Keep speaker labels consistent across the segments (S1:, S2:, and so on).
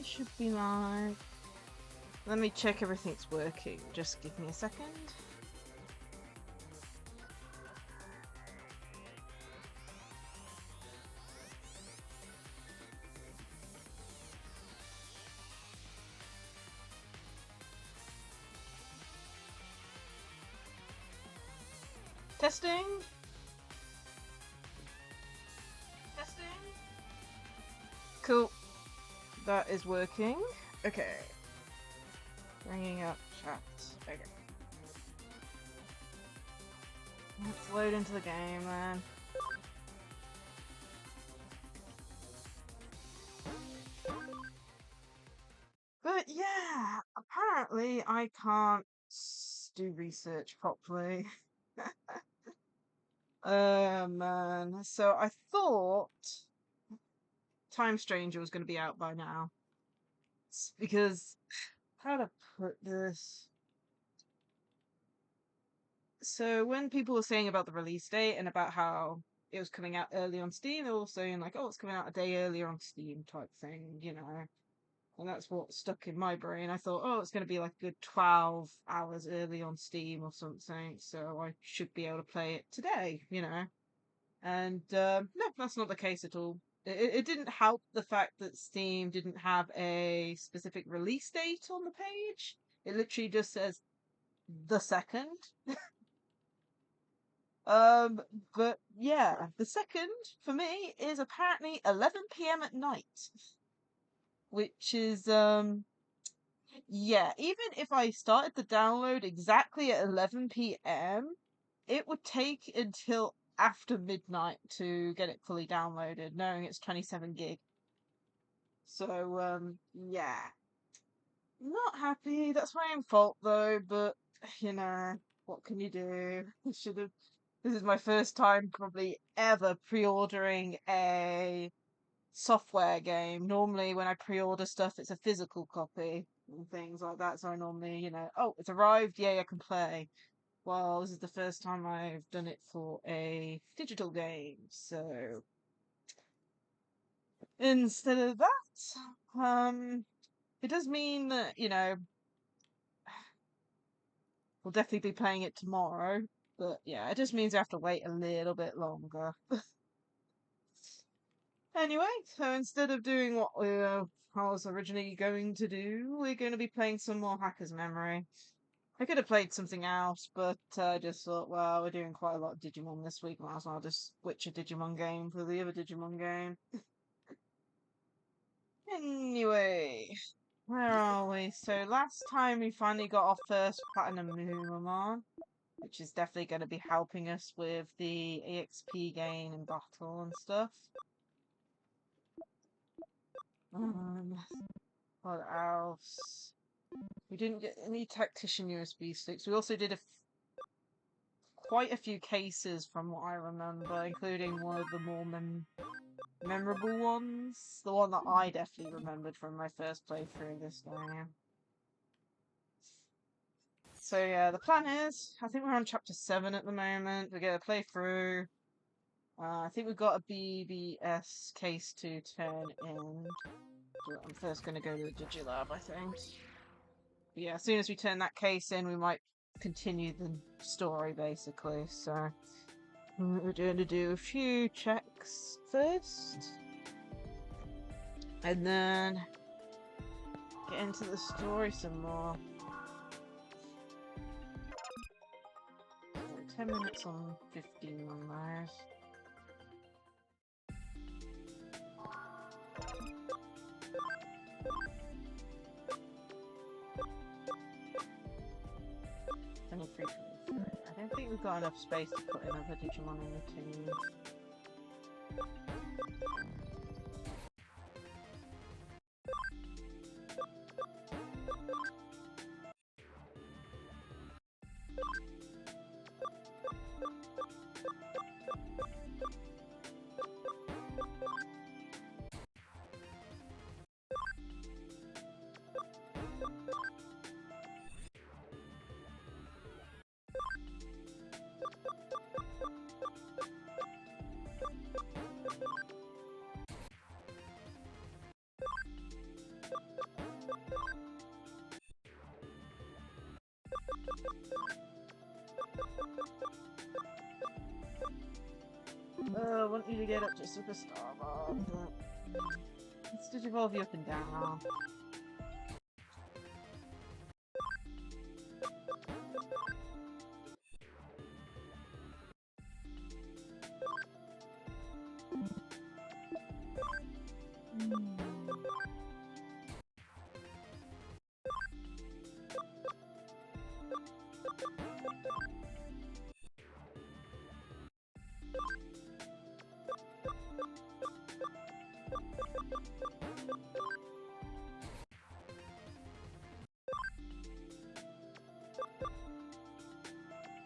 S1: should be live. Let me check everything's working. Just give me a second. Testing. Testing. Cool. That is working. Okay. Bringing up chat. Okay. Let's load into the game then. But yeah, apparently I can't do research properly. Man. So I thought Time Stranger was going to be out by now. Because, how to put this? So when people were saying about the release date and about how it was coming out early on Steam, they were all saying like, oh, it's coming out a day earlier on Steam type thing, you know. And that's what stuck in my brain. I thought, oh, it's going to be like a good 12 hours early on Steam or something, so I should be able to play it today, you know. And no, that's not the case at all. It didn't help the fact that Steam didn't have a specific release date on the page. It literally just says the 2nd. But yeah, the 2nd for me is apparently 11 p.m. at night, which is yeah, even if I started the download exactly at 11 p.m., it would take until after midnight to get it fully downloaded, knowing it's 27 gig. So, yeah. Not happy. That's my own fault, though, but, you know, what can you do? Should have. This is my first time probably ever pre-ordering a software game. Normally, when I pre-order stuff, it's a physical copy and things like that. So I normally, you know, oh, it's arrived. Yay, I can play. Well, this is the first time I've done it for a digital game. So instead of that, it does mean that, you know, we'll definitely be playing it tomorrow. But yeah, it just means I have to wait a little bit longer. Anyway, so instead of doing what I was originally going to do, we're going to be playing some more Hacker's Memory. I could have played something else, but I just thought, well, we're doing quite a lot of Digimon this week, might as well just switch a Digimon game for the other Digimon game. Anyway, where are we? So last time we finally got our first Platinum Moomamon, which is definitely going to be helping us with the EXP gain and battle and stuff. What else? We didn't get any tactician USB sticks. We also did quite a few cases from what I remember, including one of the more memorable ones. The one that I definitely remembered from my first playthrough of this game. So yeah, the plan is, I think we're on chapter 7 at the moment. We're going to play through. I think we've got a BBS case to turn in. I'm first going to go to the Digilab, I think. But yeah, as soon as we turn that case in, we might continue the story, basically. So we're going to do a few checks first. And then get into the story some more. 10 minutes on 15 on those. I don't think we've got enough space to put another Digimon in the team. I want you to get up to Superstar Mode. Let's digivolve you up and down.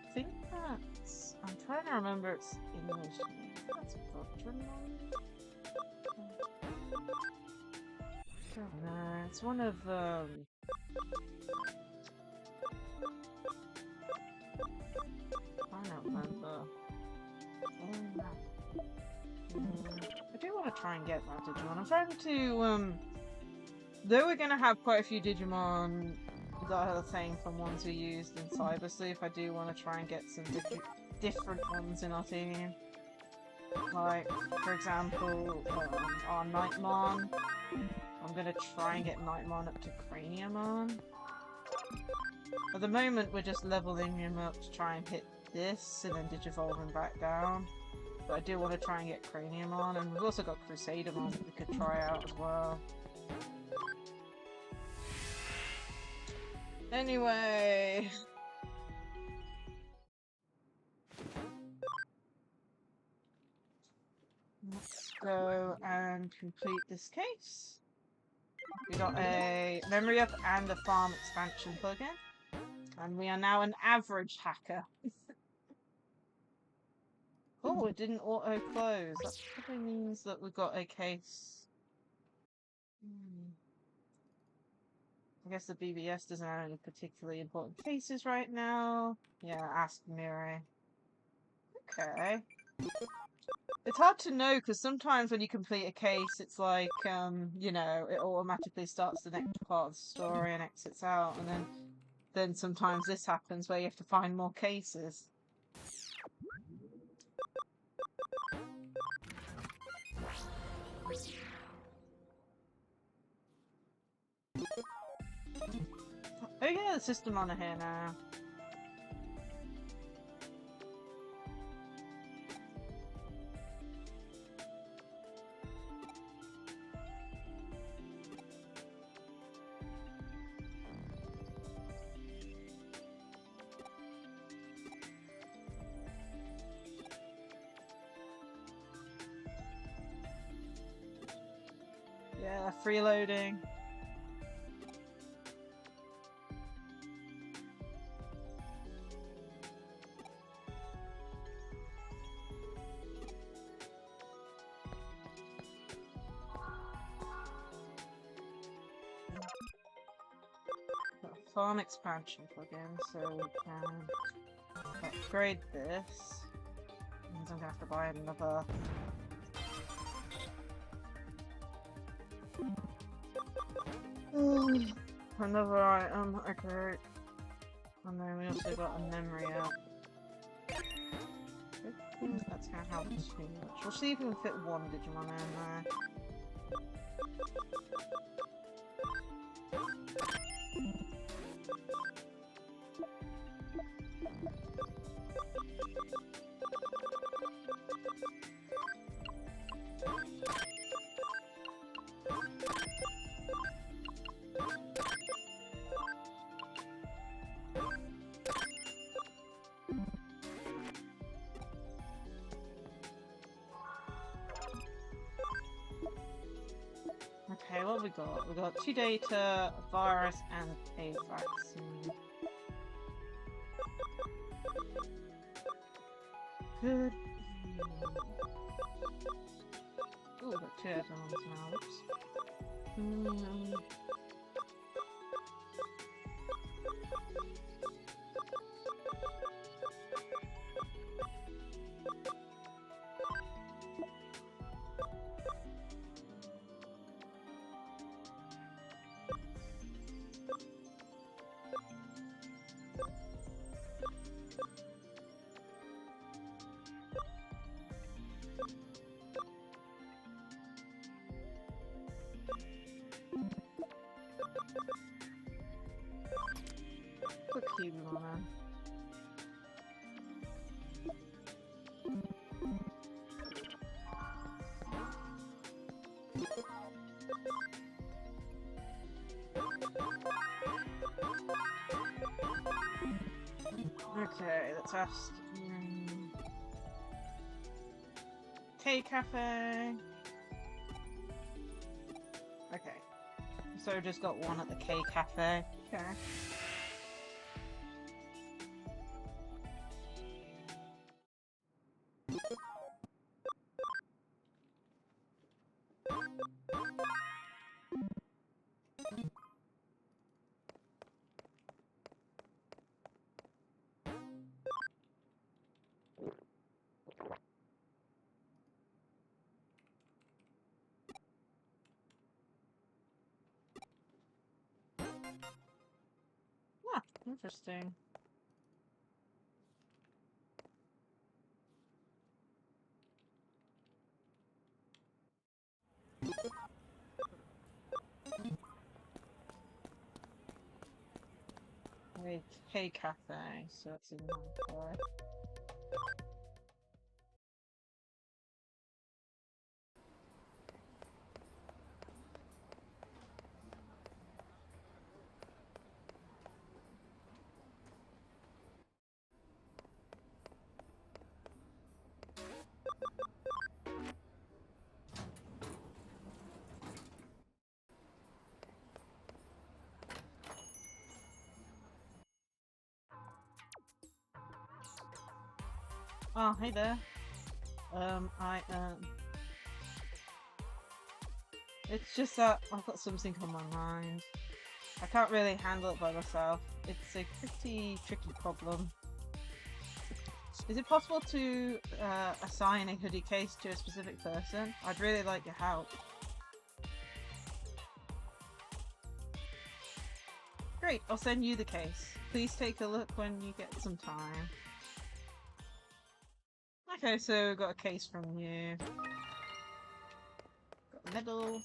S1: I think that's... I'm trying to remember its English name. That's Digimon? I don't know. It's one of I don't remember. I do want to try and get that Digimon. I'm trying to though we're gonna have quite a few Digimon that are the same from ones we used in Cyber Sleuth, I do want to try and get some different ones in our team. Like, for example, our Nightmon. I'm gonna try and get Nightmon up to Craniamon. At the moment, we're just leveling him up to try and hit this, and then Digivolve him back down. But I do want to try and get Craniamon, and we've also got Crusadermon that we could try out as well. Anyway... let's go and complete this case. We got a memory up and a farm expansion plugin. And we are now an average hacker. Oh, it didn't auto-close. That probably means that we got a case. I guess the BBS doesn't have any particularly important cases right now. Yeah, ask Mirai. Okay. It's hard to know, because sometimes when you complete a case, it's like, you know, it automatically starts the next part of the story and exits out, and then sometimes this happens where you have to find more cases. Oh yeah, the system on here now. Yeah, freeloading. Farm expansion plugin, so we can upgrade this. Means I'm gonna have to buy another. Another item, okay. And then we also got a memory up. That's gonna help us too much. We'll see if we can fit one Digimon in there. Okay, what have we got? We got 2 data, a virus, and a vaccine. Good. Ooh, we've got 2 add-ons now. Oops. Quick Digimon then. Okay, let's ask. K Cafe. Okay. So just got one at the K Cafe. Okay. Ah, interesting. Wait, K Cafe, so it's in my car. Oh, hey there. It's just that I've got something on my mind. I can't really handle it by myself. It's a pretty tricky problem. Is it possible to assign a hoodie case to a specific person? I'd really like your help. Great, I'll send you the case. Please take a look when you get some time. Okay, so got a case from you. Got a medal.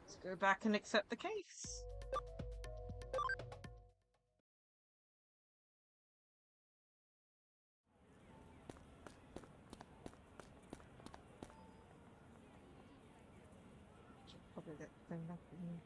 S1: Let's go back and accept the case. Should probably get cleaned up in here.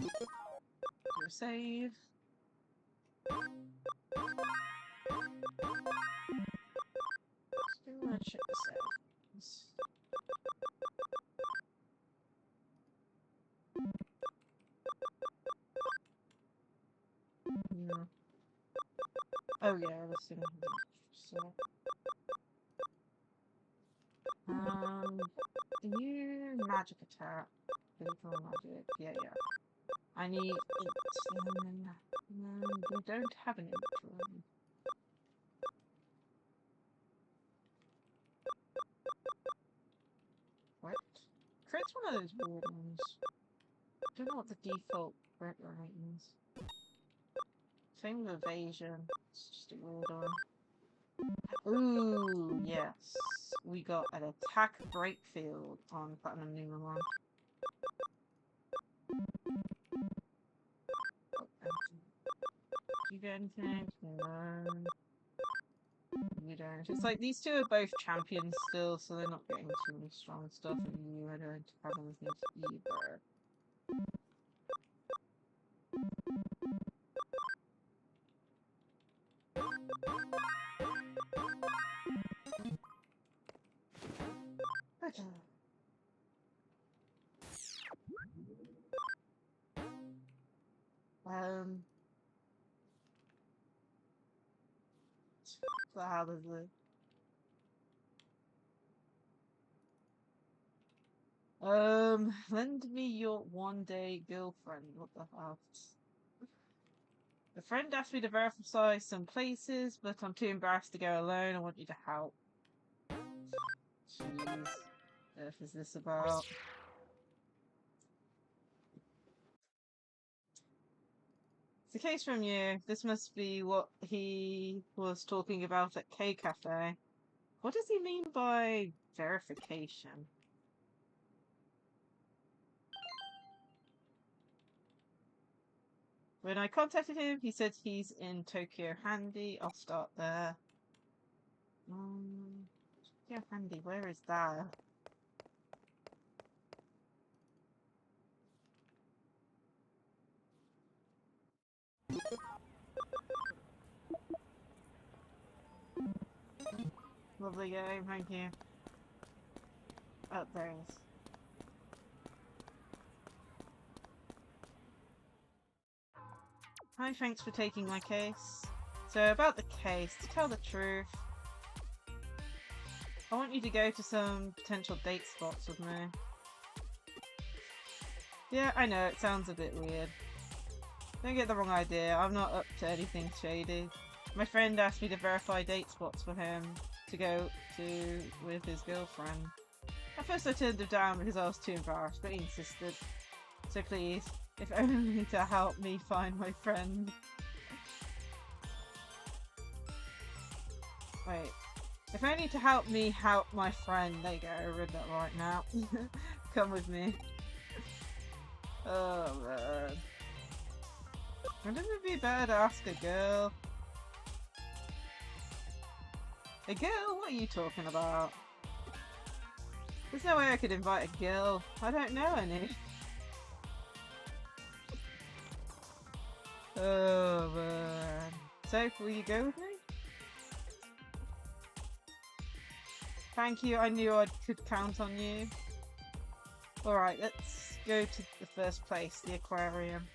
S1: Do a save. Still want to check the settings. No. Oh yeah, let's see. So, new magic attack. Physical magic. Yeah. I need it. We don't have an inventory. What? Crit's one of those weird ones. I don't know what the default crit rate is. Same with evasion. It's just a weird one. Ooh, yes. We got an attack break field on Platinum Numa 1. Do you get anything? No. You don't. It's like these two are both champions still, so they're not getting too many strong stuff, and you don't have anything either. Okay. What the hell is it? Lend me your one-day girlfriend. What the hell? A friend asked me to verify some places, but I'm too embarrassed to go alone. I want you to help. Jeez. What the earth is this about? It's a case from you. This must be what he was talking about at K Cafe. What does he mean by verification? When I contacted him, he said he's in Tokyo Handy. I'll start there. Tokyo Handy, where is that? Lovely game, thank you. Oh, there it is. Hi, thanks for taking my case. So, about the case, to tell the truth, I want you to go to some potential date spots with me. Yeah, I know, it sounds a bit weird. Don't get the wrong idea, I'm not up to anything shady. My friend asked me to verify date spots for him to go to with his girlfriend. At first I turned him down because I was too embarrassed, but he insisted. So please, if only to help me find my friend. Wait. If only to help me help my friend. There you go, I read that right now. Come with me. Oh man. Wouldn't it be better to ask a girl? A girl? What are you talking about? There's no way I could invite a girl. I don't know any. Oh man. So, will you go with me? Thank you, I knew I could count on you. Alright, let's go to the first place, the aquarium.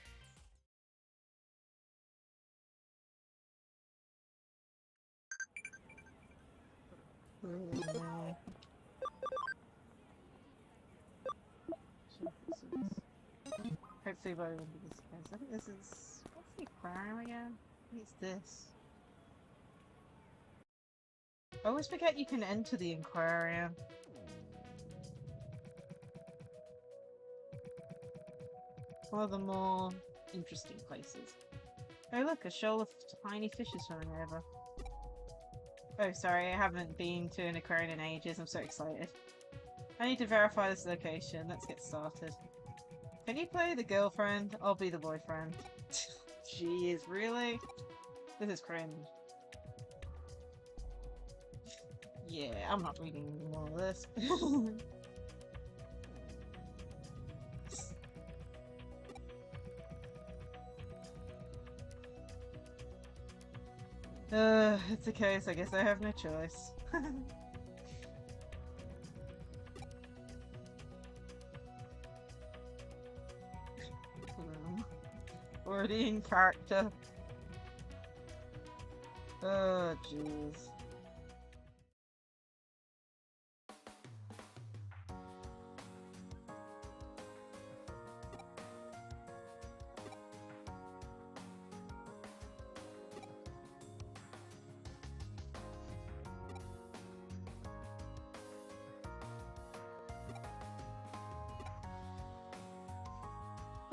S1: Hopefully by the end of this case. I think this is... what's the aquarium again? I think it's this. I always forget you can enter the aquarium. It's one of the more interesting places. Oh look, a shoal of tiny fishes swimming over. Oh sorry, I haven't been to an aquarium in ages, I'm so excited. I need to verify this location, let's get started. Can you play the girlfriend? I'll be the boyfriend. Jeez, really? This is cringe. Yeah, I'm not reading more of this. It's a case, I guess I have no choice. Already in character. Oh, jeez.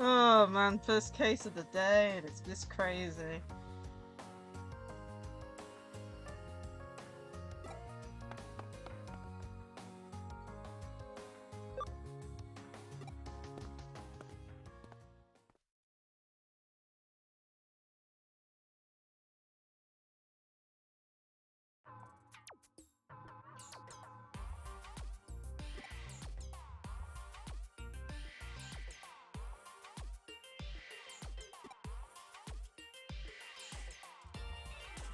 S1: Oh man, first case of the day and it's this crazy.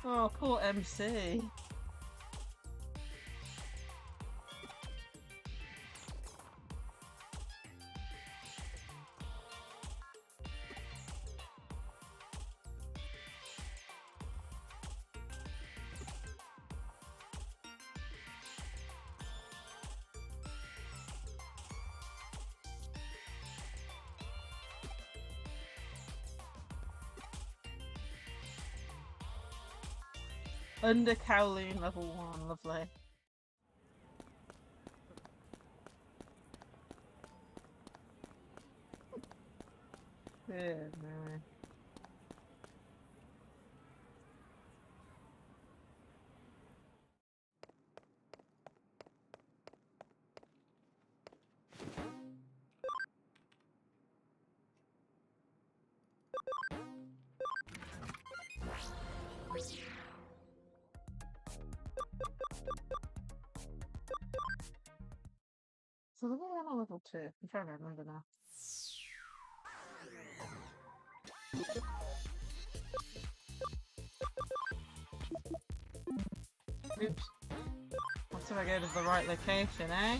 S1: Oh, poor MC. Under Kowloon level 1, lovely. Good, no. So we're on level 2. I'm trying to remember now. Oops. That's if I go to the right location, eh?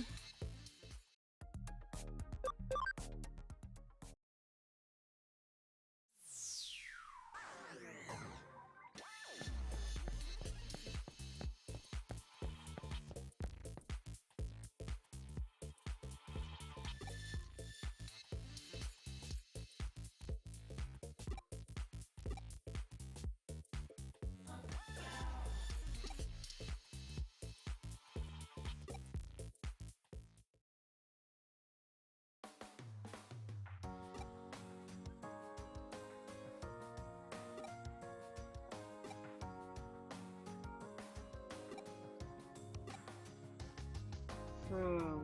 S1: Oh,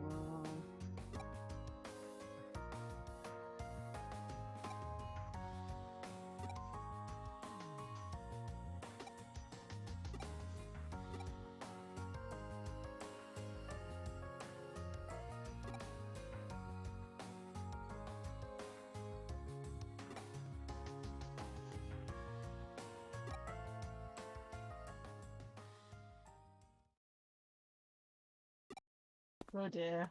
S1: oh dear.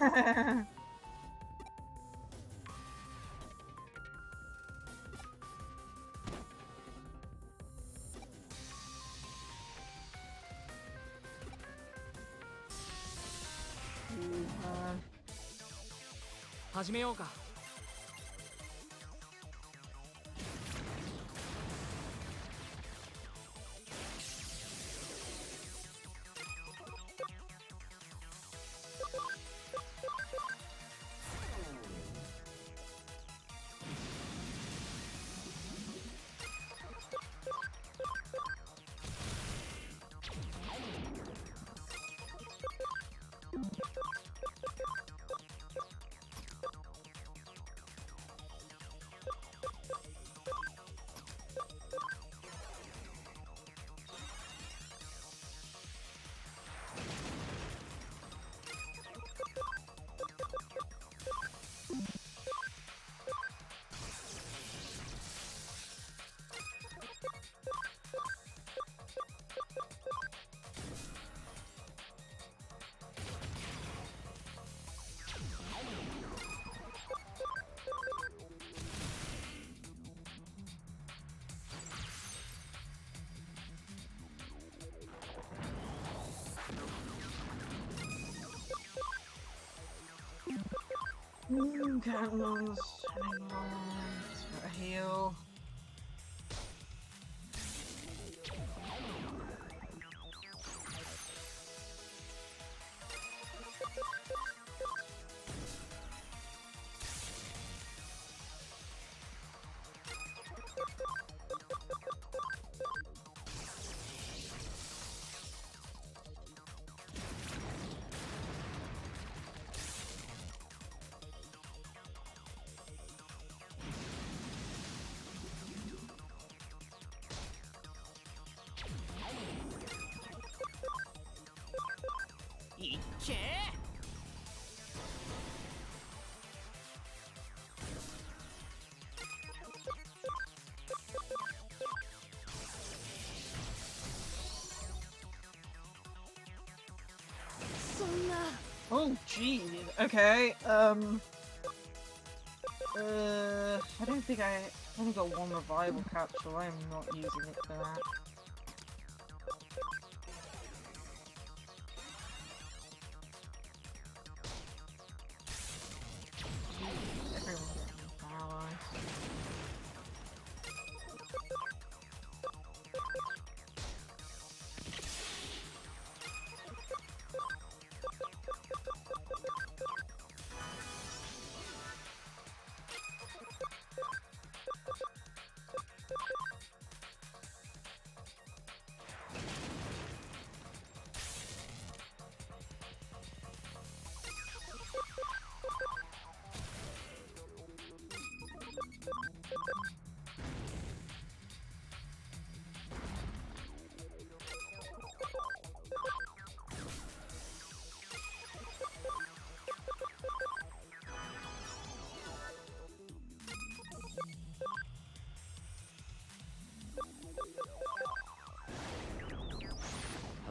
S1: uh,
S2: 始めようか。
S1: Candles, turning on, a heal. Oh, geez. Okay. I don't think I only got one revival capsule. I am not using it for that.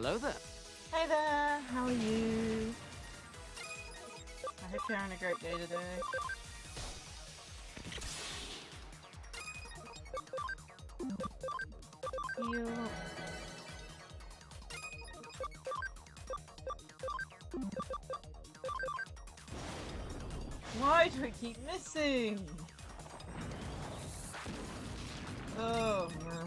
S2: Hello there.
S1: Hey there, how are you? I hope you're having a great day today. Heal. Why do I keep missing? Oh man.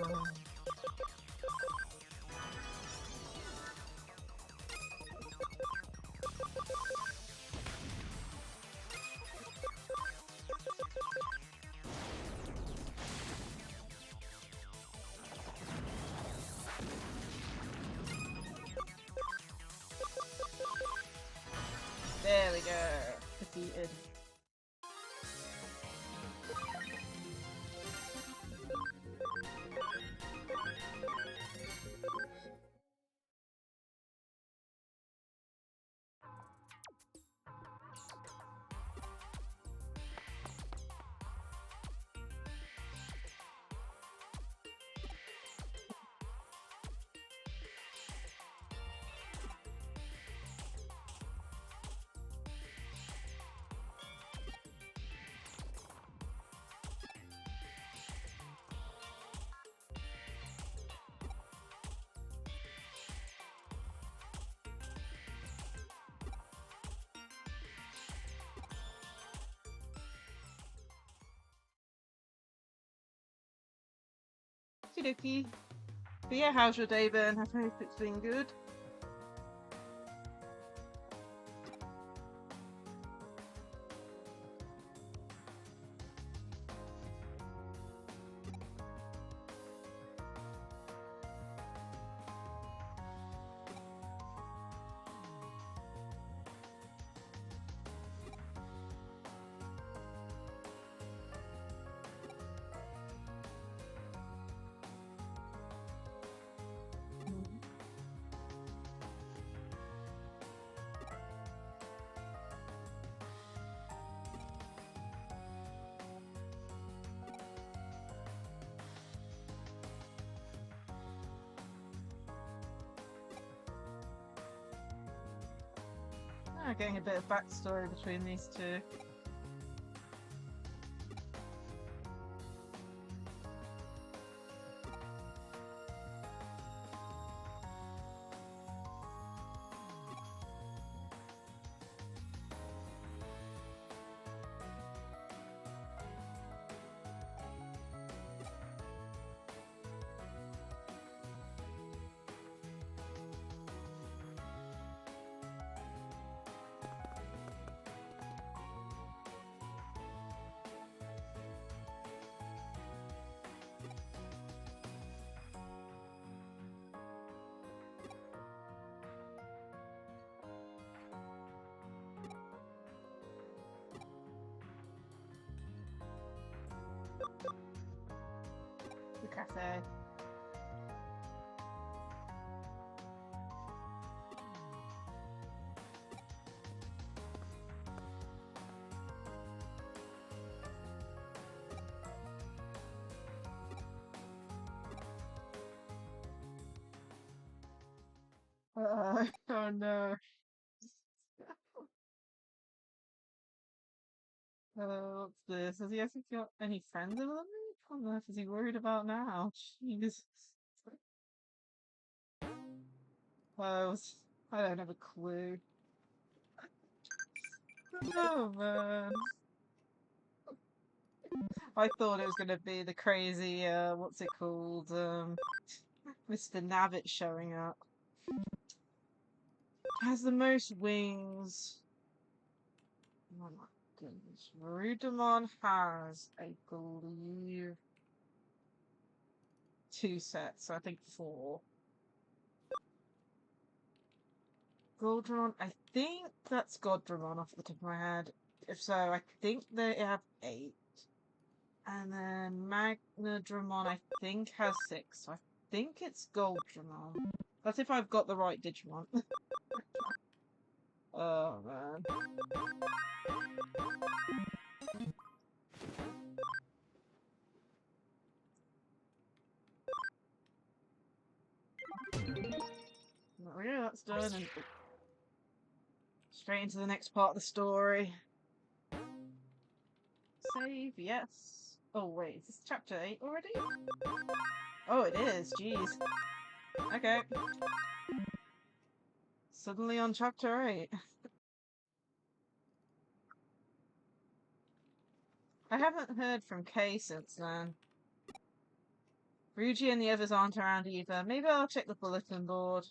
S1: There we go. Defeated. Okie dokie. But yeah, how's your day been? I hope it's been good. Getting a bit of backstory between these two. The cafe. Oh no. What's this? Has he actually got any friends of them? What is he worried about now? Jeez. Close. I don't have a clue. Oh man. I thought it was gonna be the crazy, what's it called? Mr. Nabbit showing up. Has the most wings. Oh my goodness. Rudimon has, I believe, 2 sets, so I think 4. Goldramon, I think that's Goldramon off the top of my head. If so, I think they have 8. And then Magnadramon, I think, has 6. So I think it's Goldramon. That's if I've got the right Digimon. Oh, man. No. yeah, that's done. And straight into the next part of the story. Save, yes. Oh, wait, is this chapter 8 already? Oh, it is. Jeez. Okay. Suddenly on chapter 8. I haven't heard from Kay since then. Ryuji and the others aren't around either. Maybe I'll check the bulletin board.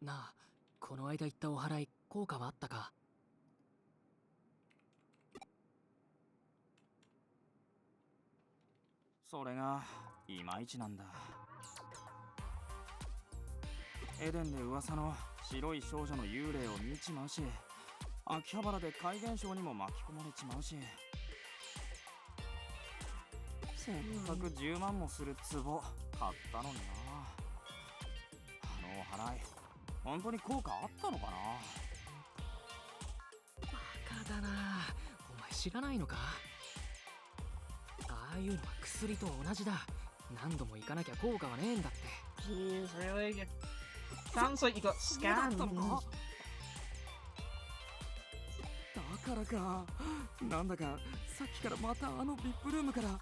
S2: なあ、この間言ったお祓い効果はあったか？
S3: それがいまいちなんだ。エデンで噂の白い少女の幽霊を見ちまうし、秋葉原で怪現象にも巻き込まれちまうし、せっかく10万もする壺買ったのにな。あのお祓い本当に効果あったのかな。
S2: バカだな。お前知らないのか？ああいうのは薬と同じだ。何度も行かなきゃ効果はねえんだって。
S1: Jeez, really? Sounds like you got scammed.
S3: だからか。なんだかさっきからまたあの VIP ルームから悲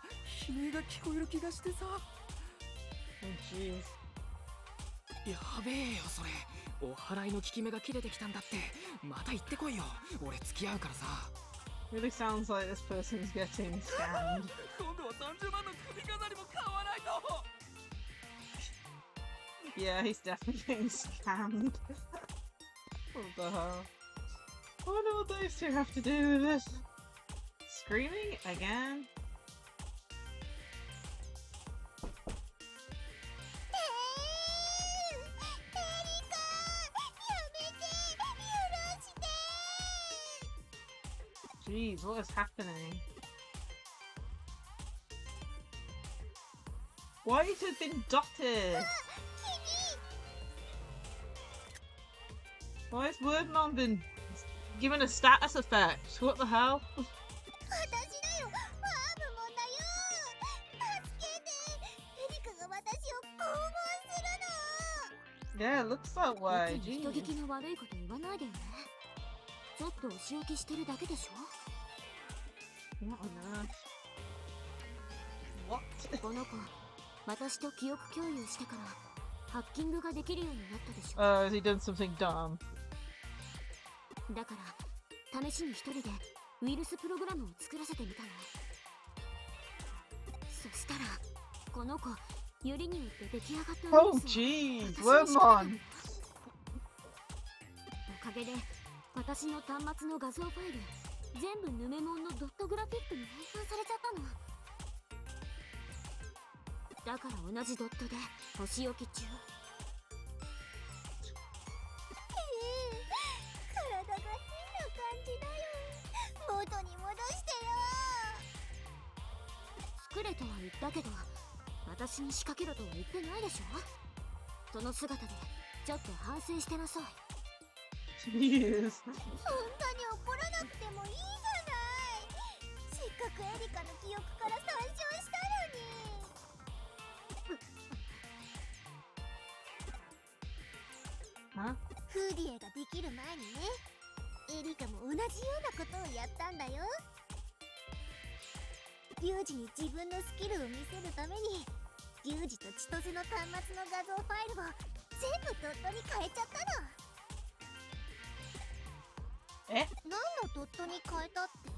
S3: 鳴が聞こえる気がしてさ。
S1: Oh, jeez.
S2: やべえよそれ。お祓いの効き目が切れてきたんだって。また行ってこいよ。俺付き合うからさ。
S1: Really sounds like this person's getting scammed.
S3: 今度は30万の首飾りも買わないと。
S1: Yeah, he's definitely getting scammed. What the hell? I wonder what those two have to do with this. Screaming again? Jeez, what is happening? Why has it been dotted? Why has Wordmon been given a status effect? What the hell? Yeah, it looks that way.
S4: 人聞きの悪いこと言わないでよね。ちょっとお仕置きしてるだけでしょ。
S1: What on earth? What?
S4: この子、私と記憶共有してからハッキングができるようになったでしょ。
S1: Oh, has he done something dumb?
S4: だから試しに一人でウイルスプログラムを作らせてみたの。そしたらこの子、よりによって出来上がったウイ
S1: Oh,
S4: ルスを
S1: jeez,
S4: 私に仕掛けた
S1: Wormmon!
S4: の。おかげで私の端末の画像ファイル全部ヌメモンのドットグラフィックに変換されちゃったの。だから同じドットでお仕置き中。体が変な感じだよ。元に戻してよ。作れとは言ったけど、私に仕掛けろとは言ってないでしょ。その姿でちょっと反省してなさい。
S1: Jeez.
S4: そんなに怒らなくてもいいじゃない。せっかくエリカの記憶から参照したのに。
S1: Huh?
S4: フーディエができる前にね、エリカも同じようなことをやったんだよ。リュウジに自分のスキルを見せるために、リュウジと千歳の端末の画像ファイルを全部ドットに変えちゃったの。
S1: え？
S4: 何のドットに変えたって？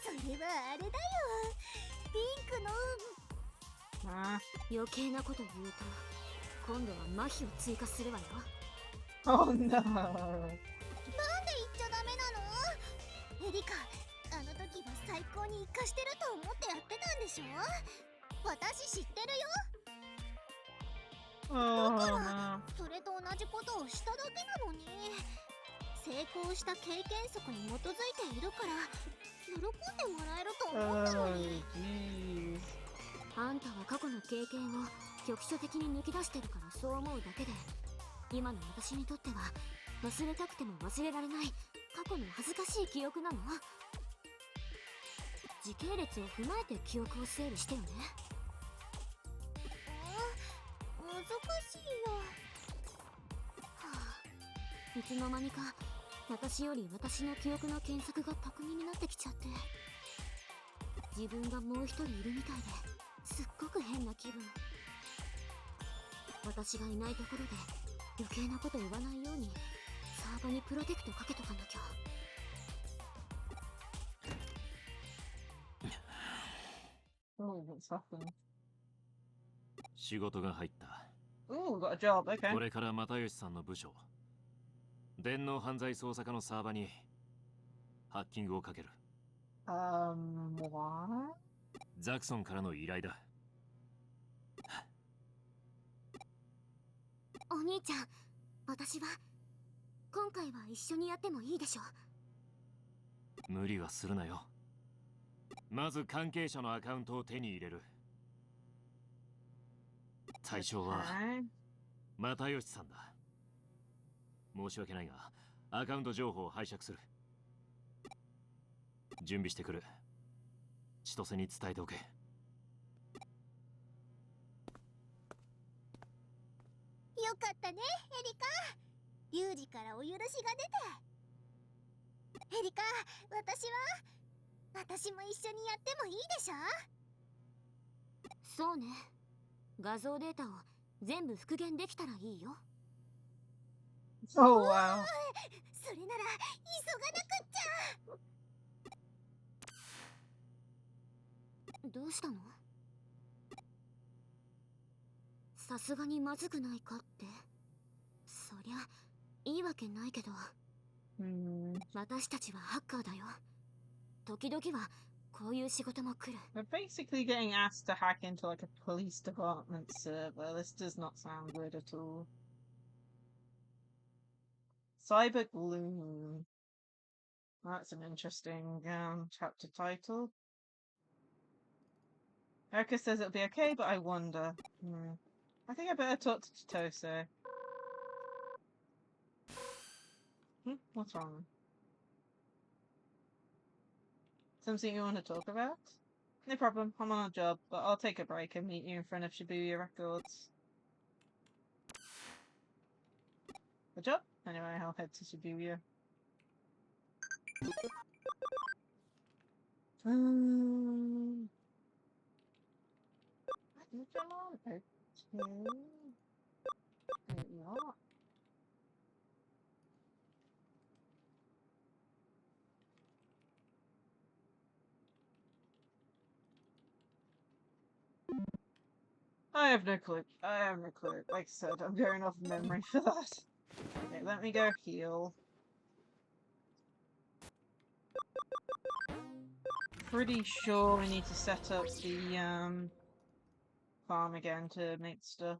S4: それはあれだよ。ピンクの。
S1: Huh?
S4: 余計なことを言うと、今度は麻痺を追加するわよ。
S1: Oh no.
S4: なんで言っちゃダメなの？エリカ、あの時は最高に活かしてると思ってやってたんでしょ？私知ってるよ。
S1: Oh
S4: だから
S1: no.
S4: それと同じことをしただけなのに。成功した経験則に基づいているから喜んでもらえると思ったの
S1: Oh
S4: に。
S1: jeez.
S4: あんたは過去の経験を局所的に抜き出してるからそう思うだけで、今の私にとっては忘れたくても忘れられない過去の恥ずかしい記憶なの。時系列を踏まえて記憶を整理してよね。難しいよ。はあ、いつの間にか私より私の記憶の検索が巧みになってきちゃって、自分がもう一人いるみたいですっごく変な気分。私がいないところで余計なこと言わないようにサーバにプロテクトかけとかなきゃ。
S1: Oh, what's happened?
S5: 仕事が入った。
S1: Ooh, got a job,
S5: こ
S1: okay.
S5: れから又吉さんの部署、電脳犯罪捜査課のサーバにハッキングをかける。
S1: What?
S5: ザクソンからの依頼だ。
S4: お兄ちゃん、私は今回は一緒にやってもいいでしょ。
S5: 無理はするなよ。まず関係者のアカウントを手に入れる。対象は
S1: Okay.
S5: 又吉さんだ。申し訳ないがアカウント情報を拝借する。準備してくる。千歳に伝えておけ。
S4: よかったね、エリカ。ユージからお許しが出て。エリカ、私も一緒にやってもいいでしょ。そうね。画像データを全部復元できたらいいよ。
S1: Oh, wow.
S4: それなら急がなくっちゃ。どうしたの？さすがにまずくないかって。そりゃいいわけないけど、私たちはハッカーだよ。時々はこういう仕事も来る。
S1: We're basically getting asked to hack into like a police department server. This does not sound good at all. Cyber Gloom. That's an interesting chapter title. Erica says it'll be okay, but I wonder. I think I better talk to Totose. What's wrong? Something you want to talk about? No problem, I'm on a job, but I'll take a break and meet you in front of Shibuya Records. A job? Anyway, I'll head to Shibuya. Okay. Not. I have no clue. I have no clue. Like I said, I'm going off memory for that. Okay, let me go heal. Pretty sure we need to set up the farm again to make stuff.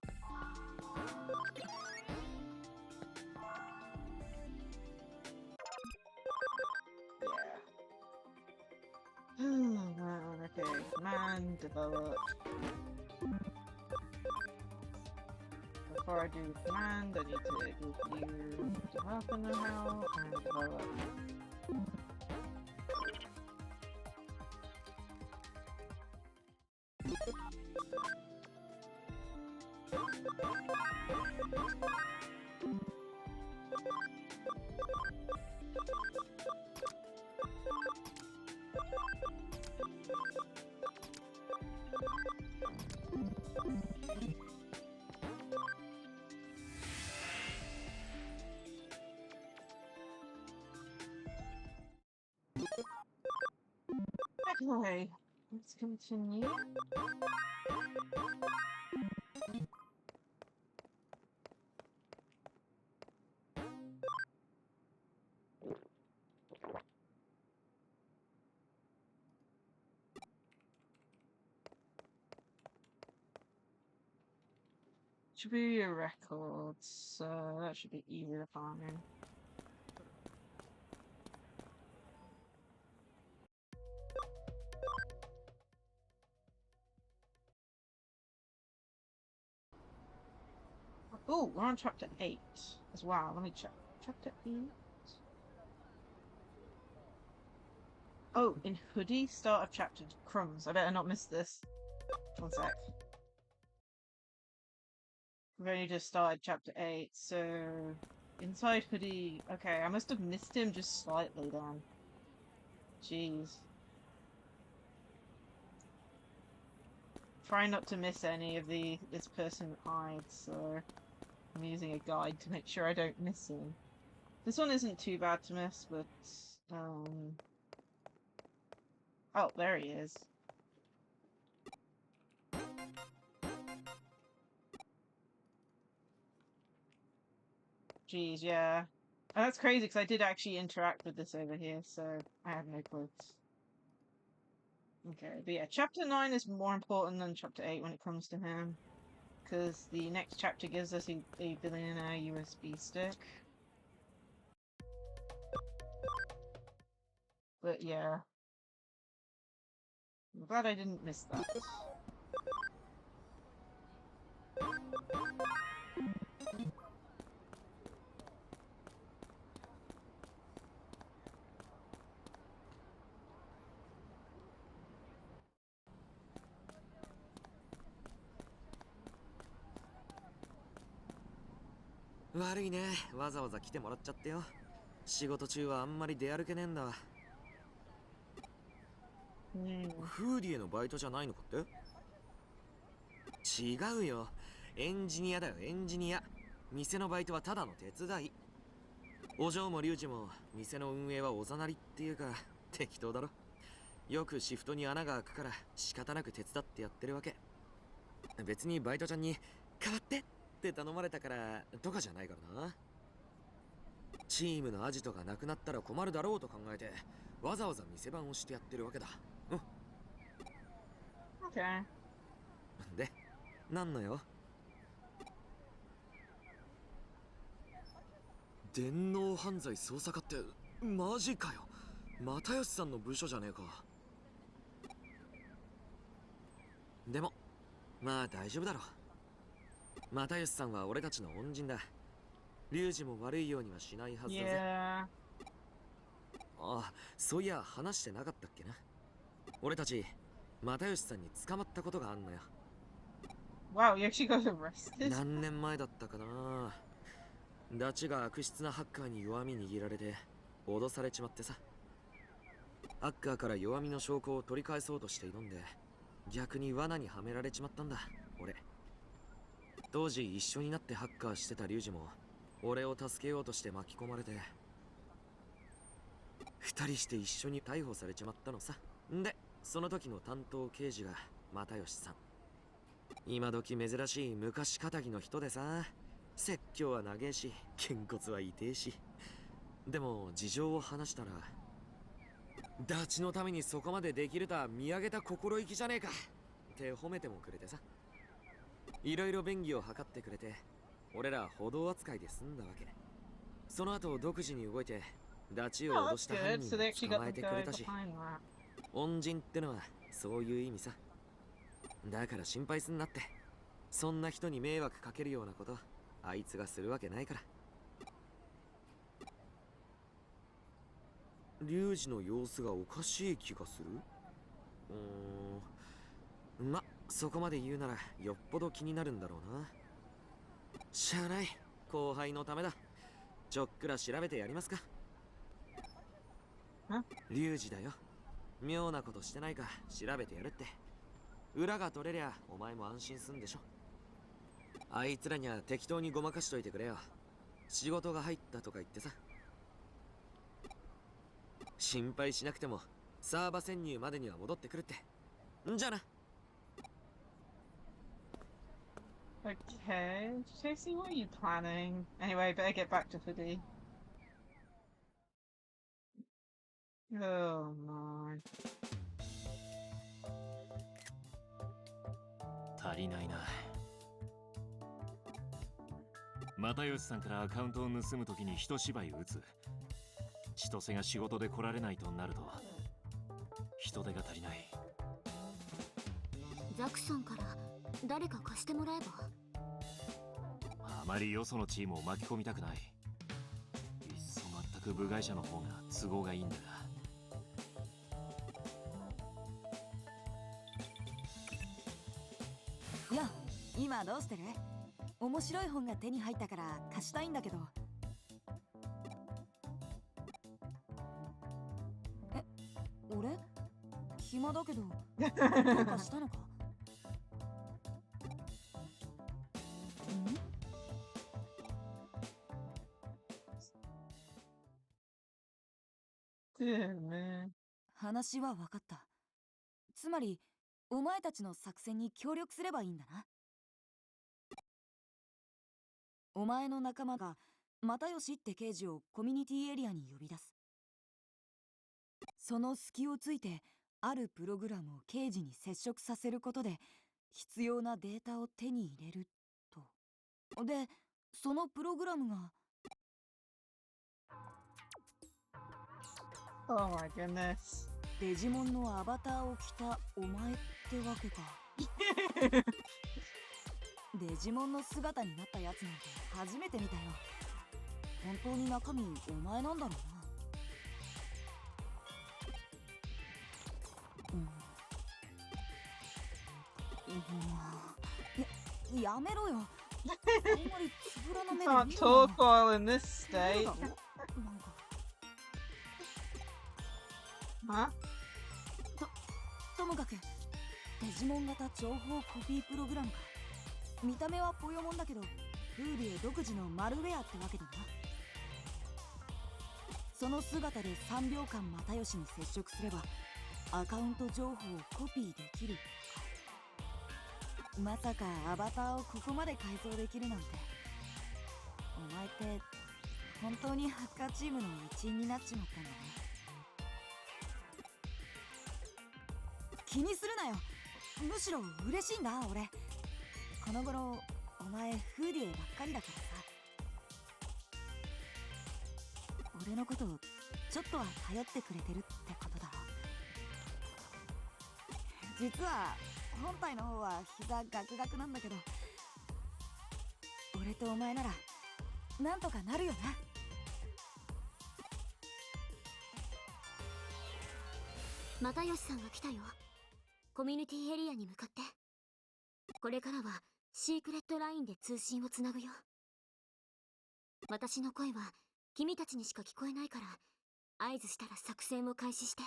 S1: Yeah. Okay, command, develop. Before I do command, I need to review developer know-how and develop. Okay, let's continue. Should be your records, so that should be easy to find. Oh, we're on chapter 8 as well. Let me check. Chapter 8? Oh, in Hoodie, start of chapter Crumbs. I better not miss this. One sec. We've only just started chapter 8, so inside hoodie. Okay, I must have missed him just slightly then. Jeez. Try not to miss any of this person hides, so I'm using a guide to make sure I don't miss him. This one isn't too bad to miss, but oh, there he is. Jeez, yeah. Oh, that's crazy because I did actually interact with this over here, so I have no clue. Okay, but yeah, chapter 9 is more important than chapter 8 when it comes to him. Because the next chapter gives us a billionaire USB stick. But yeah. I'm glad I didn't miss that.
S6: 悪いね、わざわざ来てもらっちゃってよ。仕事中はあんまり出歩けねえんだわ。フーディエのバイトじゃないのかって？違うよ、エンジニアだよ、エンジニア。店のバイトはただの手伝い。お嬢もリュウジも店の運営はおざなりっていうか適当だろ。よくシフトに穴が開くから仕方なく手伝ってやってるわけ。別にバイトちゃんに代わってって頼まれたからとかじゃないからな。チームのアジトがなくなったら困るだろうと考えてわざわざ店番をしてやってるわけだ。うん。
S1: Okay.
S6: で、なんのよ？電脳犯罪捜査課ってマジかよ。又吉さんの部署じゃねえか。でもまあ大丈夫だろ。又吉さんは俺たちの恩人だ。リュウジも悪いようにはしないはずだぜ。
S1: Yeah.
S6: あ、そういや話してなかったっけな。俺たち又吉さんに捕まったことがあんのよ。
S1: Wow, you actually got arrested?
S6: 何年前だったかな。ダチが悪質なハッカーに弱み握られて脅されちまってさ。ハッカーから弱みの証拠を取り返そうとして挑んで逆に罠にはめられちまったんだ俺。当時一緒になってハッカーしてたリュウジも俺を助けようとして巻き込まれて二人して一緒に逮捕されちまったのさ。んでその時の担当刑事が又吉さん。今時珍しい昔かたぎの人でさ、説教は長えしげんこつは痛えし。でも事情を話したらダチのためにそこまでできるとは見上げた心意気じゃねえかって褒めてもくれてさ。いろいろ便宜を図ってくれて俺ら補導扱いで済んだわけ。その後独自に動いてダチを
S1: Oh,
S6: 脅
S1: that's
S6: した
S1: good.
S6: 犯
S1: So
S6: 人
S1: they
S6: を
S1: actually
S6: 捕
S1: got
S6: まえ
S1: the
S6: てくれ
S1: guy
S6: たし、
S1: behind that.
S6: 恩人ってのはそういう意味さ。だから心配すんなって。そんな人に迷惑かけるようなことあいつがするわけないから。リュウジの様子がおかしい気がする。ま、そこまで言うならよっぽど気になるんだろうな。しゃあない、後輩のためだ。ちょっくら調べてやりますか。リュウジだよ。妙なことしてないか調べてやるって。裏が取れりゃお前も安心すんでしょ。あいつらには適当にごまかしといてくれよ。仕事が入ったとか言ってさ。心配しなくてもサーバ潜入までには戻ってくるって。んじゃな。
S1: Okay, Chasey, what are you planning? Anyway, better get back to Hoodie. Oh my.
S5: 足りないな。又吉さんからアカウントを盗むときに一芝居打つ。千歳が仕事で来られないとなると人手が足りない。
S4: ザクさんから誰か貸してもらえば。
S5: あまりよそのチームを巻き込みたくない。いっそ全く部外者の方が都合がいいんだが。
S7: よ、今どうしてる？面白い本が手に入ったから貸したいんだけど。え、俺暇だけどどうかしたのか？Yeah,
S1: man.
S7: 話は分かった。つまりお前たちの作戦に協力すればいいんだな。お前の仲間が又吉って刑事をコミュニティエリアに呼び出す。その隙をついてあるプログラムを刑事に接触させることで必要なデータを手に入れると。で、そのプログラムが
S1: Oh my goodness.
S7: デジモンのアバターを着たお前ってわけか。デジモンの姿になったやつなんて初めて見たよ。本当に中身お前なんだろうな。やめろよ。あんまりつぶらな目で
S1: Can't
S7: 見る
S1: talk
S7: な。
S1: while in this
S7: そうだ
S1: state.
S7: ろ？なんか
S1: Huh?
S7: ともかくデジモン型情報コピープログラムか。見た目はぽよもんだけどフーディエ独自のマルウェアってわけだな。その姿で3秒間又吉に接触すればアカウント情報をコピーできるか。まさかアバターをここまで改造できるなんて。お前って本当にハッカーチームの一員になっちまったんだね。気にするなよ。むしろ嬉しいんだ俺。この頃お前フーディエばっかりだからさ。俺のことちょっとは頼ってくれてるってことだろ。実は本体の方は膝ガクガクなんだけど、俺とお前ならなんとかなるよな。
S4: 又吉さんが来たよ。コミュニティエリアに向かって。これからはシークレットラインで通信をつなぐよ。私の声は君たちにしか聞こえないから合図したら作戦を開始して。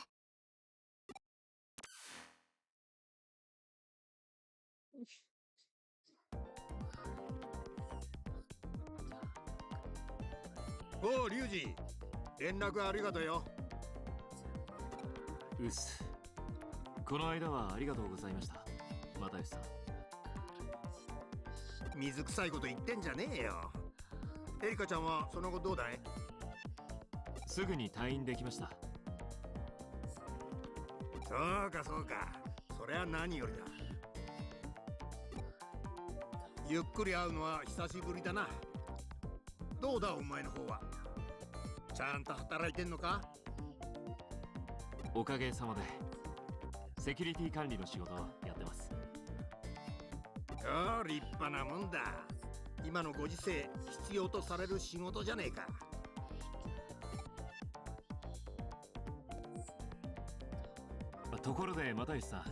S8: おう、リュウジ、連絡ありがとうよ。
S5: うっす。この間はありがとうございました、又吉さん。
S8: 水臭いこと言ってんじゃねえよ。エリカちゃんはその後どうだい？
S5: すぐに退院できました。
S8: そうかそうか、そりゃ何よりだ。ゆっくり会うのは久しぶりだな。どうだお前の方は。ちゃんと働いてんのか？
S5: おかげさまでセキュリティ管理の仕事をやってます。
S8: おお、立派なもんだ。今のご時世必要とされる仕事じゃねえか。
S5: ところで又吉さん、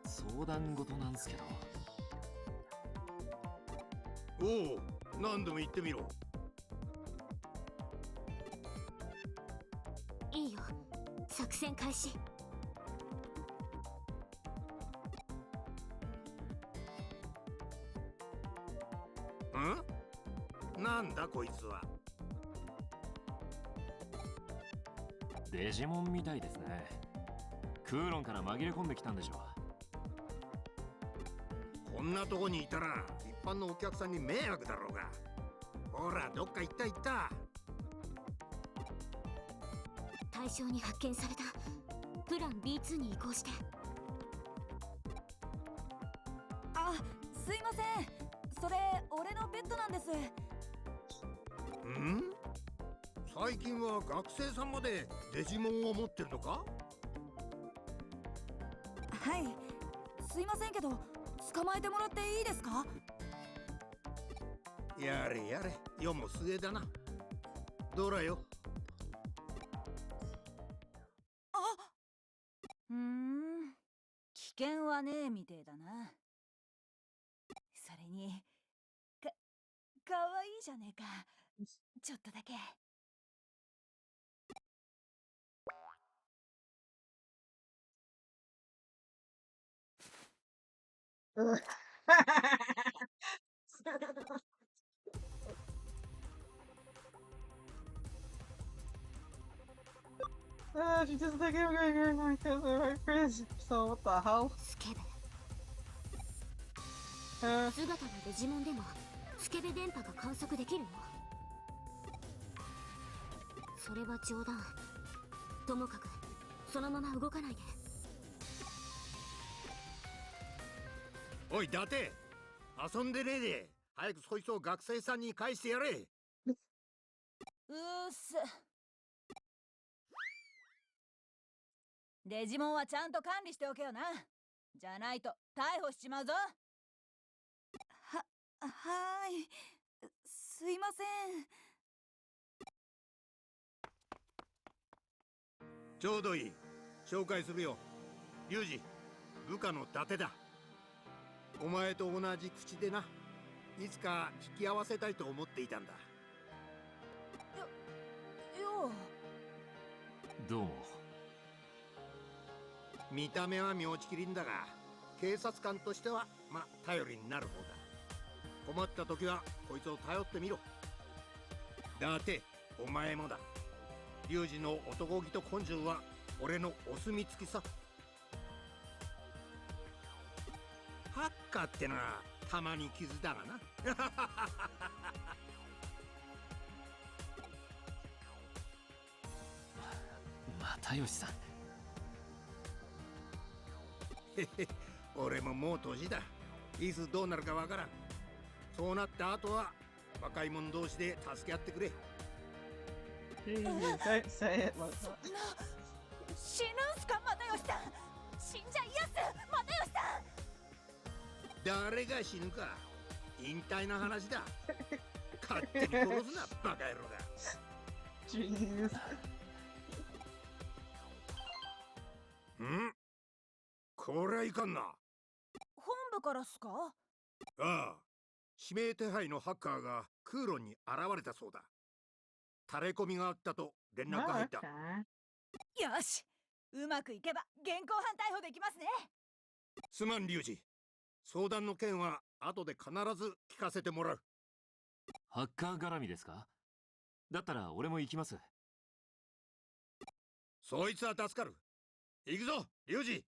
S5: 相談事なんすけど。
S8: おお、何でも言ってみろ。
S4: いいよ、作戦開始。
S8: なんだこいつは。
S5: デジモンみたいですね。クーロンから紛れ込んできたんでしょう。
S8: こんなとこにいたら一般のお客さんに迷惑だろうが。ほら、どっか行った行った。
S4: 対象に発見された。プラン B2 に移行して。
S7: あ、すいません。それ俺のペットなんです。
S8: ん？最近は学生さんまでデジモンを持ってるのか？
S7: はい、すいませんけど捕まえてもらっていいですか？
S8: やれやれ、世も末だな。どらよ。
S7: あ、危険はねえみてえだな。それにじゃねえか。ちょっとだけ。
S1: She doesn't think I'm going to get the right phrase. So what the hell?
S4: スケベ
S1: Uh,
S4: 姿のデジモンでもスケベ電波が観測できるの？それは冗談。ともかくそのまま動かないで。
S8: おい伊達、遊んでねえで早くそいつを学生さんに返してやれ。
S7: うーす。デジモンはちゃんと管理しておけよな。じゃないと逮捕しちまうぞ。はーい。すいません。
S8: ちょうどいい。紹介するよ。リュウジ、部下の伊達だ。お前と同じ口でな。いつか引き合わせたいと思っていたんだ。
S7: よ
S5: どうも。
S8: 見た目は妙ちきりんだが、警察官としては頼りになる方だ。困った時はこいつを頼ってみろ。だってお前もだ。リュウジの男気と根性は俺のお墨付きさ。ハッカーってのはたまに傷だがな。
S5: 又吉さん。
S8: 俺ももう年だ。いつどうなるかわからん。そうなった後は若い者同士で助け合ってくれ。
S1: Jeez, don't say it like that.
S7: 死ぬんすか又吉さん。死んじゃいやす又吉さん。
S8: 誰が死ぬか引退の話だ。勝手に殺すなバカ野郎が。
S1: Jeez.
S8: ん？こりゃいかんな。
S7: 本部からっすか？
S8: ああ、指名手配のハッカーが空論に現れたそうだ。垂れ込みがあったと連絡が入った。
S1: Oh, okay.
S7: よし、うまくいけば現行犯逮捕できますね。
S8: すまんリュウジ。相談の件は後で必ず聞かせてもらう。
S5: ハッカー絡みですか？だったら俺も行きます。
S8: そいつは助かる。行くぞリュウジ。伊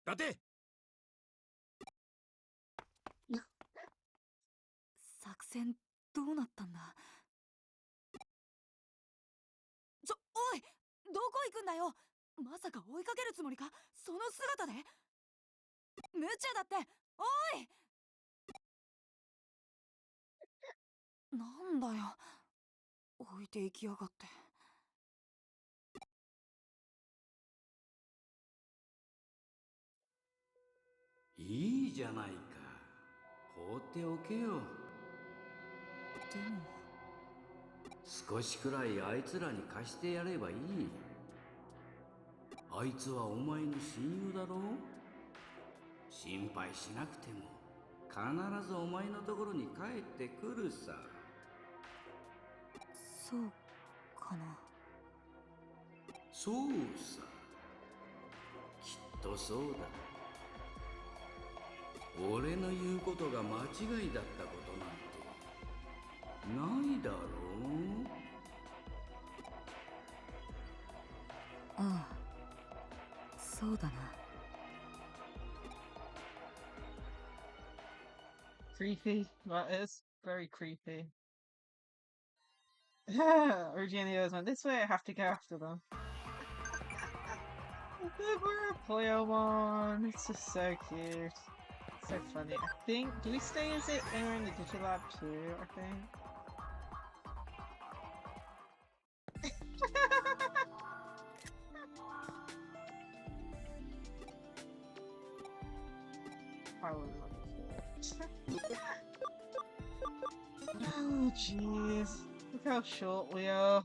S8: 達。
S7: 作戦どうなったんだ？おい、どこ行くんだよ。まさか追いかけるつもりか？その姿で？無茶だって。おい、なんだよ、置いていきやがって。
S9: いいじゃないか。放っておけよ。
S7: でも
S9: 少しくらいあいつらに貸してやればいい。あいつはお前の親友だろう。心配しなくても必ずお前のところに帰ってくるさ。
S7: そうかな。
S9: そうさ、きっとそうだ。俺の言うことが間違いだったことなんてないだろう。
S7: ああ、そうだな。
S1: Creepy. That is very creepy. Eugenio's went this way. I have to go after them. We're a Poyomon. It's just so cute. So funny. I think. Do we stay as it when we're in the Digilab too? I think. I will not. Oh jeez. Look how short we are.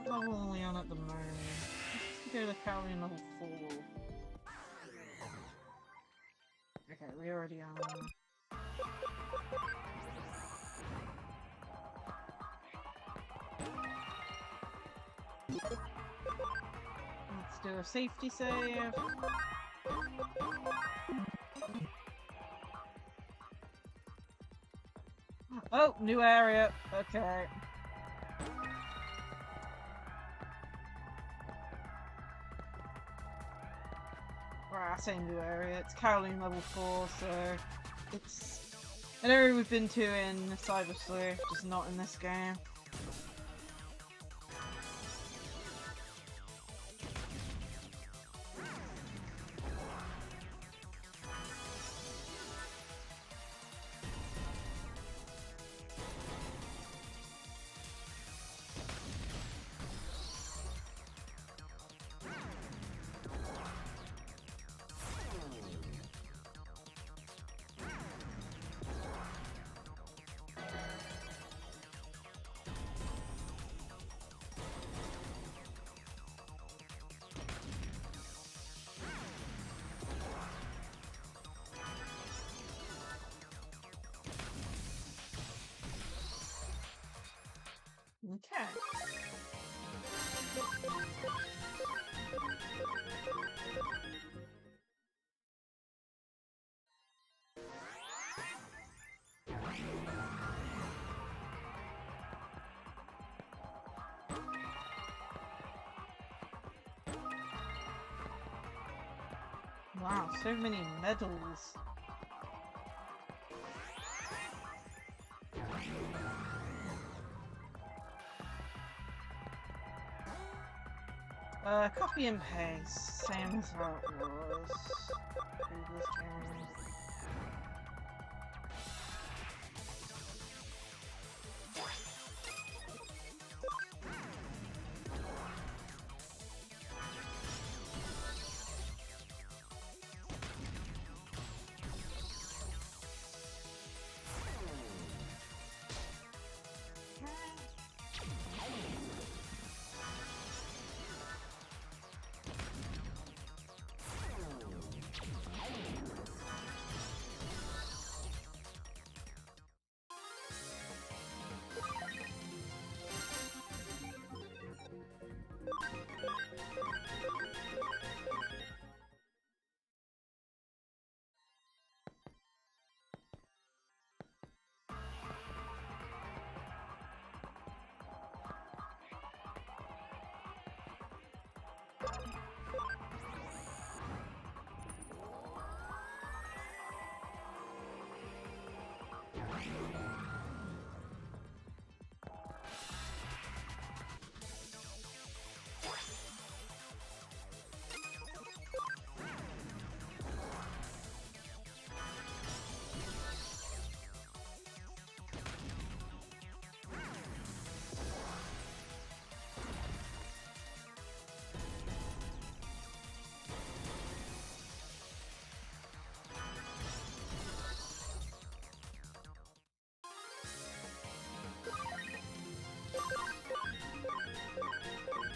S1: What level are we on at the moment? Let's go to Cali level 4. already are. Let's do a safety save. Oh, new area. Okay. Right, I say new area. It's Caroline level 4, so it's an area we've been to in Cyber Sleuth, just not in this game. Okay. Wow, so many medals. Copy and paste, same as how it was. Previous game.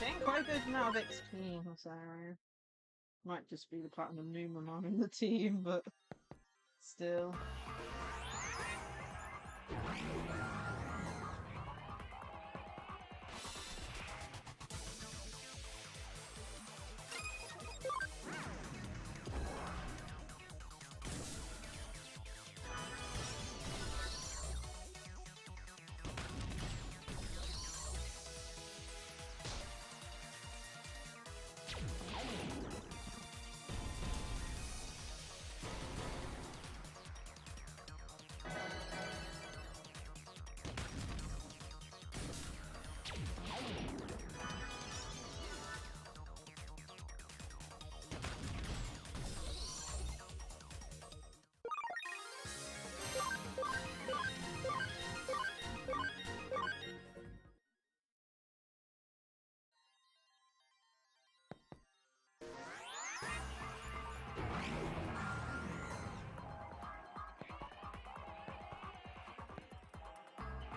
S1: Getting quite a good amount of XP in this area. Might just be the platinum Newman I'm in the team, but still.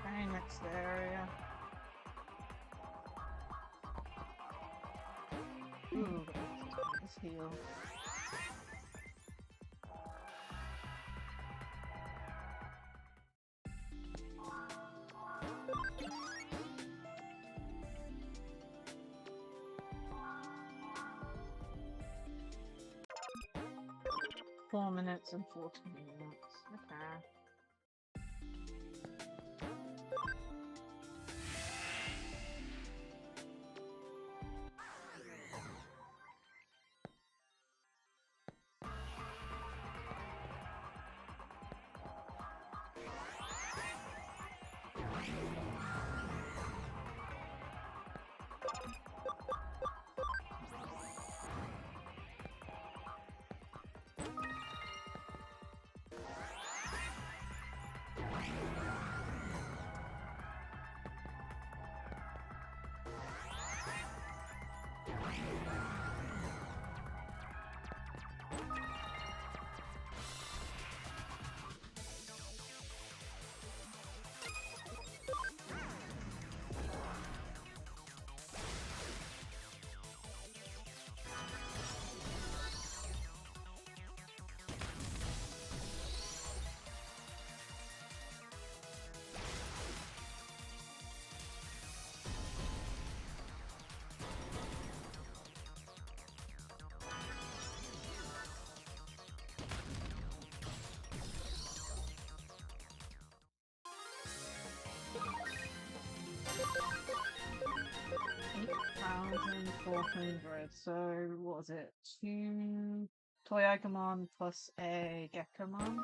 S1: Okay, next area. Ooh, let's heal. 4 minutes and 14 minutes. Okay. £8,400. So what was it? 2 Toyagamon plus a Gekomon.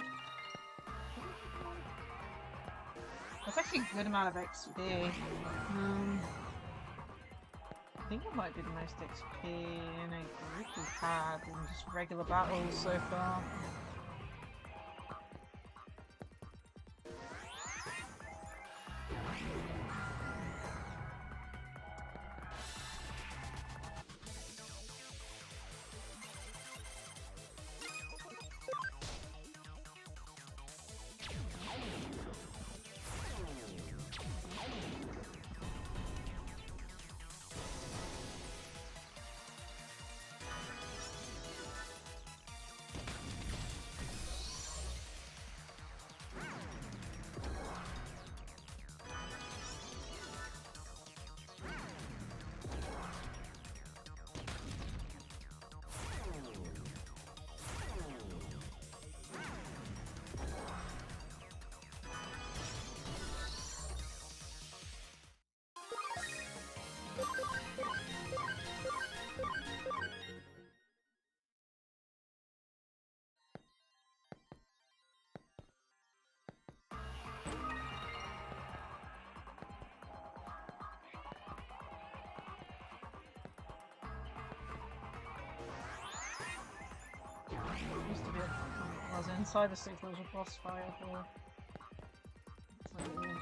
S1: That's actually a good amount of XP. I think it might be the most XP in a group we've had in just regular battles so far. Used to be I was in Cyber 6, there was a boss fight here. It's like in here.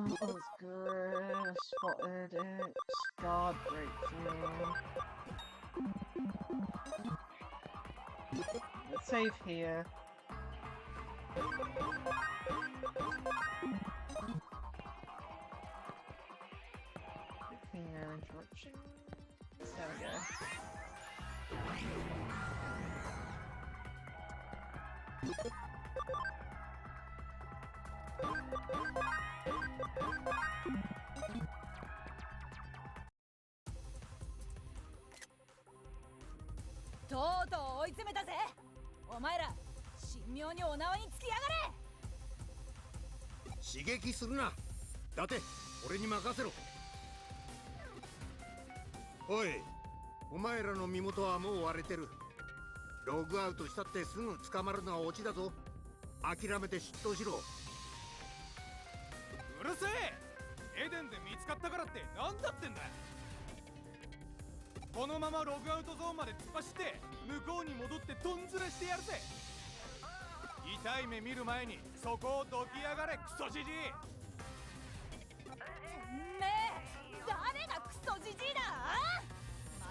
S1: That was good. Spotted it. Guard breakthrough. Let's save here. interruption. There we go.
S7: とうとう追い詰めたぜ。お前ら神妙にお縄につきやがれ。
S8: 刺激するな。だって俺に任せろ。おい、お前らの身元はもう割れてる。ログアウトしたってすぐ捕まるのはオチだぞ。諦めて出頭しろ。
S10: うるせえ。エデンで見つかったからって何だってんだ。このままログアウトゾーンまで突っ走って向こうに戻ってトンズラしてやるぜ。痛い目見る前にそこをどきやがれ、クソじじい。
S7: てめえ誰がクソじじいだ。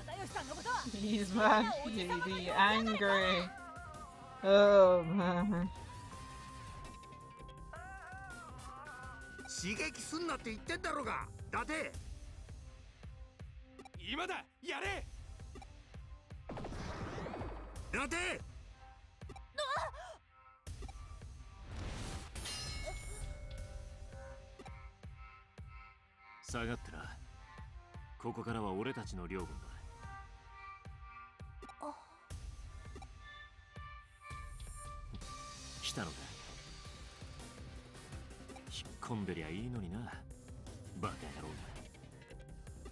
S7: 又吉さんのことは
S1: He's mad. He's angry. Oh man.
S8: 刺激すんなって言ってんだろうが。だて
S10: 今だ、やれ。
S8: だて
S5: 下がってな。ここからは俺たちの領分だ。来たのか。引っ込んでりゃいいのにな。バカ野郎が。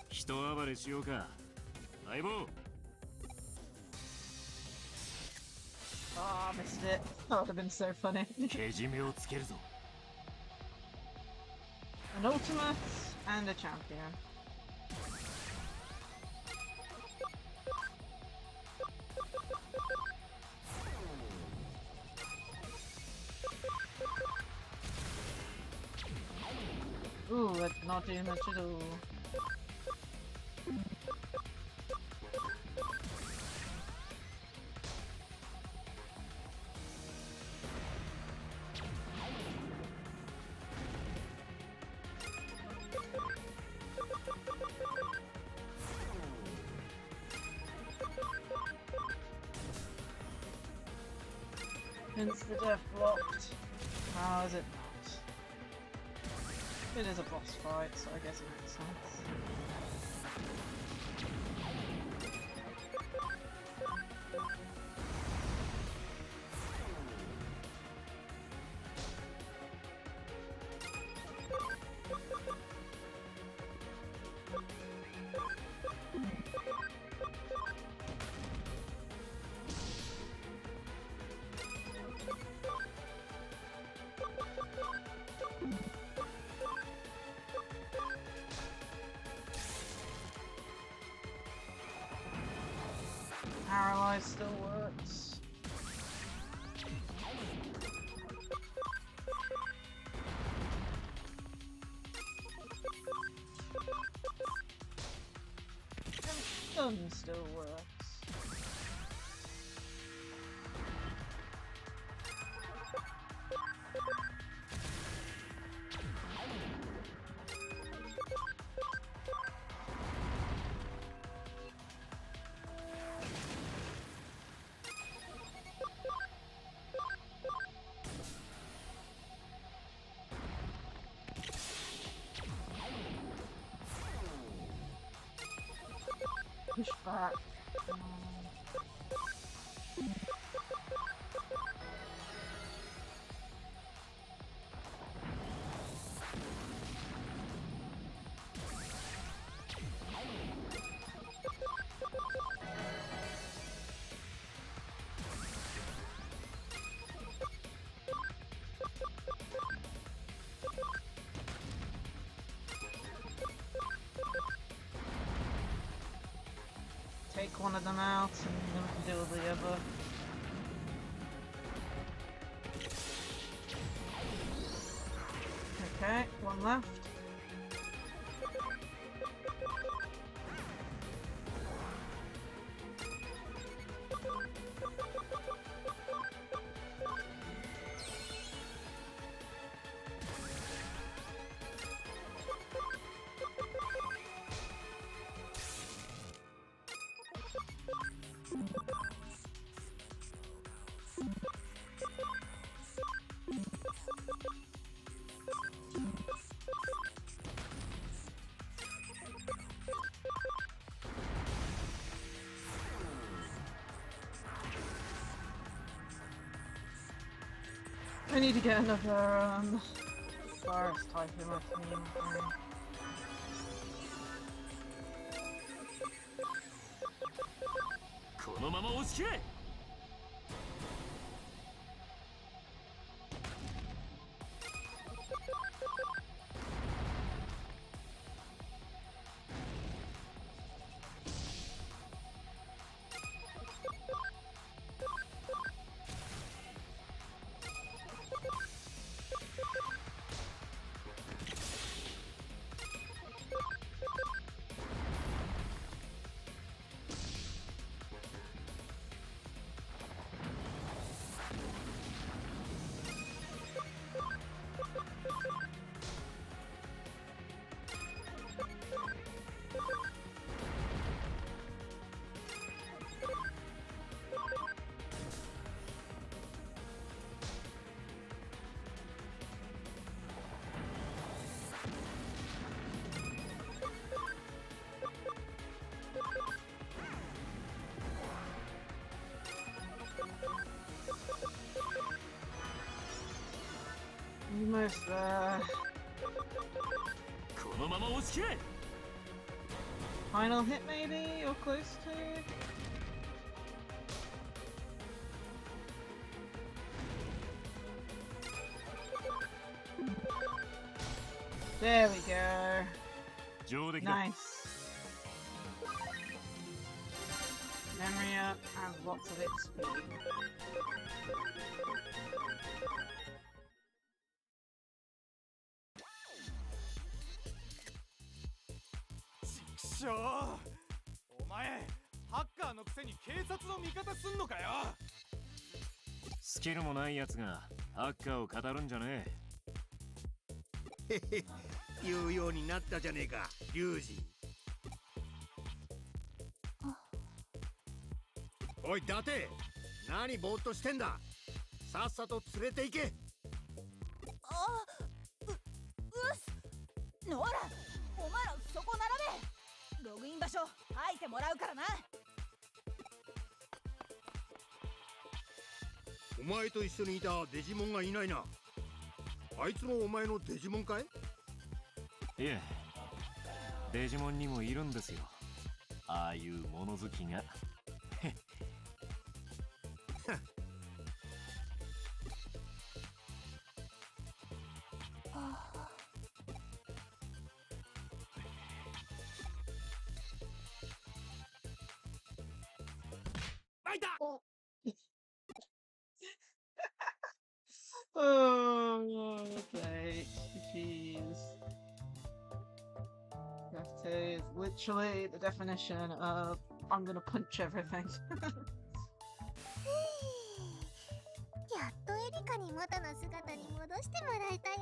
S5: 人暴れしようか、相棒。
S1: Oh, I missed it. That would have been so funny.
S5: けじめをつけるぞ。
S1: An ultimate and a champion. Ooh, that's not doing much at all. Hence the death blocked. How is it not? It is a boss fight, so I guess it makes sense. Paralyze still works. And stun still works. Push back. Take one of them out and then we can deal with the other. Okay, one left. I need to get another virus type in my team. Almost there. Final hit maybe, or close to? There we go. Nice. Memory up and lots of XP.
S10: しょう、お前ハッカーのくせに警察の味方すんのかよ。
S5: スキルもないやつがハッカーを語るんじゃね
S8: へへ、言うようになったじゃねえか、リュウジ。おい、伊達、何ぼーっとしてんだ。さっさと連れて行け。
S7: ノアラ、お前らそこ並べ。ログイン場所吐いてもらうからな。
S8: お前と一緒にいたデジモンがいないな。あいつもお前のデジモンかい？
S5: いえ、デジモンにもいるんですよ、ああいう物好きが。
S1: Oh, okay. Jeez. That is literally the definition of I'm gonna punch everything.
S4: やっとエリカに元の姿に戻してもらえたよ。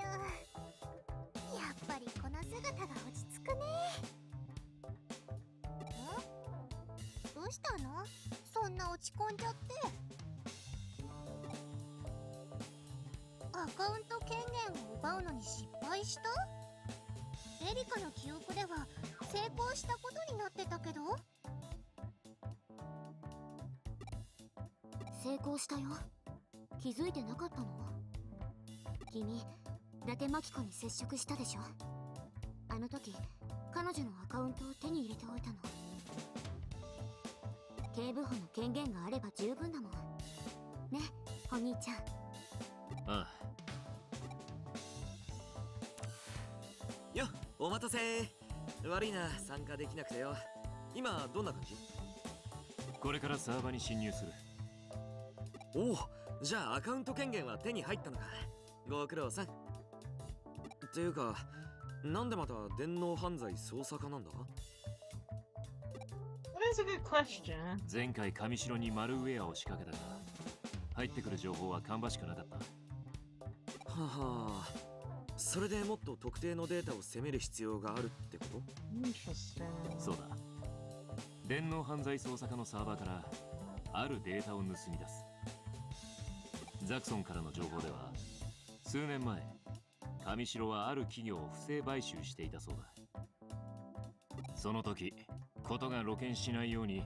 S4: やっぱりこの姿が落ち着くね。どうしたの？そんな落ち込んじゃって。アカウント権限を奪うのに失敗した？エリカの記憶では成功したことになってたけど。成功したよ。気づいてなかったの？君、伊達マキ子に接触したでしょ。あの時、彼女のアカウントを手に入れておいたの。警部補の権限があれば十分だもんね、お兄ちゃん。
S5: ああ。
S6: よっ、お待たせ。悪いな、参加できなくてよ。今どんな感じ？
S5: これからサーバーに侵入する。
S6: おお、じゃあアカウント権限は手に入ったのか。ご苦労さん。っていうか、なんでまた電脳犯罪捜査課なんだ？
S1: That is a good question.
S5: 前回上城にマルウェアを仕掛けたが、入ってくる情報は芳しくなかった。
S6: はは、それでもっと特定のデータを攻める必要があるってこと？
S1: Interesting.
S5: そうだ。電脳犯罪捜査課のサーバーからあるデータを盗み出す。ザクソンからの情報では、数年前上白はある企業を不正買収していたそうだ。その時事が露見しないように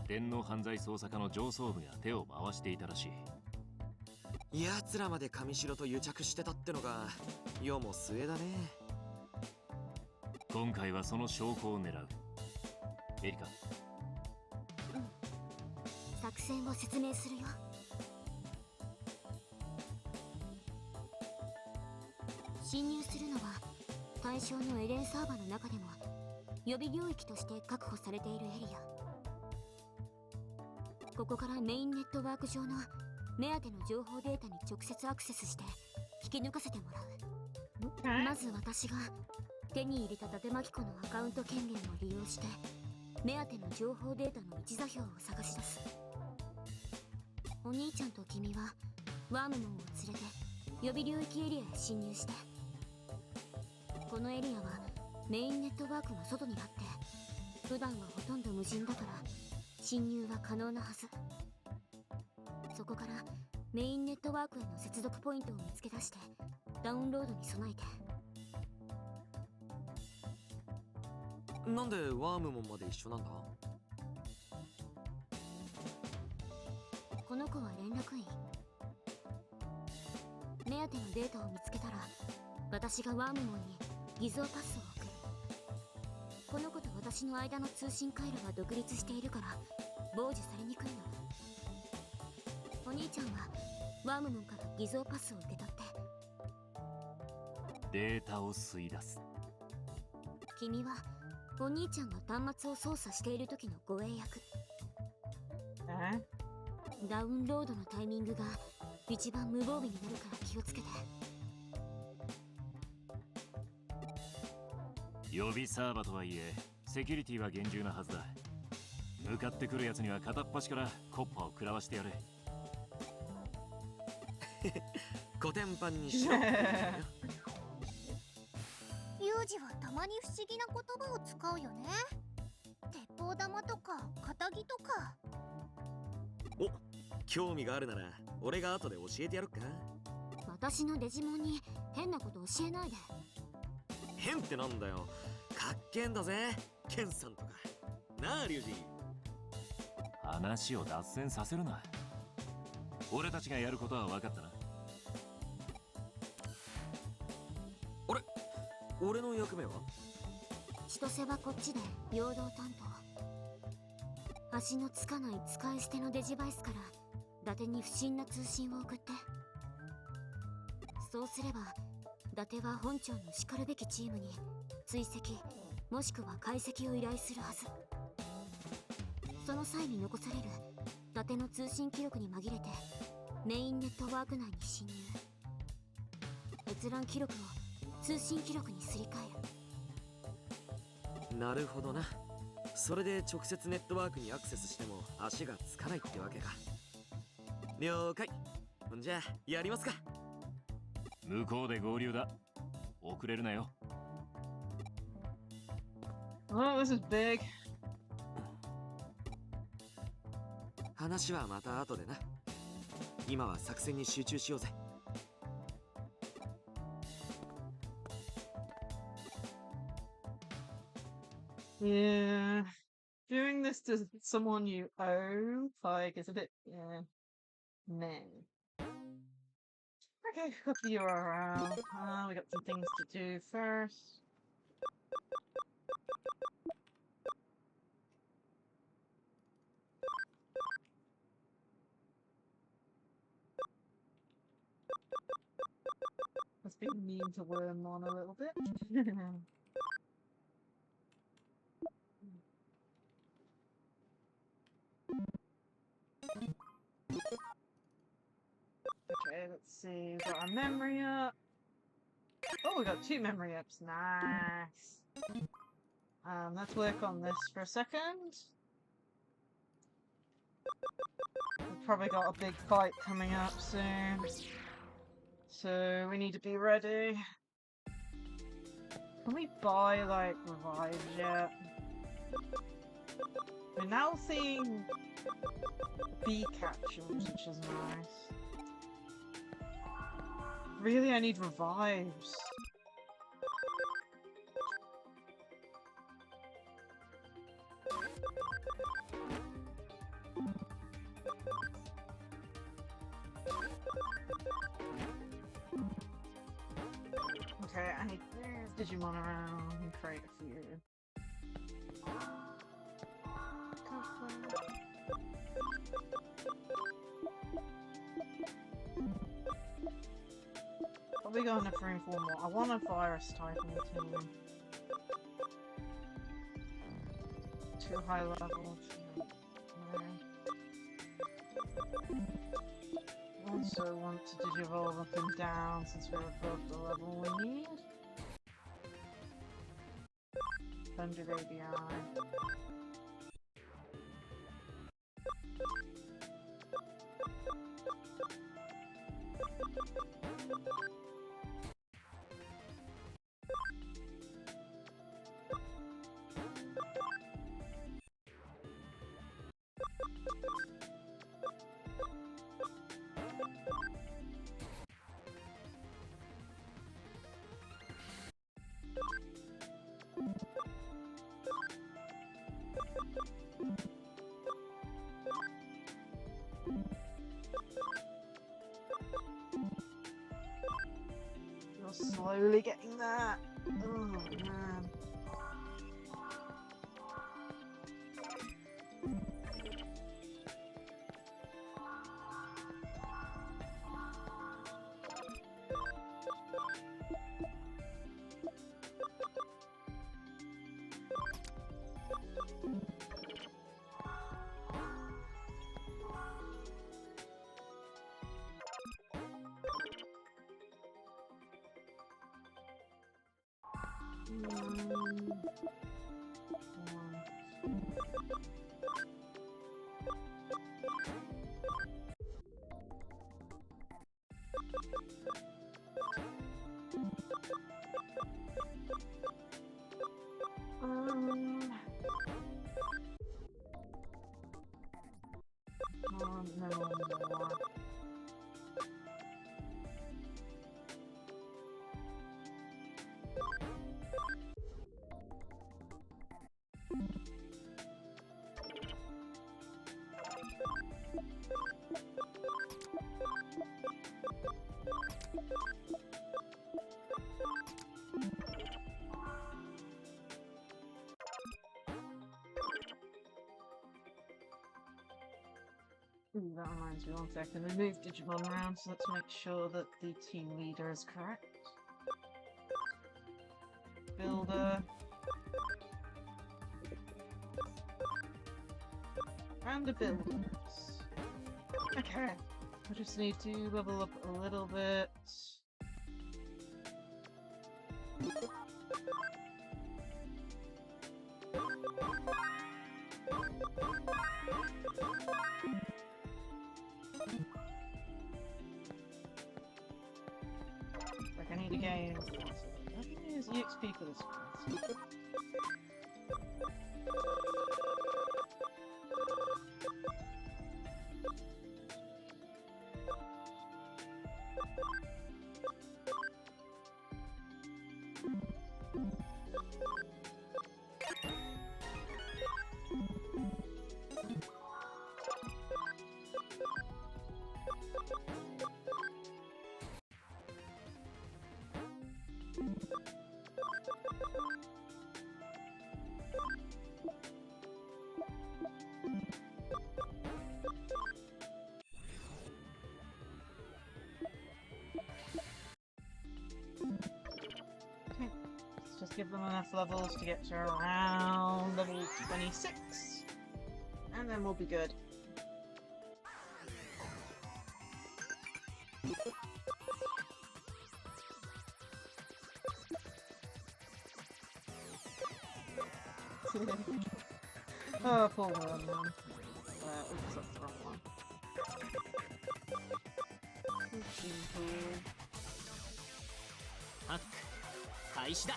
S5: 電脳犯罪捜査課の上層部が手を回していたらしい。
S6: 奴らまで上白と癒着してたってのが世も末だね。
S5: 今回はその証拠を狙う。エリカ。
S4: 作戦を説明するよ。侵入するのは対象のエレンサーバーの中でも予備領域として確保されているエリア。ここからメインネットワーク上の目当ての情報データに直接アクセスして引き抜かせてもらう。まず私が手に入れた伊達真紀子のアカウント権限を利用して目当ての情報データの一座標を探し出す。お兄ちゃんと君はワームモンを連れて予備領域エリアへ侵入して、このエリアはメインネットワークの外にあって普段はほとんど無人だから侵入は可能なはず。そこからメインネットワークへの接続ポイントを見つけ出してダウンロードに備えて。
S6: なんでワームモンまで一緒なんだ？
S4: この子は連絡員。目当てのデータを見つけたら私がワームモンに偽造パスを送る。この子と私の間の通信回路は独立しているから傍受されにくいの。お兄ちゃんはワームモンから偽造パスを受け取って
S5: データを吸い出す。
S4: 君はお兄ちゃんが端末を操作している時の護衛役。ダウンロードのタイミングが一番無防備になるから気をつけて。
S5: 予備サーバーとはいえセキュリティは厳重なはずだ。向かってくるやつには片っ端からコッパを食らわしてやれ。
S6: コテンパンにしろ。
S11: ユージはたまに不思議な言葉を使うよね。鉄砲玉とか肩着とか。
S6: お、興味があるなら俺が後で教えてやるか。
S4: 私のデジモンに変なこと教えないで。
S6: 変ってなんだよ。かっけんだぜケンさんとかなあリュウジ。
S5: 話を脱線させるな。俺たちがやることは分かったな。
S6: あれ、俺の役目は？
S4: 千歳はこっちで陽動担当。足のつかない使い捨てのデジバイスから伊達に不審な通信を送って。そうすれば伊達は本庁のしかるべきチームに追跡もしくは解析を依頼するはず。その際に残される伊達の通信記録に紛れてメインネットワーク内に侵入。閲覧記録を通信記録にすり替える。
S6: なるほどな。それで直接ネットワークにアクセスしても足がつかないってわけか。了解。じゃあやりますか。
S5: 向こうで合流だ。遅れるなよ。
S1: Oh, this is big.
S6: 話はまた後でな。今は作戦に集中しようぜ。
S1: Yeah. Doing this to someone you owe, like, is a bit, yeah, meh. Okay, got the URL. We got some things to do first. Must be mean to worm on a little bit. Okay, let's see. We've got our memory up. Oh, we got 2 memory ups. Nice. Let's work on this for a second. We've probably got a big fight coming up soon. So we need to be ready. Can we buy, like, revives yet? We're now seeing bee capsules, which is nice. really, I need revives. Okay, I need Digimon around and create a few. Probably got enough room for more. I want a virus type in the team. Too high level. Also want to digivolve up and down since we're above the level we need. 100 ABI. You're slowly getting that. Oh man. No more. Ooh, that reminds me, 1 second. We moved Digimon around, so let's make sure that the team leader is correct. Builder. And the builders. Okay. I just need to level up a little bit. Like, I need to gain. I can use EXP for this one. Okay, let's just give them enough levels to get to around level 26, and then we'll be good. Oh, poor worm, man. Oops, that's the wrong one.
S2: Hack 開始だ。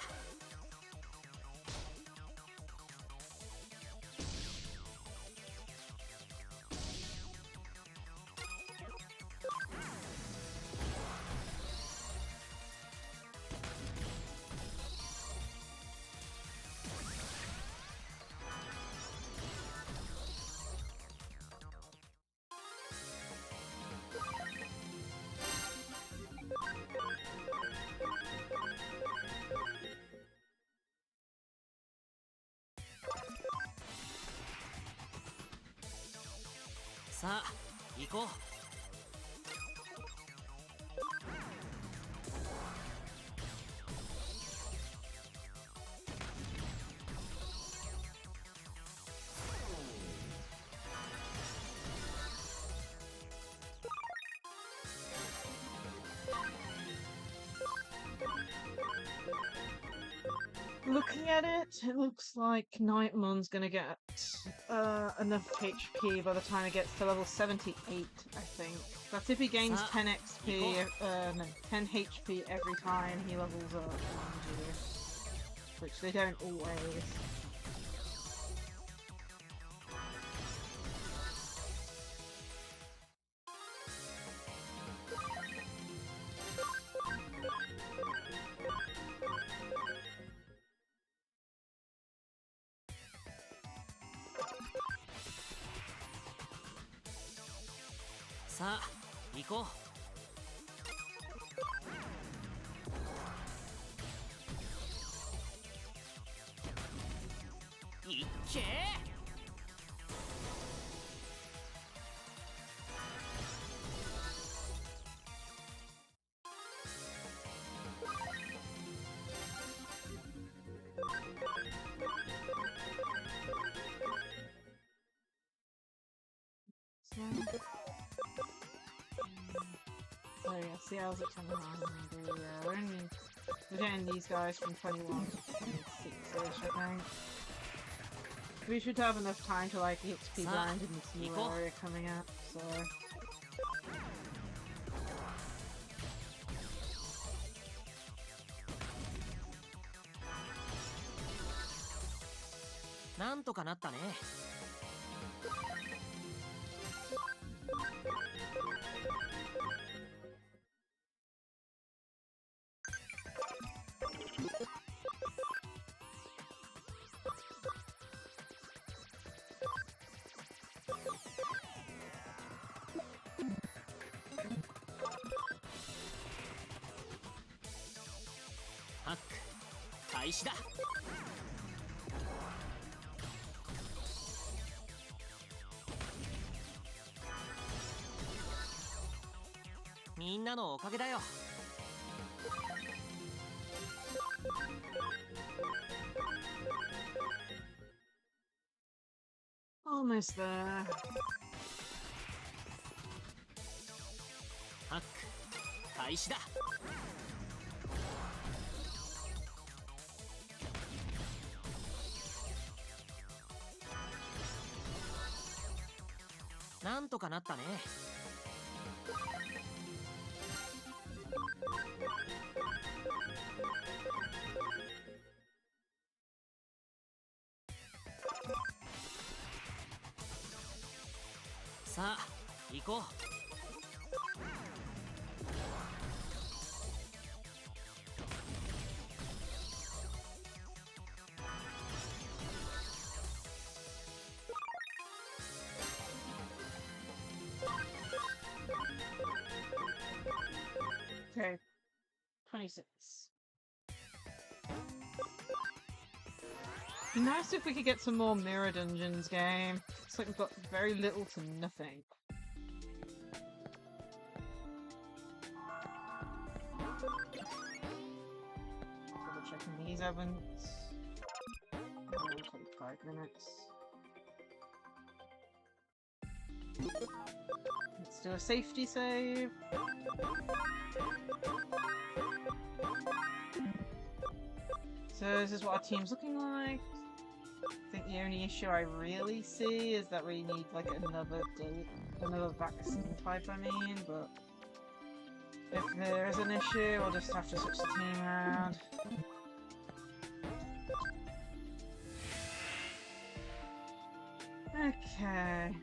S2: さあ行こう。
S1: Looking at it, it looks like Nightmon's gonna get enough HP by the time he gets to level 78, I think. That's if he gains 10 XP, no, 10 HP every time he levels up, which they don't always.
S2: さあ行こう。いっけ
S1: Oh yeah, see, I was at 21. Yeah, we're getting these guys from 21 to 26-ish, I think. We should have enough time to like XP grind in this new area coming up, so...
S2: なんとかなったね。ハック開始だ。みんなのおかげだよ。
S1: Almost there.
S2: ハック開始だ。なんとかなったね。さあ行こう。
S1: Okay, 26. Be nice if we could get some more mirror dungeons game. It's like we've got very little to nothing. Double checking these events. 25 minutes. Let's do a safety save. So this is what our team's looking like. I think the only issue I really see is that we need like another vaccine type, I mean, but if there is an issue, we'll just have to switch the team around. Okay.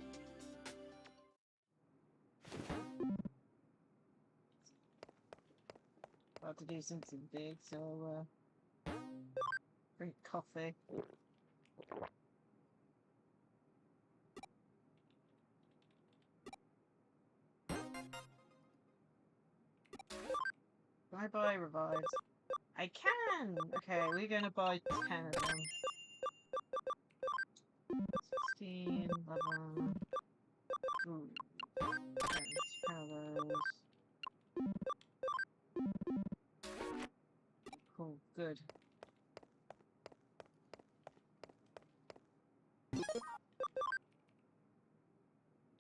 S1: About to do something big, so drink coffee. Can I buy revives? I can! Okay, we're gonna buy 10 of them. 16, 11, Ooh. Hellos. Cool, good.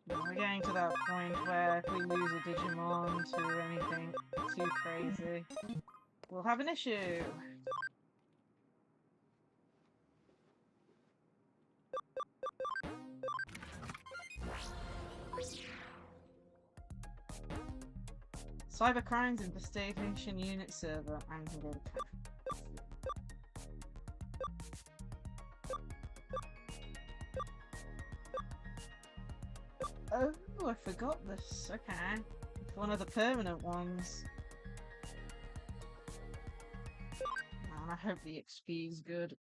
S1: Now we're getting to that point where if we lose a Digimon to anything too crazy, we'll have an issue. Cybercrimes Investigation Unit Server Angled. Oh, I forgot this. Okay. It's one of the permanent ones. Man, I hope the XP is good.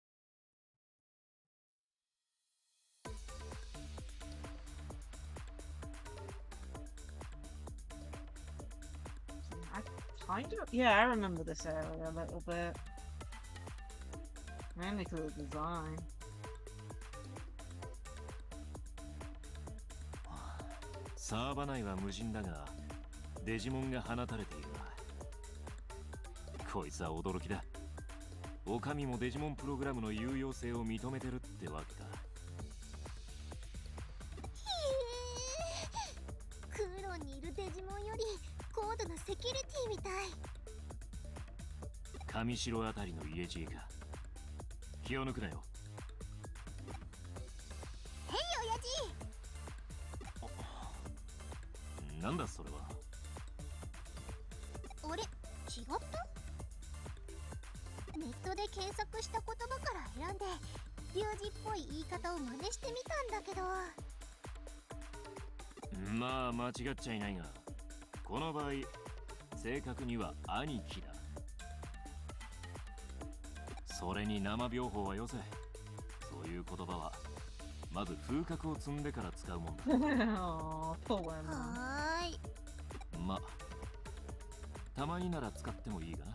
S1: Yeah, I remember this area a little bit. Mainly because of the design.
S5: サーバ内は無人だが、デジモンが放たれているな。こいつは驚きだ。お上もデジモンプログラムの有用性を認めてるってわけか。
S11: へえ、空論にいるデジモンより高度なセキュリティみたい。
S5: 上城あたりの家知恵か。気を抜くなよ。
S11: へい親父。
S5: なんだそれは。
S11: あれ、違った？ネットで検索した言葉から選んでリュウジっぽい言い方を真似してみたんだけど。
S5: まあ間違っちゃいないが、この場合正確には兄貴だ。それに生病法はよせ。そういう言葉はまず風格を積んでから使うもんだ。
S11: はーい。
S5: ま、たまになら使ってもいいかな。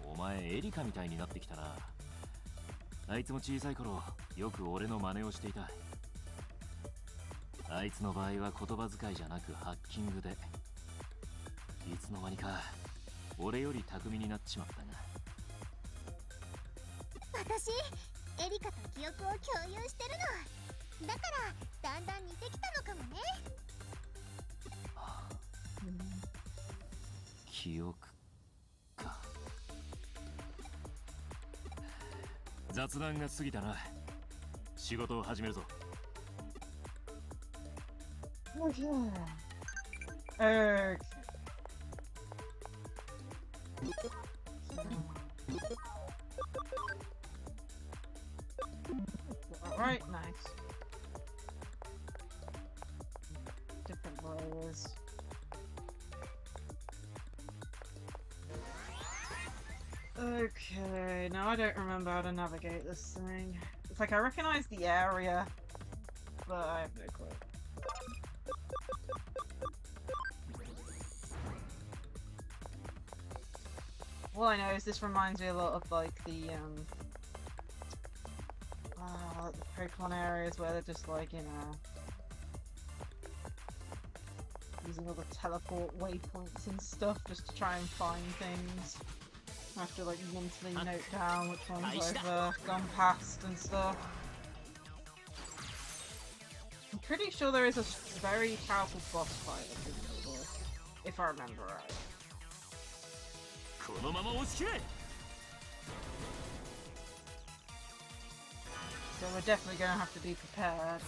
S5: お前エリカみたいになってきたな。あいつも小さい頃よく俺の真似をしていた。あいつの場合は言葉遣いじゃなくハッキングで、いつの間にか俺より巧みになっちまったが。
S11: 私エリカと記憶を共有してるのだからだんだん似てきたのかもね。
S5: 記憶か。雑談が過ぎたな。仕事を始めるぞ。
S1: Alright, nice. Different layers. Okay, now I don't remember how to navigate this thing. It's like I recognize the area, but I have no clue. All I know is this reminds me a lot of like the Pokemon areas where they're just like, you know, using all the teleport waypoints and stuff just to try and find things. I have to like mentally note down which ones I've gone past and stuff. I'm pretty sure there is a very powerful boss fight at the middle, if I remember right. So we're definitely going to have to be prepared.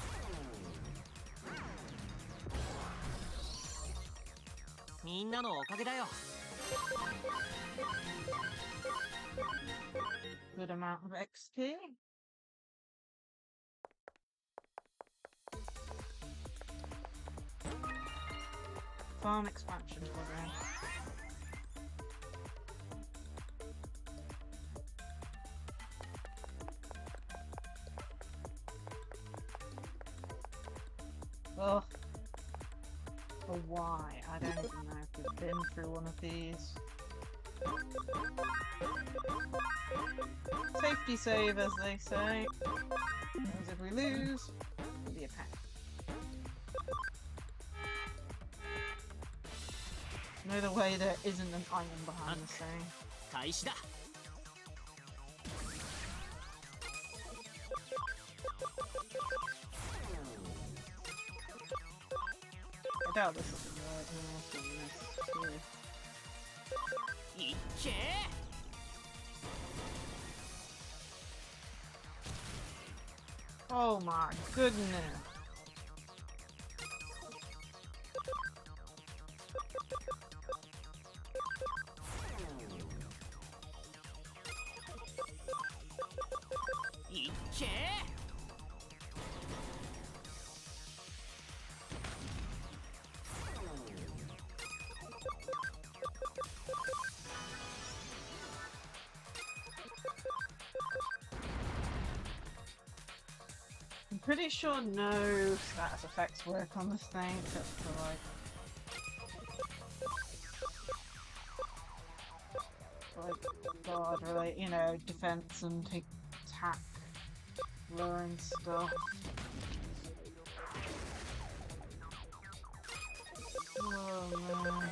S1: Good amount of XP. Farm expansion program. Ugh. Or why? I don't even know if we've been through one of these. Safety save, as they say. Because if we lose, it'll be a pack. No other way there isn't an iron behind this thing.
S2: 開始だ
S1: I doubt this is the right one.
S2: いっけ
S1: Oh my goodness. I'm pretty sure no status effects work on this thing, except for God, really, you know, defense and attack, lowering stuff. Oh man.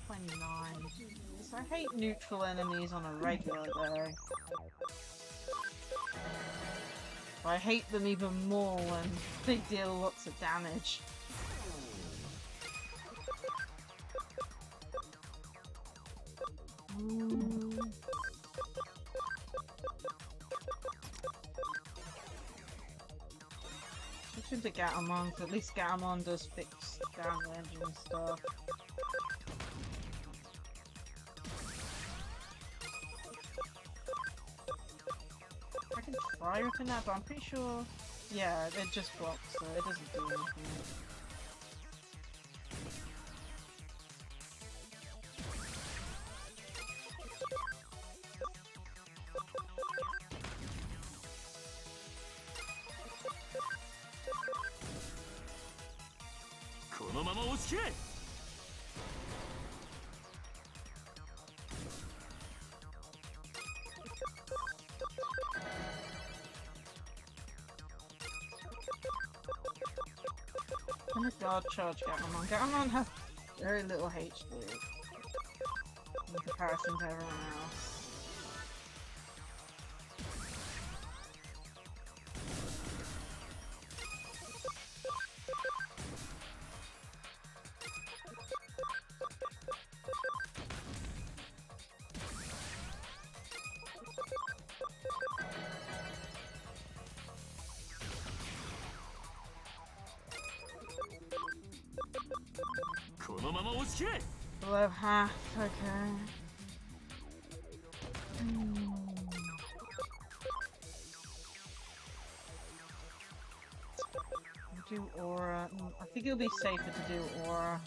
S1: 29. So I hate neutral enemies on a regular though. But I hate them even more when they deal lots of damage. Switching to Gatomon, 'cause at least Gatomon does fix damage and stuff. I can try ripping that, but I'm pretty sure... Yeah, it just blocks, so it doesn't do anything. I'm gonna guard charge Gatomon. Gatomon has very little HP in comparison to everyone else. Below half, okay. Do Aura. I think it'll be safer to do Aura.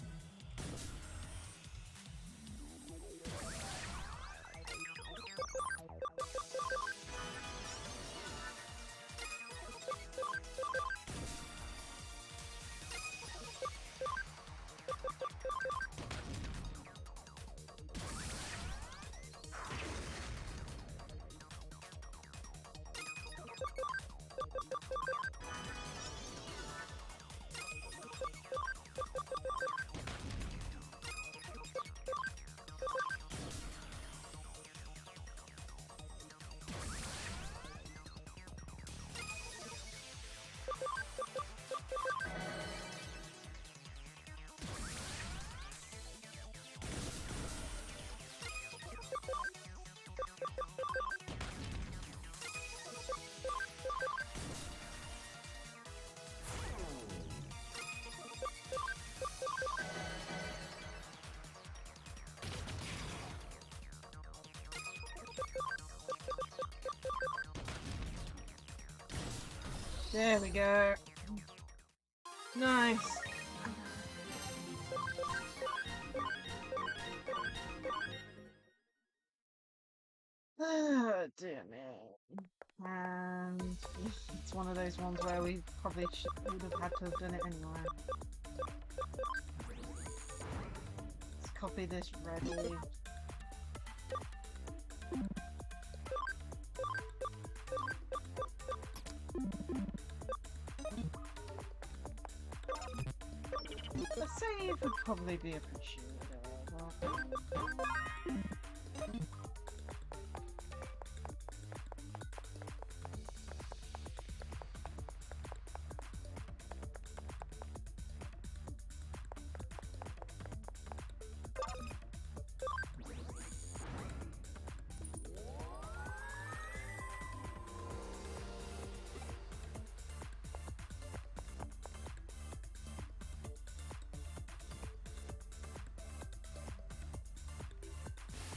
S1: There we go. Nice. Dear me. And it's one of those ones where we probably would have had to have done it anyway. Let's copy this readily. A save would probably be appreciated.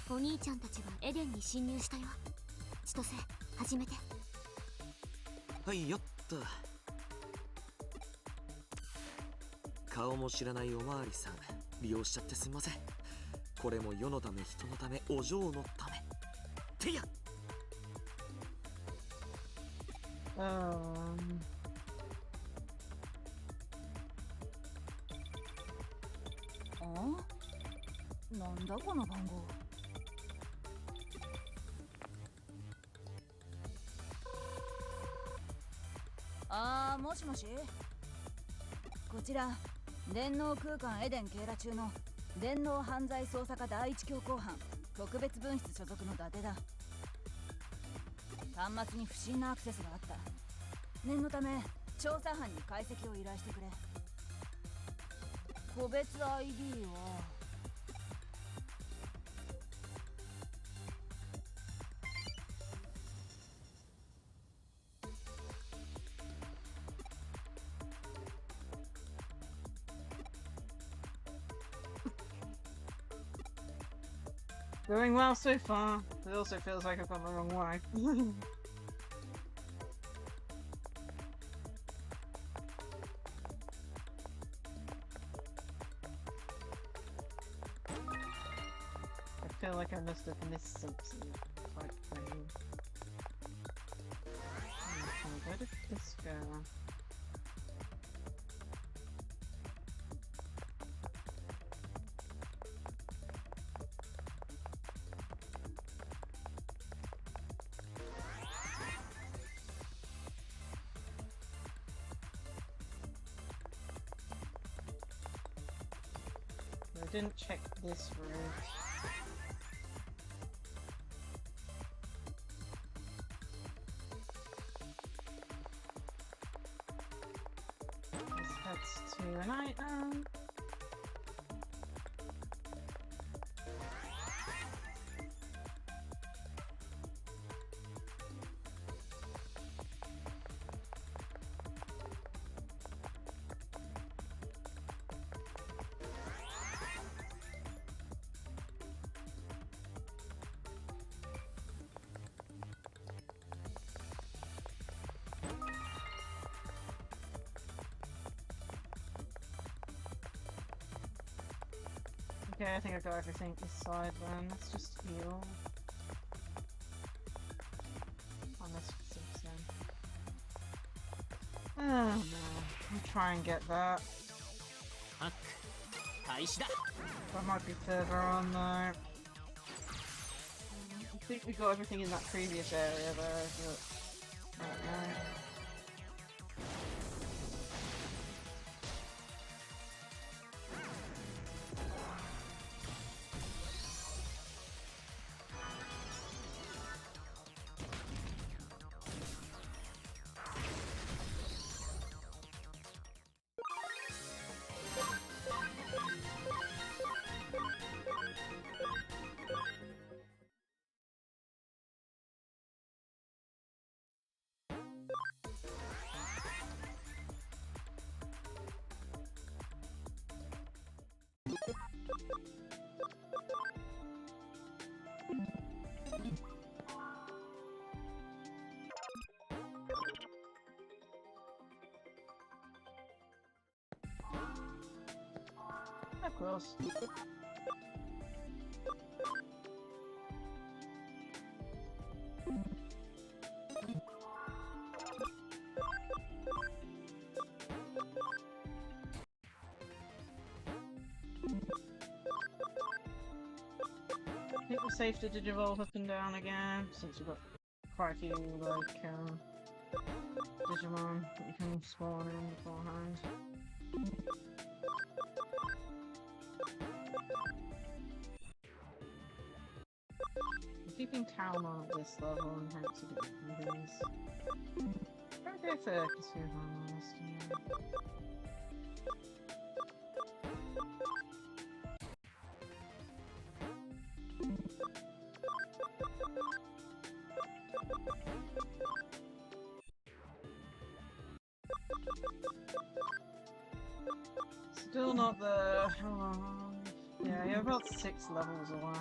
S4: お兄ちゃんたちはエデンに侵入したよ。千歳、始めて。
S6: はいよっと。顔も知らないおまわりさん利用しちゃってすみません。これも世のため人のためお嬢のためてや。
S7: なんだこの番号。もしもし。こちら電脳空間エデン警ら中の電脳犯罪捜査課第一強行犯特別分室所属の伊達だ。端末に不審なアクセスがあった。念のため調査班に解析を依頼してくれ。個別 ID は
S1: Going well so far. It also feels like I've gone the wrong way. I feel like I must have missed something type thing. Where did this go? I didn't check this route. This heads to an item. Okay, I think I got everything this side then. Let's just heal. On this 6 then. Oh no. I'll try and get that. That might be further on though. I think we got everything in that previous area there, but I don't know. Of course. safe to digivolve up and down again, since we've got quite a few, like, Digimon that we can spawn in beforehand. I'm keeping Talmon at this level and hope to get through these. I'll go for Kasumon last year. Still not the... yeah, you're about 6 levels away.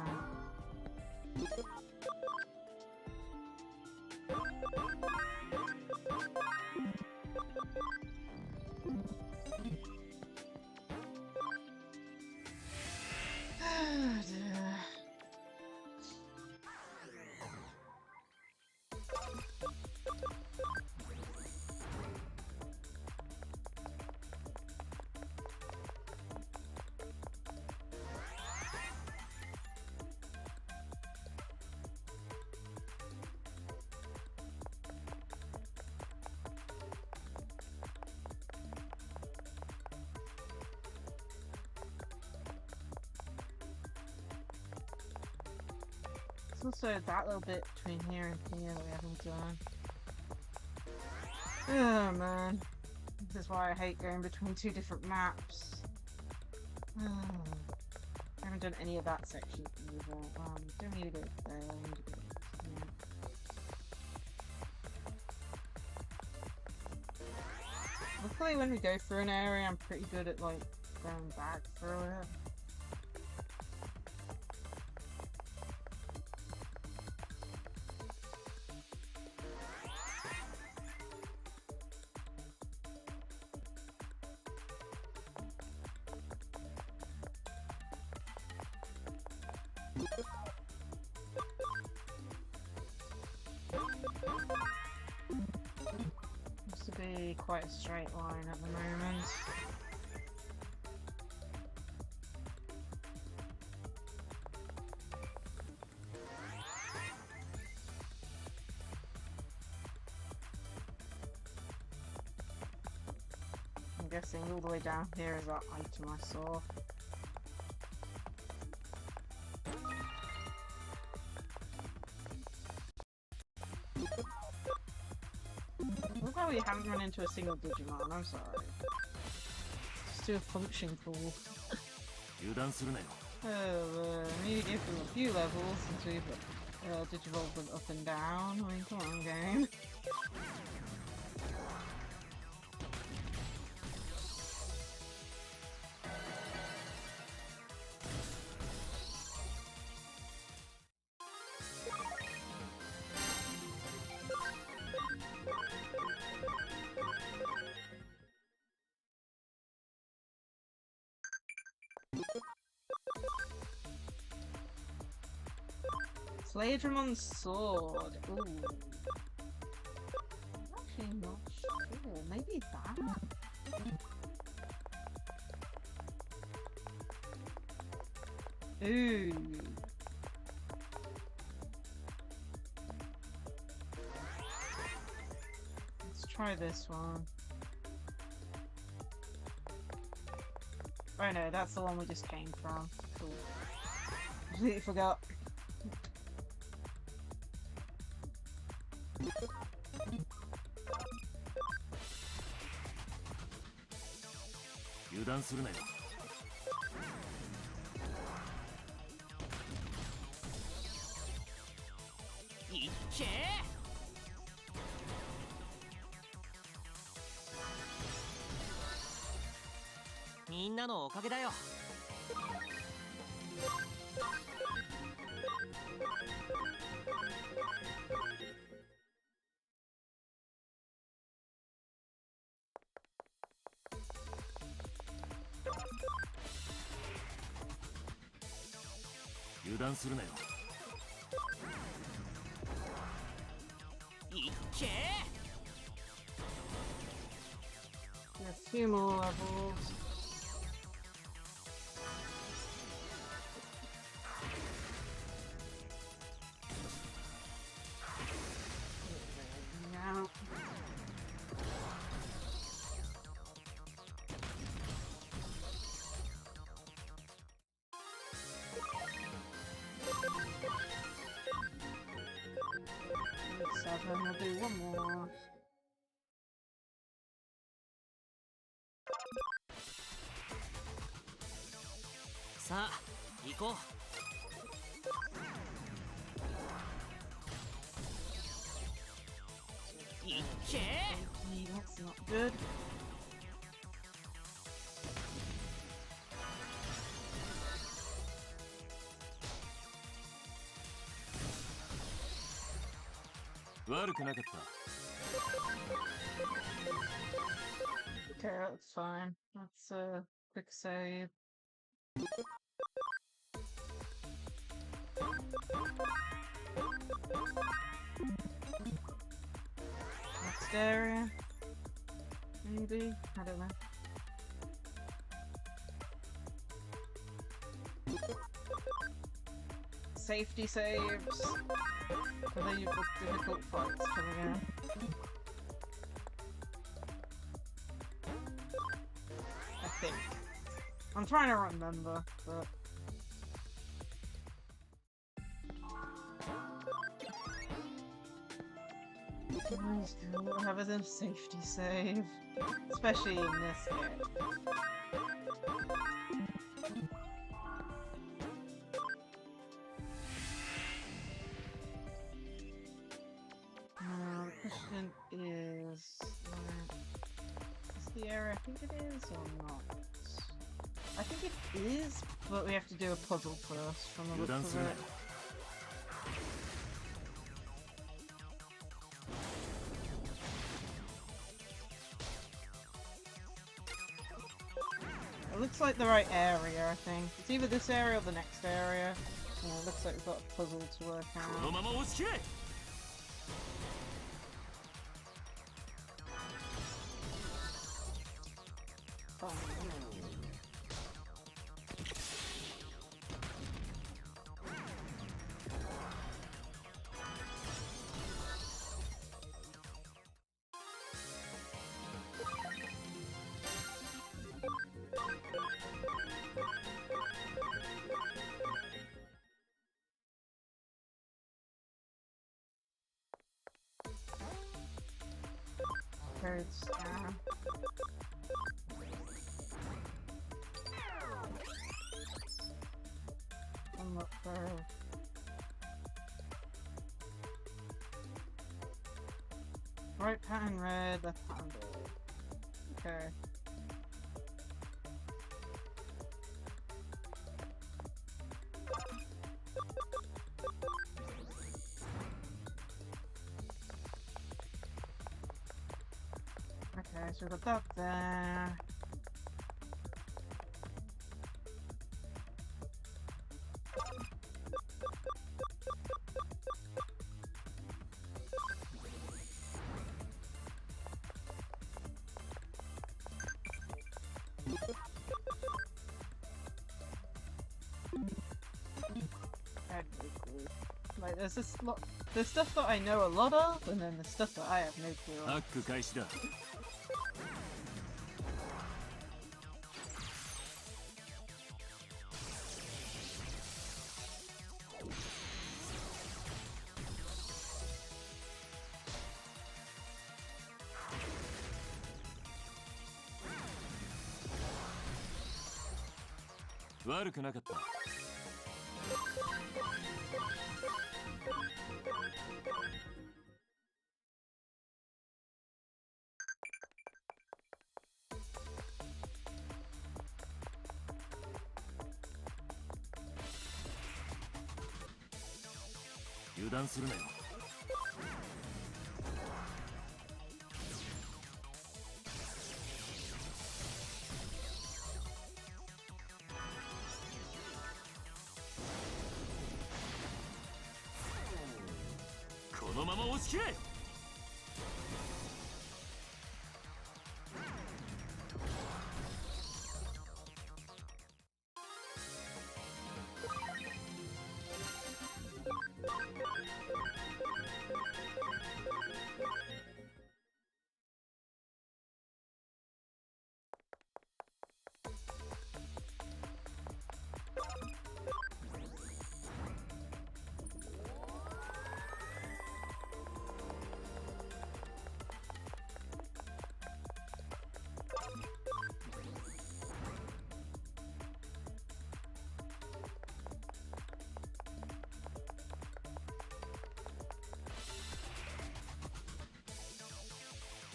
S1: Oh dear. Also that little bit between here and here that we haven't done. Oh man. This is why I hate going between 2 different maps. I haven't done any of that section either. Don't need it there. I need to go yeah. Luckily when we go through an area I'm pretty good at like going back through it. Seems to be quite a straight line at the moment. I'm guessing all the way down here is that item I saw. Look how we haven't run into a single Digimon, I'm sorry. Just do a function call. I need to give them a few levels since we've digivolved them up and down. I mean, come on, game. Lacie-Chan's sword. Ooh. Actually not sure. Maybe that? Ooh. Let's try this one. Oh no, that's the one we just came from. Cool. Completely forgot. A few more levels. Then we'll do one more.
S2: Sa, 行こう。いっけー。
S1: That's not good. Okay, that's fine. That's a quick save. Next area. Maybe? I don't know. Safety saves. For the difficult fights coming out. I think. I'm trying to remember, but... Guys, we'll have a safety save. Especially in this game. The question is the area? I think it is or not? I think it is, but we have to do a puzzle first from the looks of it. It looks like the right area, I think. It's either this area or the next area. Yeah, it looks like we've got a puzzle to work out. Birds, unlock bird. Right pattern red, left pattern blue. Okay. Okay, so we've got that there. Like, there's this lot. There's stuff that I know a lot of, and then there's stuff that I have no clue of.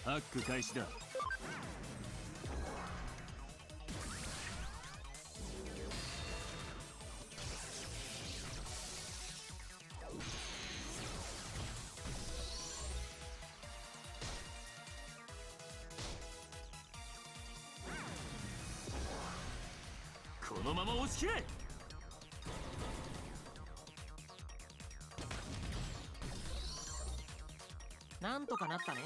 S5: ハック開始だ。このまま押し切れ。
S2: なんとかなったね。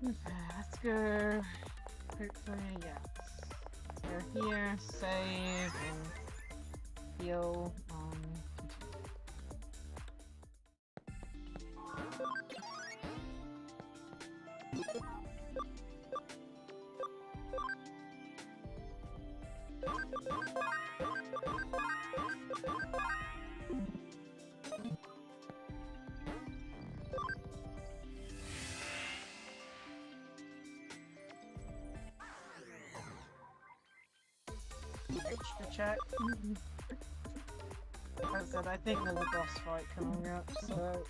S1: Let's go. Hopefully, yes. Let's go here, save, and heal. Extra check. As I said, I think there's a boss fight coming up, so.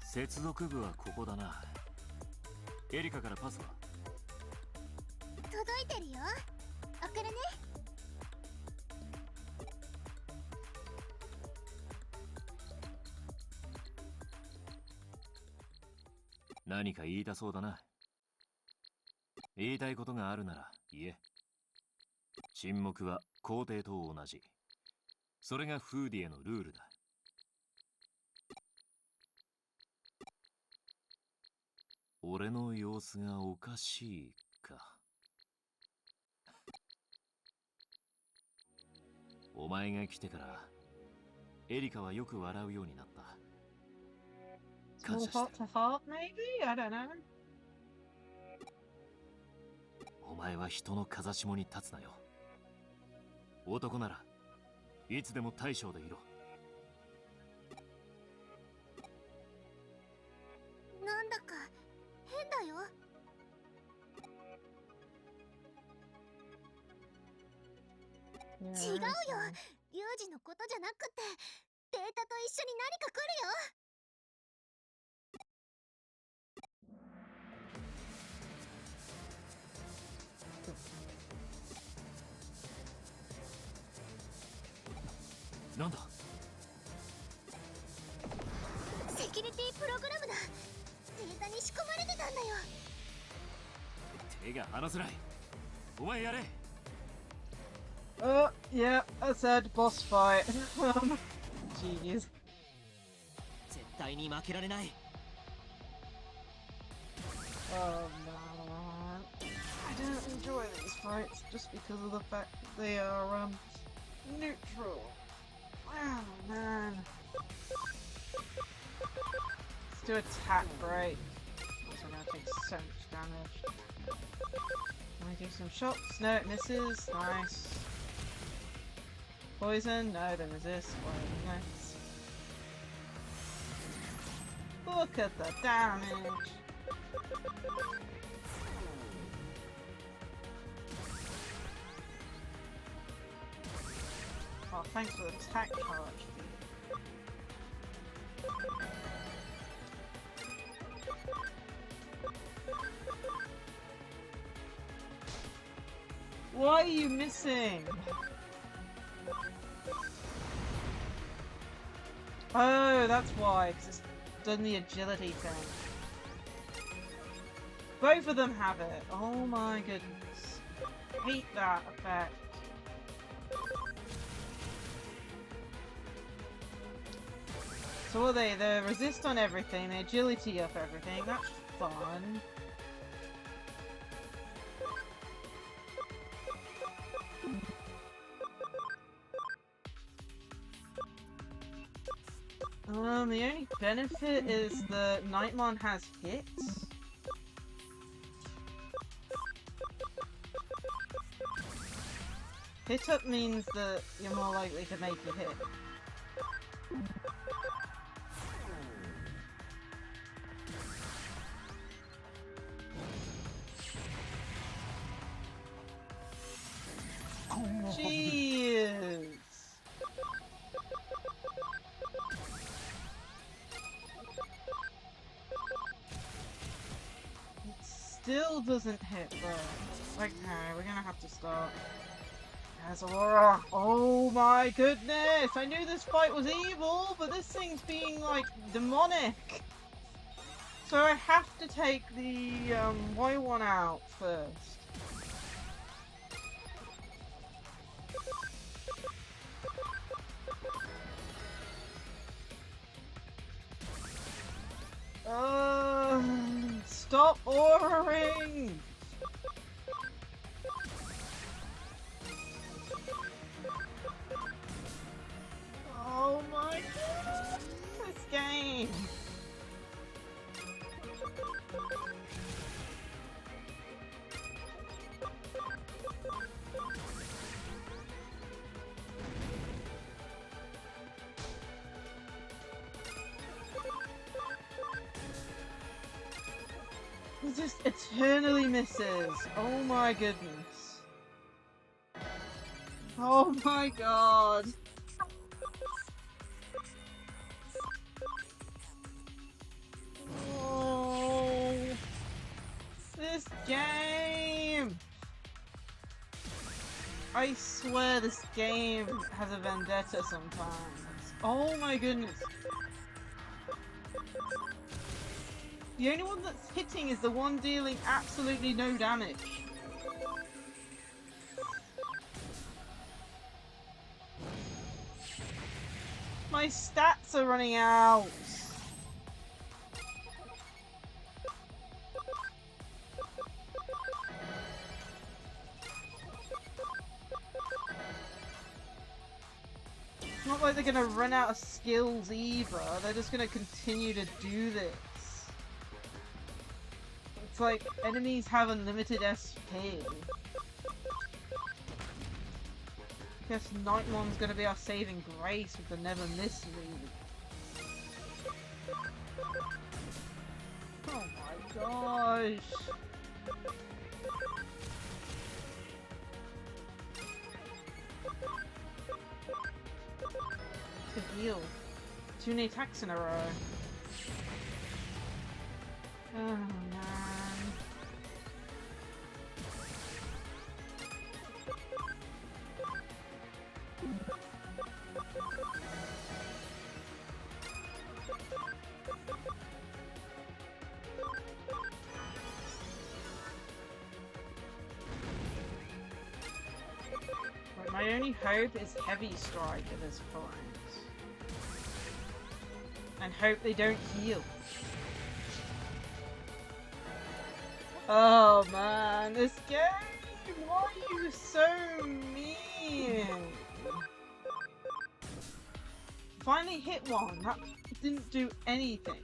S5: 接続部はここだな。エリカからパスは
S11: 届いてるよ。送るね。
S5: 何か言いたそうだな。言いたいことがあるなら言え。沈黙は皇帝と同じ。それがフーディエのルールだ。俺の様子がおかしいか。お前が来てからエリカはよく笑うようになった。感謝してる。
S1: Small pot to heart, maybe? I don't know.
S5: お前は人の風下に立つなよ。男ならいつでも大将でいろ。
S11: なんだか変だよ。違うよ。リュウジのことじゃなくて、データと一緒に何か来るよ。
S5: なんだ。
S11: セキュリティプログラムだ。データに仕込まれてたんだよ。
S5: 手が離せない。お前やれ。
S1: Yeah, I said boss fight. Jeez.
S2: 絶対に負けられない。
S1: Oh man. I don't enjoy these fights just because of the fact that they are, neutral. Oh man. Let's do attack break. Because we're gonna take so much damage. Can we do some shots? No, it misses. Nice. Poison? No, they resist. Nice. Look at the damage. Oh, thanks for the attack charge. Why are you missing? Oh, that's why, because it's done the agility thing. Both of them have it. Oh my goodness. Hate that effect. So what are they? They resist on everything, they agility up everything. That's fun. The only benefit is that Nightmon has hits. Hit up means that you're more likely to make a hit. Jeez. It still doesn't hit though. Okay, we're gonna have to start. As Aurora. Oh my goodness! I knew this fight was evil, but this thing's being like demonic. So I have to take the white one out first. Stop ordering! Oh my god! This game! It just eternally misses. Oh my goodness. Oh my god. Oh. This game. I swear this game has a vendetta sometimes. Oh my goodness. The only one that's hitting is the one dealing absolutely no damage. My stats are running out. It's not like they're gonna run out of skills either. They're just gonna continue to do this. It's like enemies have unlimited SP. Guess Nightmon's gonna be our saving grace with the never miss read. Oh my gosh! To heal. 2 new attacks in a row. Oh man. Right, my only hope is heavy strike at this point. And hope they don't heal. Oh man, this game! Why are you so mean? Finally hit one. That didn't do anything.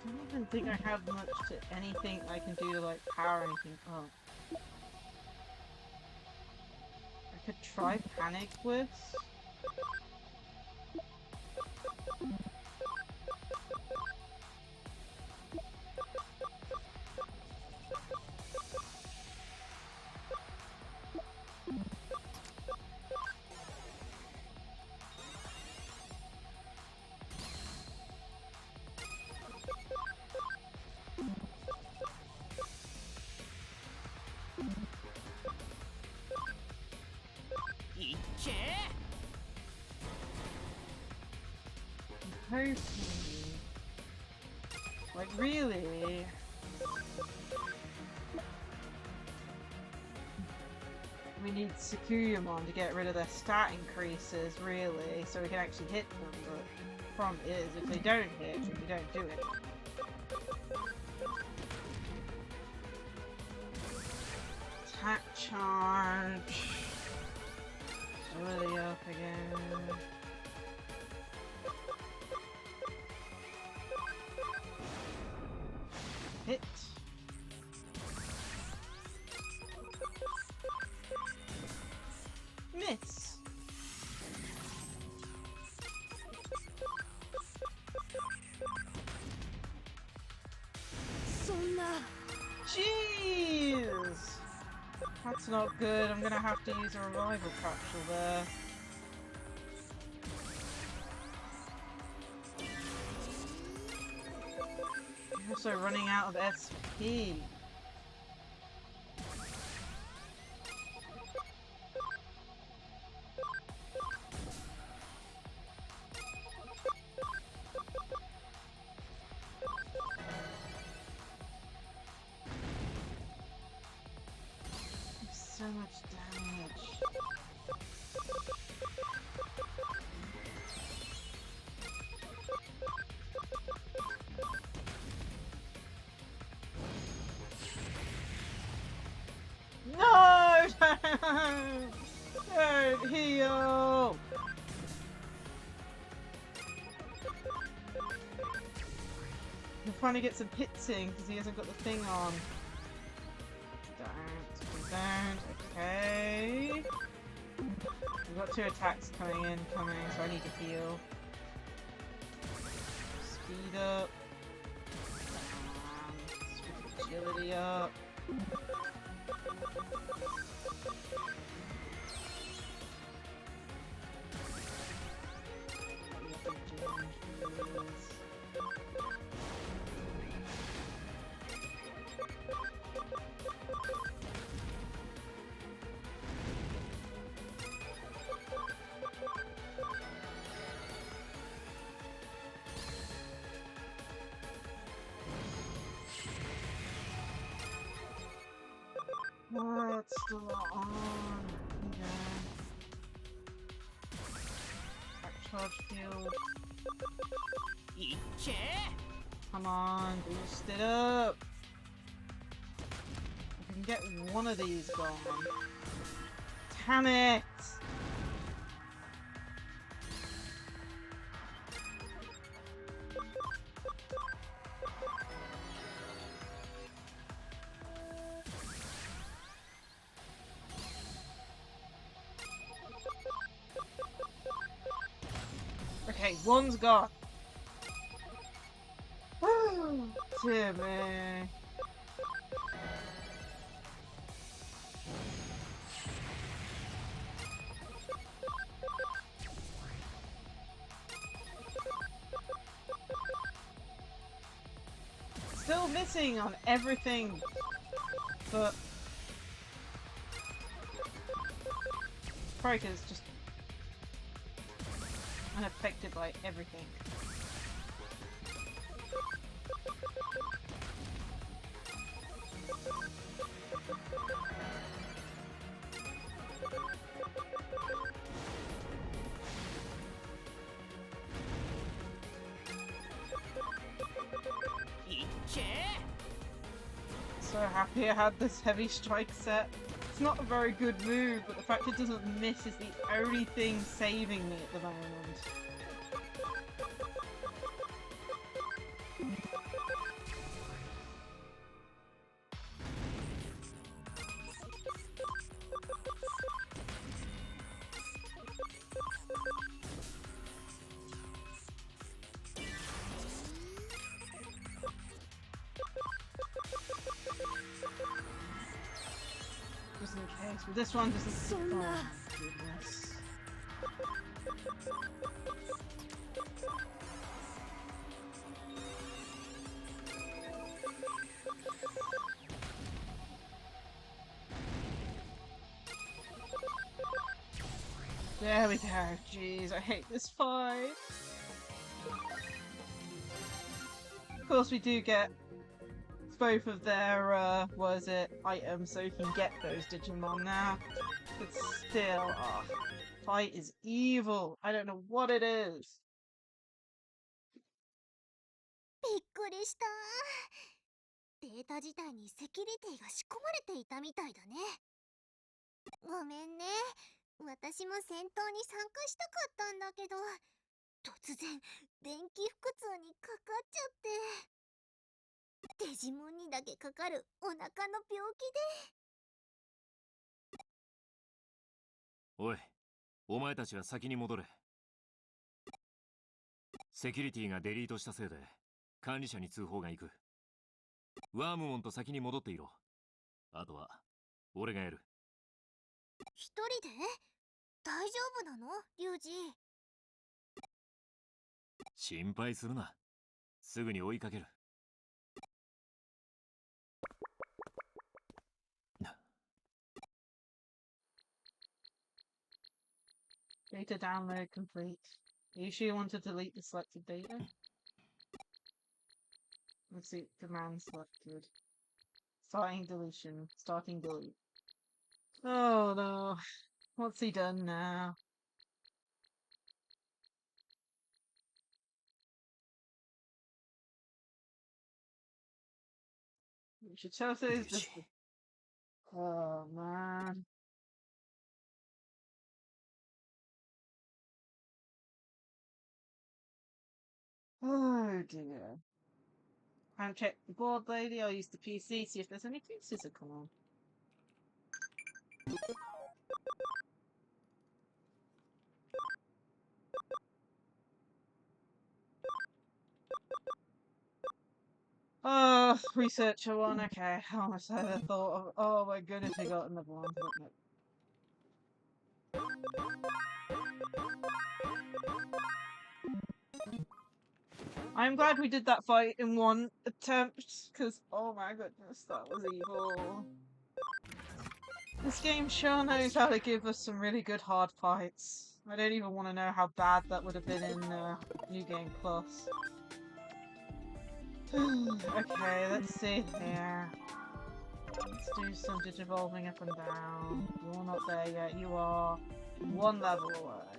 S1: I don't even think I have much to anything I can do to like power anything up. I could try panic whiffs. Hoping. Like, really? We need Securiamon to get rid of their stat increases, really, so we can actually hit them, but the problem is, if they don't hit, we don't do it. attack charge. Really up again. Hit. Miss. Jeez! That's not good. I'm gonna have to use a revival capsule there. I'm also running out of SP. So much damage. No! Don't heal! I'm trying to get some hits in because he hasn't got the thing on. Don't. Okay. We've got 2 attacks coming, so I need to heal. Speed up. Agility up. It's still on. Yeah. Back charge field. Come on, boost it up. I can get one of these gone. Damn it! Okay, one's gone. Dear me. Still missing on everything, but Kroger's just unaffected by everything. So happy I had this heavy strike set. It's not a very good move, but the fact it doesn't miss is the only thing saving me at the moment. Just in case, but this one doesn't. Oh my goodness. There we go. Jeez, I hate this fight. Of course, we do get both of their, what is it, items, so you can get those Digimon now. But still, fight is evil. I don't know what it is.
S11: びっくりした。データ自体にセキュリティが仕込まれていたみたいだね。ごめんね。私も戦闘に参加したかったんだけど、突然電気腹痛にかかっちゃって。デジモンにだけかかるお腹の病気で。
S5: おい、お前たちは先に戻れ。セキュリティがデリートしたせいで管理者に通報が行く。ワームモンと先に戻っていろ。あとは俺がやる。
S11: 一人で大丈夫なの、リュウジ？
S5: 心配するな。すぐに追いかける。
S1: Data download complete. Are you sure you want to delete the selected data? Let's see, command selected. Starting deletion. Starting delete. Oh no. What's he done now? Chitose is just... Oh man. Oh dear. I'll check the board lady, I'll use the PC, see if there's any fixes that come on. Oh, researcher one, okay. I almost had a thought of, oh my goodness, we got another one. I'm glad we did that fight in one attempt, because oh my goodness, that was evil. This game sure knows how to give us some really good hard fights. I don't even want to know how bad that would have been in New Game Plus. Okay, let's see here. Let's do some digivolving up and down. You're not there yet, you are one level away.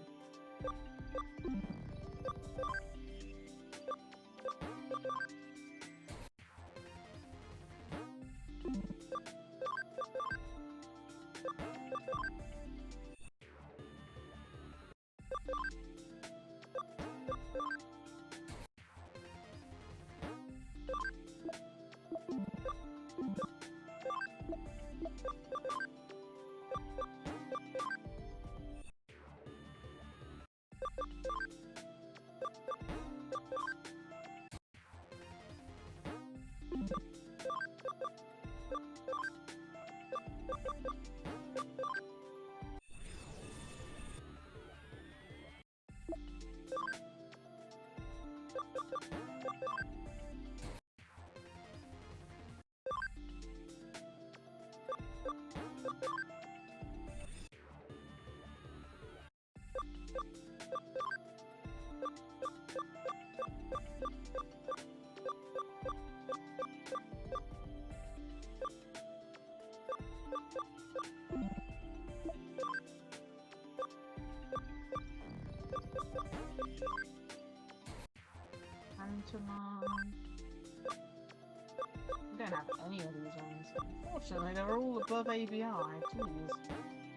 S1: We don't have any of these ones. Unfortunately, they're all above ABI. Jeez.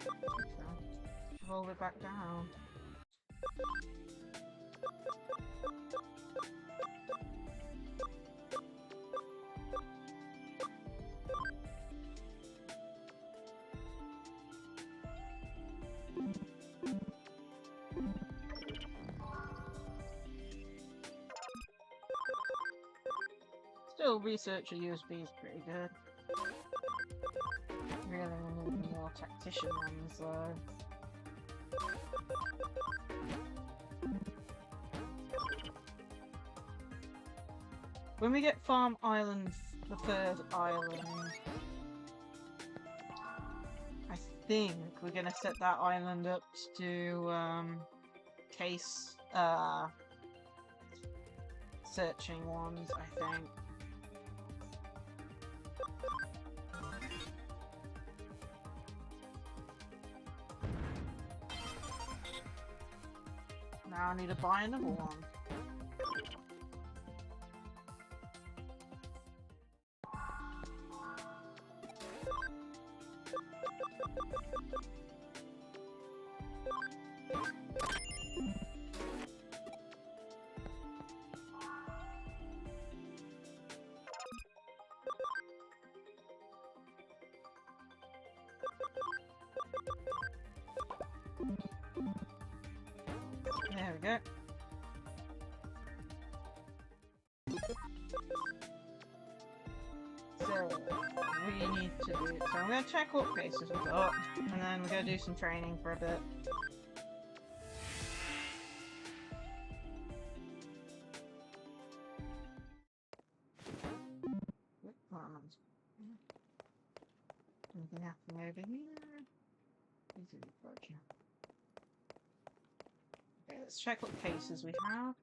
S1: Okay. Roll it back down. Still, researcher USB is pretty good. Really need more tactician ones though. When we get Farm Island, the third island, I think we're gonna set that island up to do case searching ones, I think. Now I need to buy another one. There we go. So, we need to do... So I'm going to check what cases we've got, and then we're going to do some training for a bit. Anything happening over here? Easy approach. Okay, let's check what cases we have.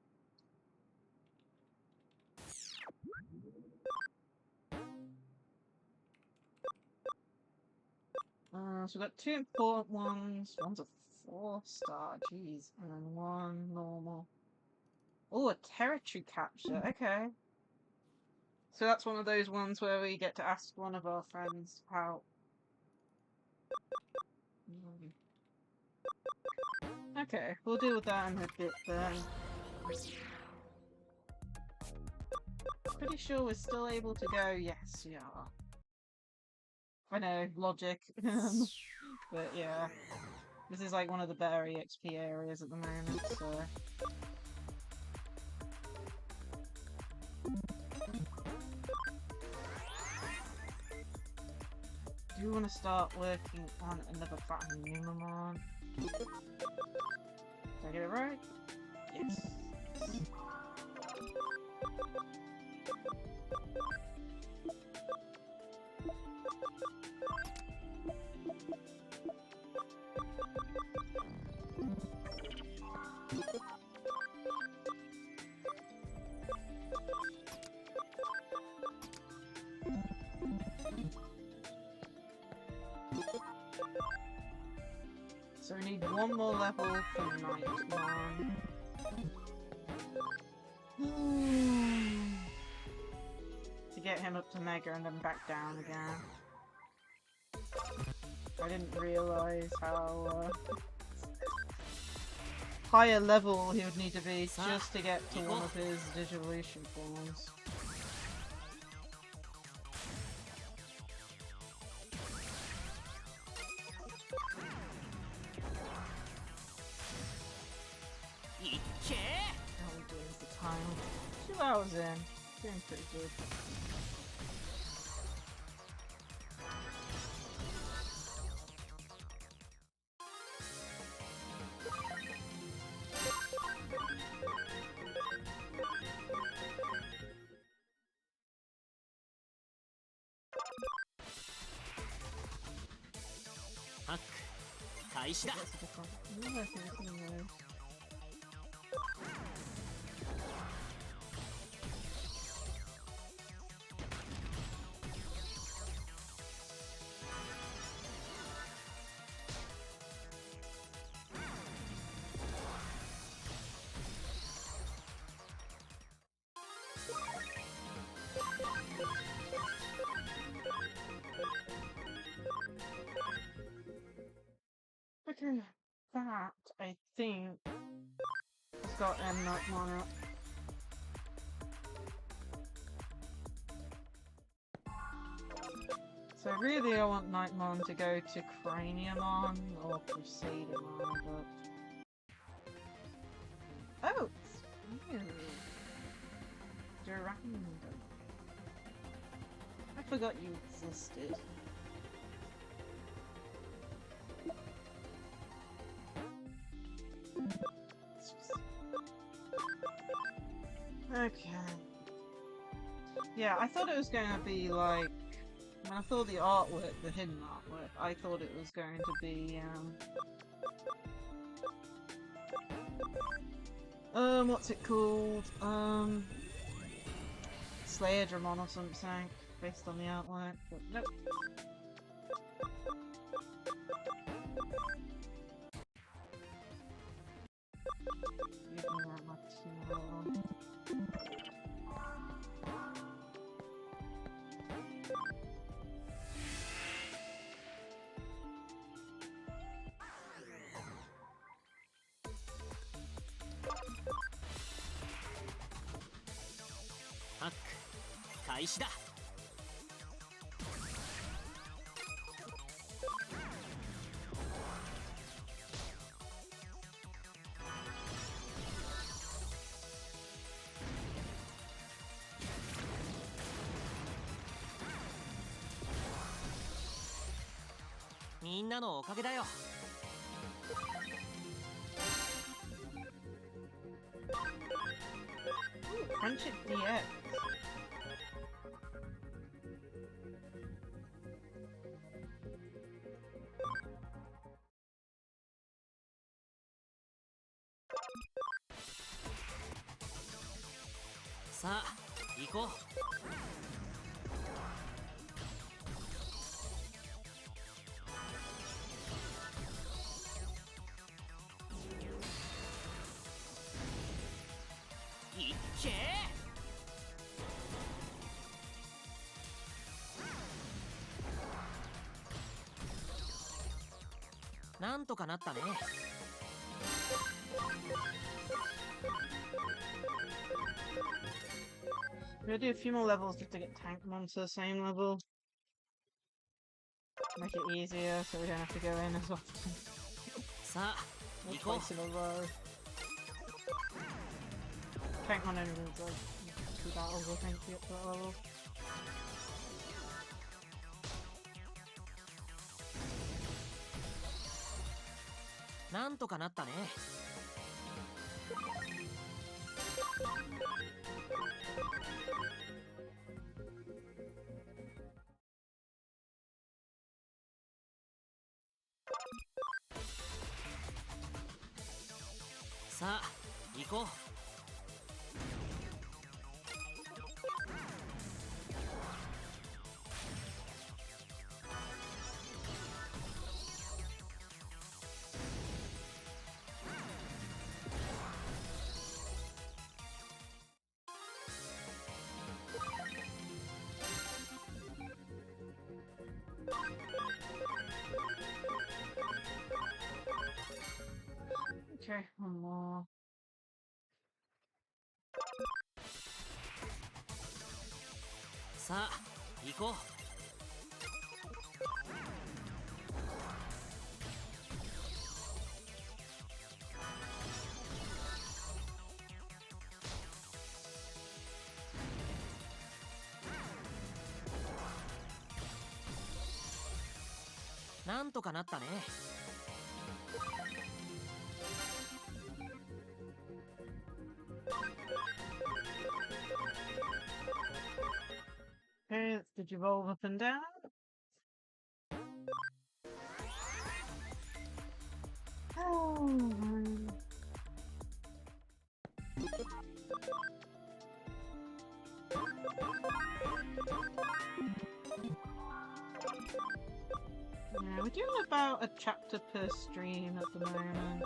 S1: So we've got 2 important ones. One's a 4-star, jeez, and then 1 normal. Oh, a territory capture. Okay. So that's one of those ones where we get to ask one of our friends how. Okay, we'll deal with that in a bit then. Pretty sure we're still able to go. Yes, we are. I know, logic. But yeah. This is like one of the better EXP areas at the moment, so... Do you want to start working on another Platinum Numamon? Did I get it right? Yes. So we need 1 more level for Nightmon. To get him up to Mega and then back down again. I didn't realise how higher level he would need to be just to get to one of his Digivolution forms. How are we doing with the time? 2 hours in. Doing pretty good.
S2: Hack. 開始だ。
S1: Okay, that, I think, has got Nightmon up. So really I want Nightmon to go to Craniumon or Crusadermon, but... Oh! It's Durandon. I forgot you existed. Okay. Yeah, I thought it was going to be like... When I saw the artwork, the hidden artwork, I thought it was going to be, what's it called? Slayer-Dramon or something, based on the artwork, but nope. Give me that material.
S2: 開始だ。みんなのおかげだよ。
S1: Friendship DX. .
S2: さあ行こう。いっけー。なんとかなったね。
S1: We'll do a few more levels just to get Tankmon to the same level. Make it easier so we don't have to go in as often.
S2: さあ行こう。
S1: Twice in a row. Tankmon only needs like 2 battles, I think, to get to that level.
S2: なんとかなったね。さあ行こう。
S1: Okay, one more.
S2: さあ行こう。なんとかなったね。
S1: Okay, did you roll up and down? Oh, yeah, we're doing about a chapter per stream at the moment.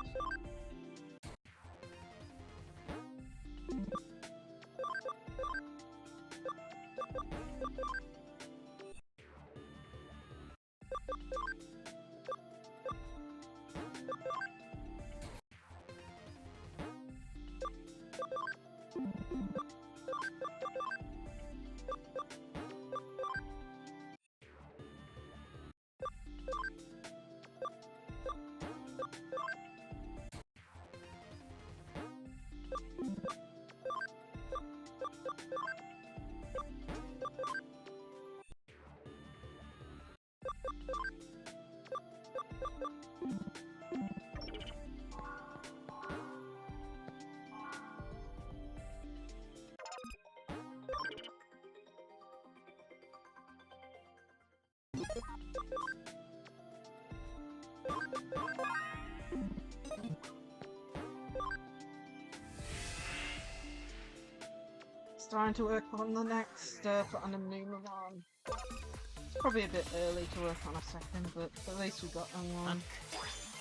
S1: Starting to work on the next Platinum Numemon. It's probably a bit early to work on a second, but at least we got one.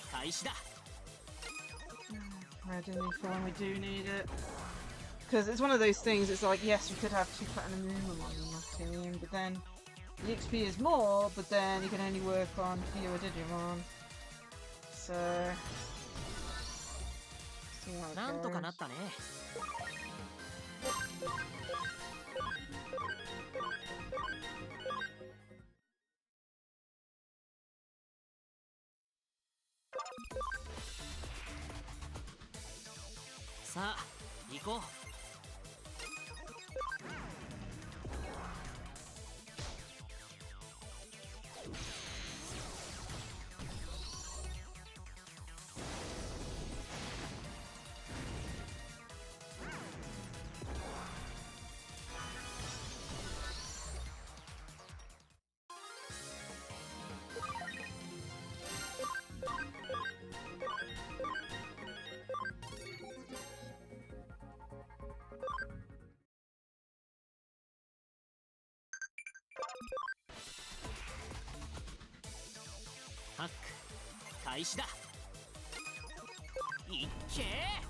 S2: 開始だ。
S1: Ready for when we do need it. Because it's one of those things, it's like, yes, we could have 2 Platinum Numemon in our team, but then the XP is more, but then you can only work on fewer Digimon. So... see how it
S2: なんとかな
S1: goes.
S2: ったね。さあ行こう。ハック開始だ。いっけー。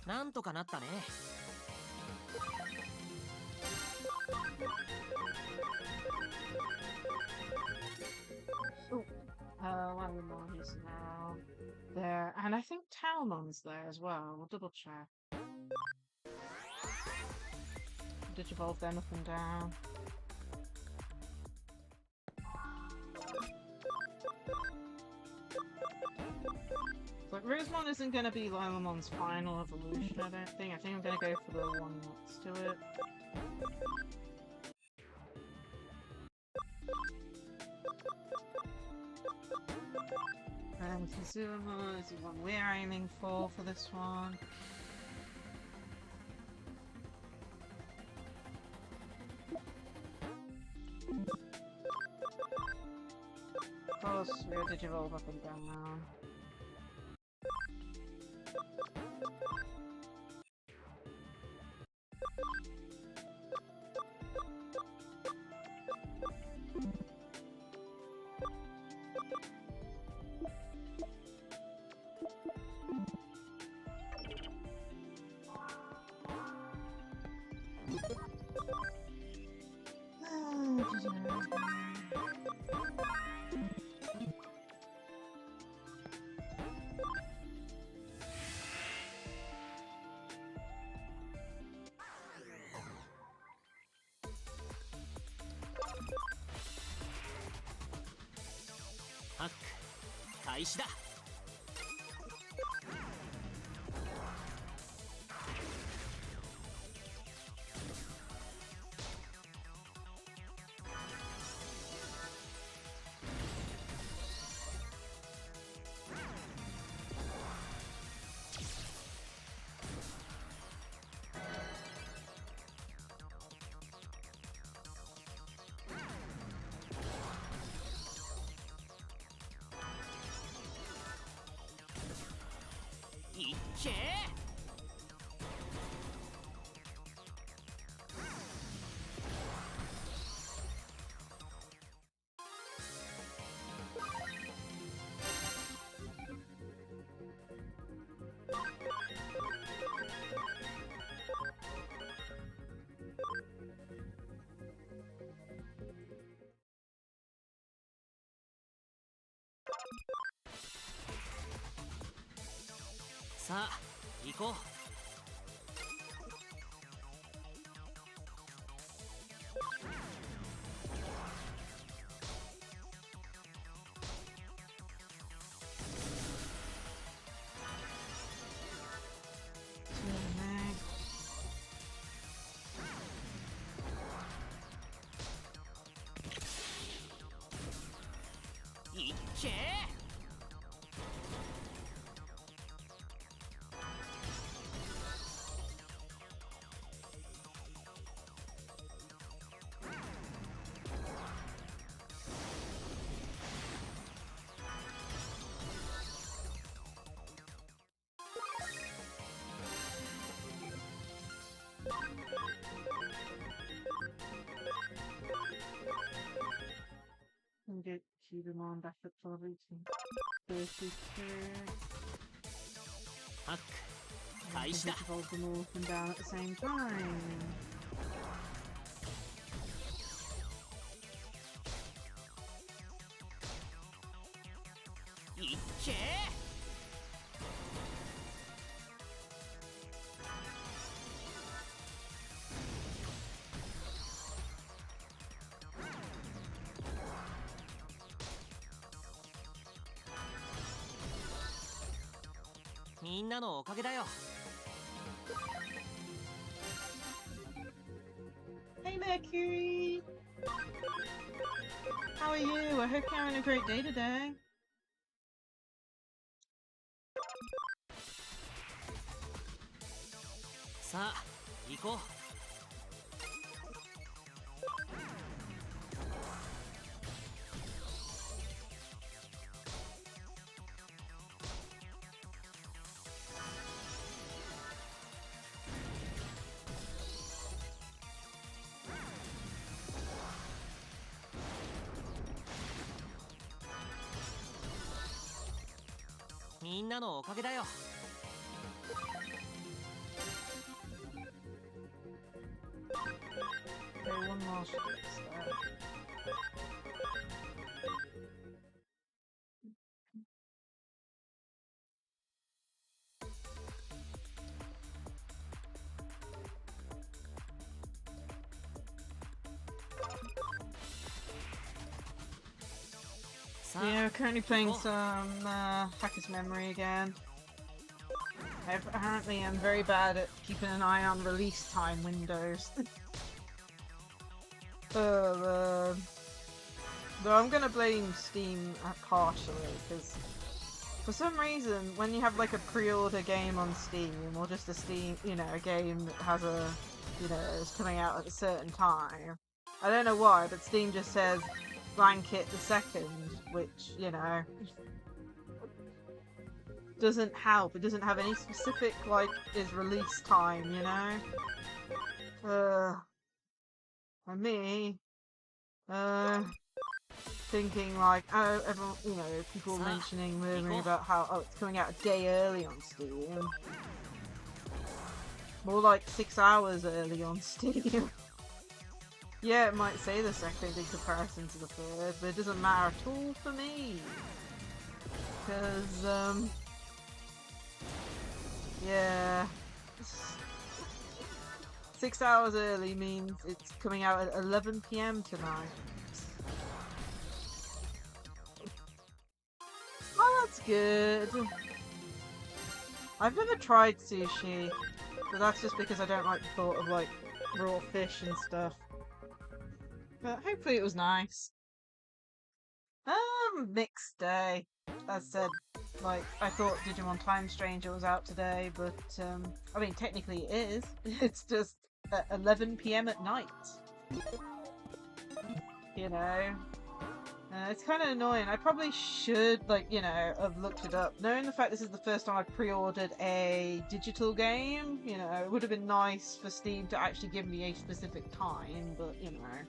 S2: なんとかなったね。
S1: Lalamon is now there, and I think Talmon's there as well. We'll double check. Digivolve them up and down. But Rosemon isn't going to be Lilamon's final evolution, I don't think. I think I'm going to go for the one next to it. And Kazuma is the one we're aiming for this one. Of course, we'll Digivolve up and down.
S2: ハック開始だ。いっけー。さあ行こう。いっけー。
S1: And get Digimon back up to level 32.
S2: ハック開始
S1: They
S2: だ。
S1: evolve them all up and down at the same time.
S2: いっけみんなのおかげだよ。
S1: Hey Mercury! How are you? I hope you're having a great day today.
S2: さあ行こう。みんなのおかげだよ。
S1: Okay, one more shot. Yeah, we're currently playing some Hacker's Memory again. I apparently am very bad at keeping an eye on release time windows. Though I'm gonna blame Steam partially, because for some reason when you have like a pre-order game on Steam, or just a Steam, you know, a game that has a, you know, is coming out at a certain time, I don't know why, but Steam just says blanket the 2nd, which, you know, doesn't help. It doesn't have any specific, like, is release time, you know? And me, thinking like, oh, everyone, you know, people mentioning, murmuring about how, oh, it's coming out a day early on Steam. More like 6 hours early on Steam. Yeah, it might say the 2nd in comparison to the 3rd, but it doesn't matter at all for me. Because, yeah. 6 hours early means it's coming out at 11 PM tonight. Oh, that's good. I've never tried sushi, but that's just because I don't like the thought of, like, raw fish and stuff. But hopefully it was nice. Mixed day. As said, like, I thought Digimon Time Stranger was out today, but, I mean, technically it is. It's just at 11 PM at night. You know? It's kind of annoying. I probably should, like, you know, have looked it up. Knowing the fact this is the first time I've pre-ordered a digital game, you know, it would have been nice for Steam to actually give me a specific time, but, you know,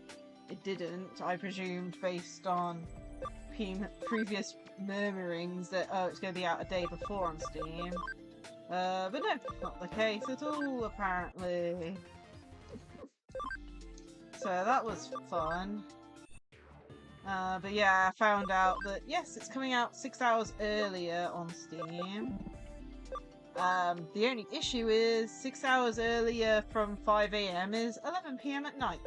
S1: it didn't. I presumed based on previous murmurings that, oh, it's going to be out a day before on Steam. But no, not the case at all, apparently. So that was fun. But yeah, I found out that, yes, it's coming out 6 hours earlier on Steam. The only issue is 6 hours earlier from 5 AM is 11 PM at night.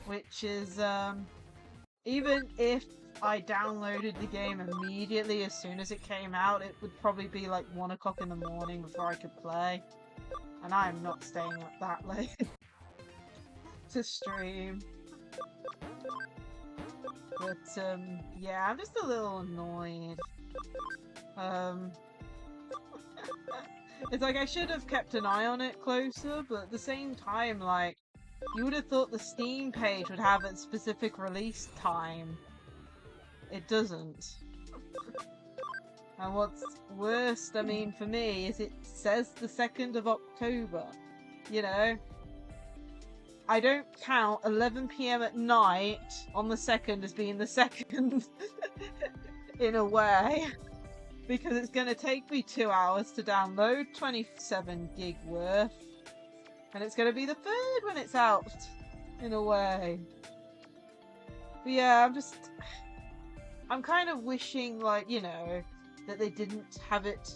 S1: Which is, even if I downloaded the game immediately as soon as it came out, it would probably be like 1 o'clock in the morning before I could play. And I'm not staying up that late to stream. But, yeah, I'm just a little annoyed. It's like I should have kept an eye on it closer, but at the same time, like, you would have thought the Steam page would have a specific release time. It doesn't. And what's worst, I mean, for me, is it says the 2nd of October. You know? I don't count 11 PM at night on the 2nd as being the 2nd. In a way. because it's going to take me 2 hours to download 27 gig worth, and it's going to be the third when it's out, in a way. But yeah, I'm kind of wishing, like, you know, that they didn't have it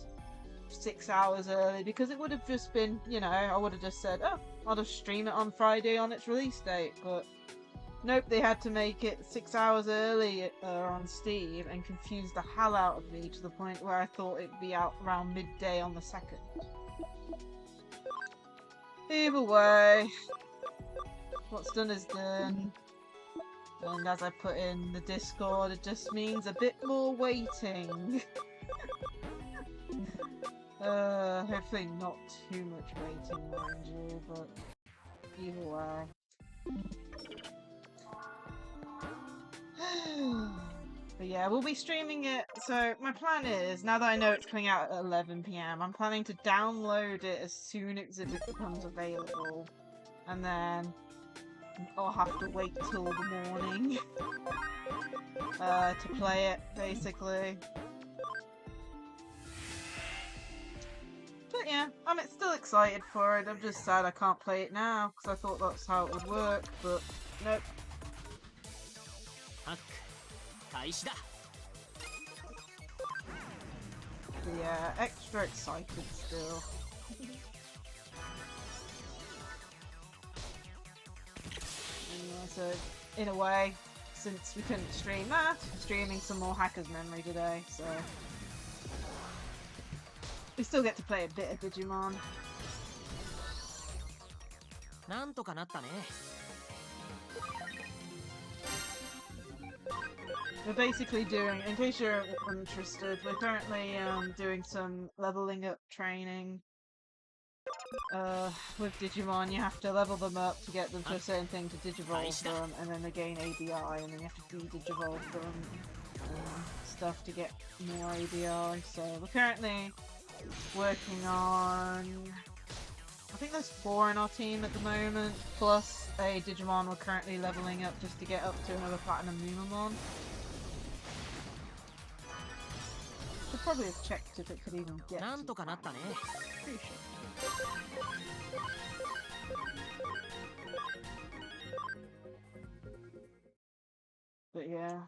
S1: 6 hours early, because it would have just been, you know, I would have just said, oh, I'll just stream it on Friday on its release date, but nope, they had to make it 6 hours early on Steam and confuse the hell out of me to the point where I thought it'd be out around midday on the 2nd. Either way, what's done is done. And as I put in the Discord, it just means a bit more waiting. Hopefully not too much waiting, mind you, but either way. But yeah, we'll be streaming it. So my plan is, now that I know it's coming out at 11 PM, I'm planning to download it as soon as it becomes available. And then I'll have to wait till the morning to play it, basically. But yeah, I'm still excited for it. I'm just sad I can't play it now, because I thought that's how it would work, but nope. But yeah, extra excited still. So, in a way, since we couldn't stream that, I'm streaming some more Hacker's Memory today, so... we still get to play a bit of Digimon. We're basically doing, in case you're interested, we're currently doing some leveling up training. With Digimon, you have to level them up to get them to a certain thing to digivolve them, and then they gain ABI, and then you have to de-digivolve them and stuff to get more ABI. So we're currently working on, I think there's 4 in our team at the moment, plus a Digimon we're currently leveling up just to get up to another Platinum Numamon. Should probably have checked if it could even get to pretty sure. But yeah.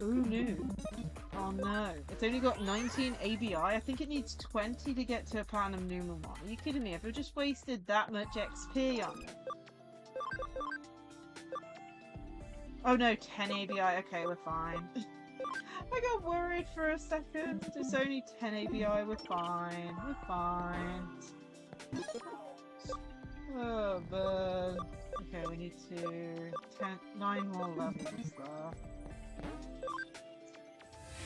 S1: Ooh, no. Oh no. It's only got 19 ABI. I think it needs 20 to get to a Platinum Numamon. Are you kidding me? I've just wasted that much XP on it. Oh no, 10 ABI. Okay, we're fine. I got worried for a second. It's only 10 ABI. We're fine. We're fine. Oh, but... okay, we need to... 9 more levels there.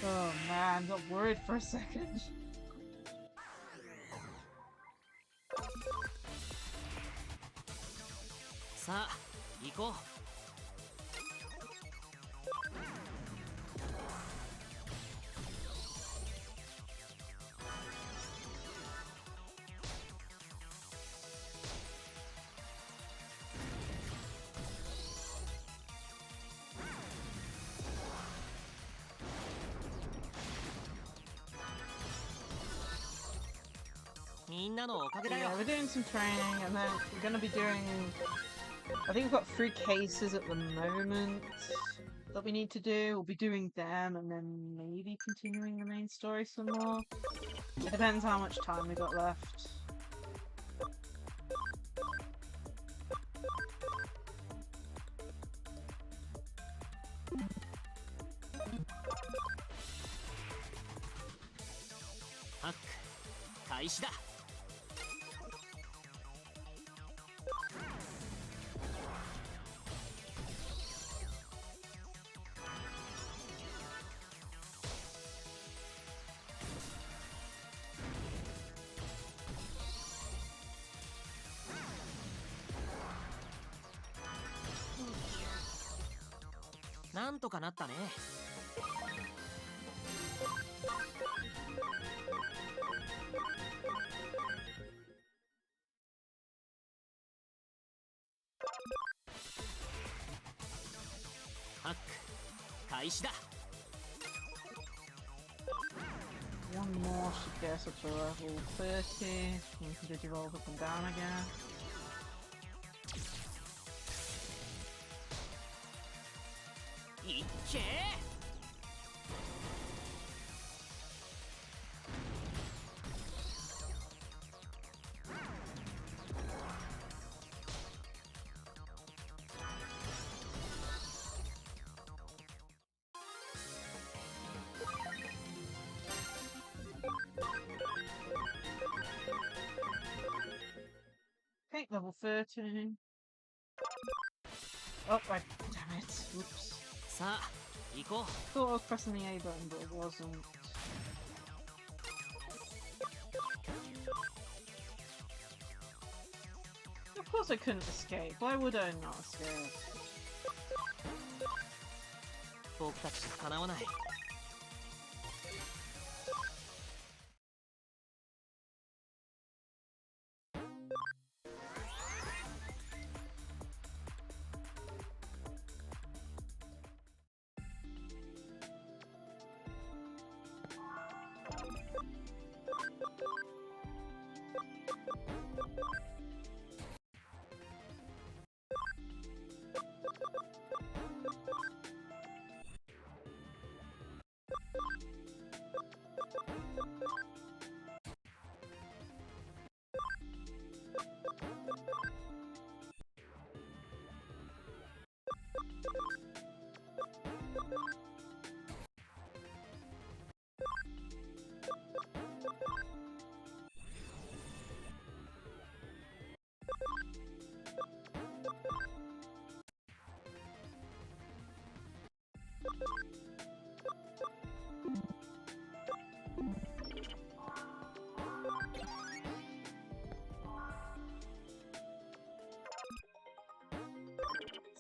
S1: Oh man, got worried for a second. Yeah, we're doing some training, and then we're going to be doing... I think we've got 3 cases at the moment that we need to do. We'll be doing them, and then maybe continuing the main story some more. It depends how much time we got left.
S2: 開始だ。
S1: One more should get us up to level 30. We can digivolve up and down again.
S2: いっけー。
S1: Okay, level 13. Oh, damn it. Whoops.
S2: さあ行こう。
S1: Thought I was pressing the A button, but it wasn't. Of course I couldn't escape. Why would I not escape?
S2: 僕たちかなわない。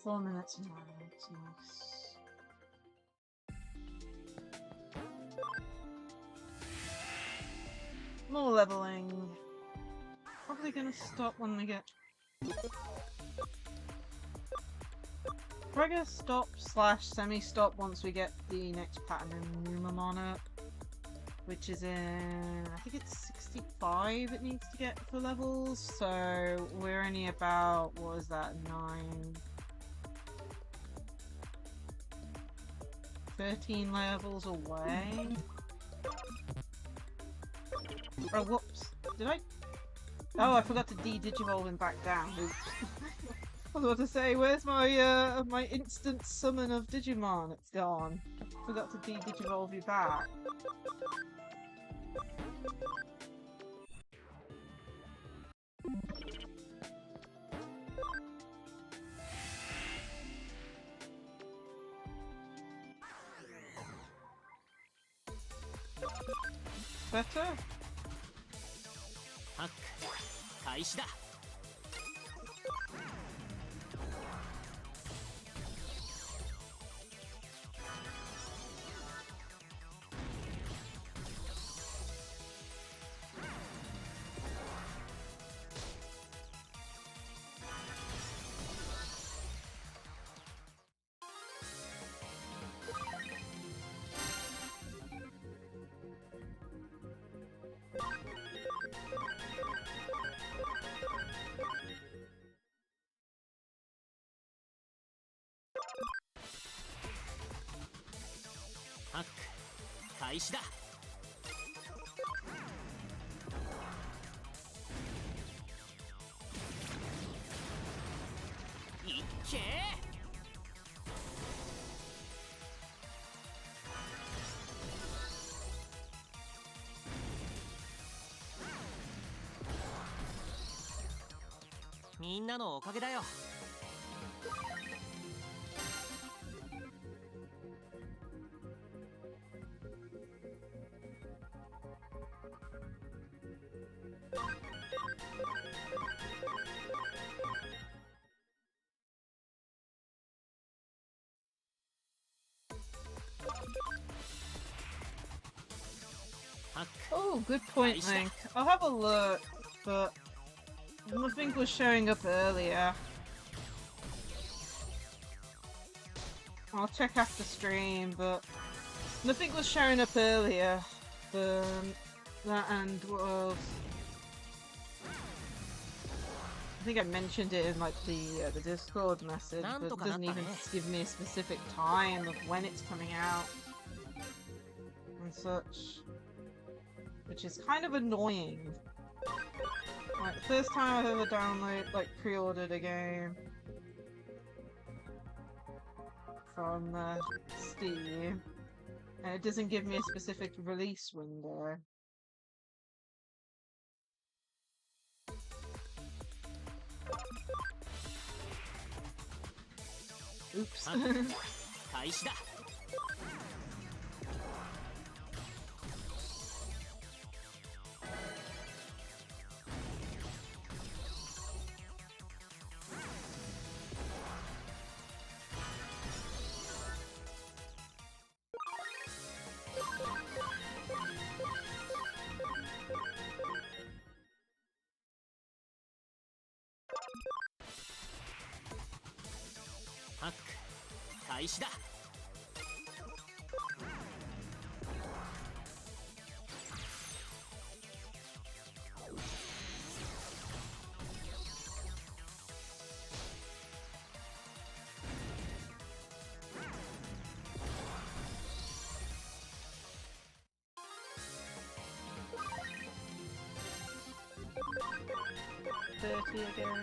S1: 4 minutes and 9 minutes, nice. More leveling. Probably gonna stop when we get... Probably gonna stop / semi-stop once we get the next pattern in Numamon up. Which is in... I think it's 65 it needs to get for levels, so we're only about, what is that, 13 levels away. Oh, whoops. Did I? Oh, I forgot to de-digivolve him back down. Oops. I was about to say, where's my my instant summon of Digimon? It's gone. I forgot to de-digivolve you back. Better?
S2: ハック開始だ。 ハック開始だ。 いっけー。 みんなのおかげだよ。
S1: Oh, good point, Link. I'll have a look, but nothing was showing up earlier. I'll check after stream, but nothing was showing up earlier. That and what else? I think I mentioned it in like the Discord message, but it doesn't even give me a specific time of when it's coming out and such, which is kind of annoying. Like the first time I've ever pre-ordered a game from Steam, and it doesn't give me a specific release window. Oops.
S2: 開始だ。ハック開始だ。
S1: 30 again.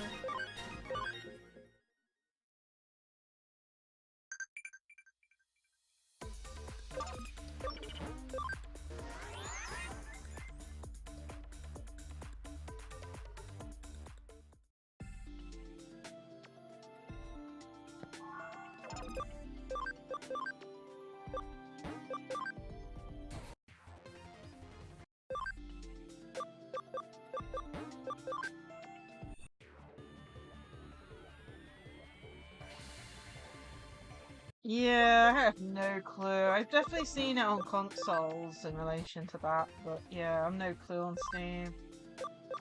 S1: Yeah, I have no clue. I've definitely seen it on consoles in relation to that, but yeah, I'm no clue on Steam.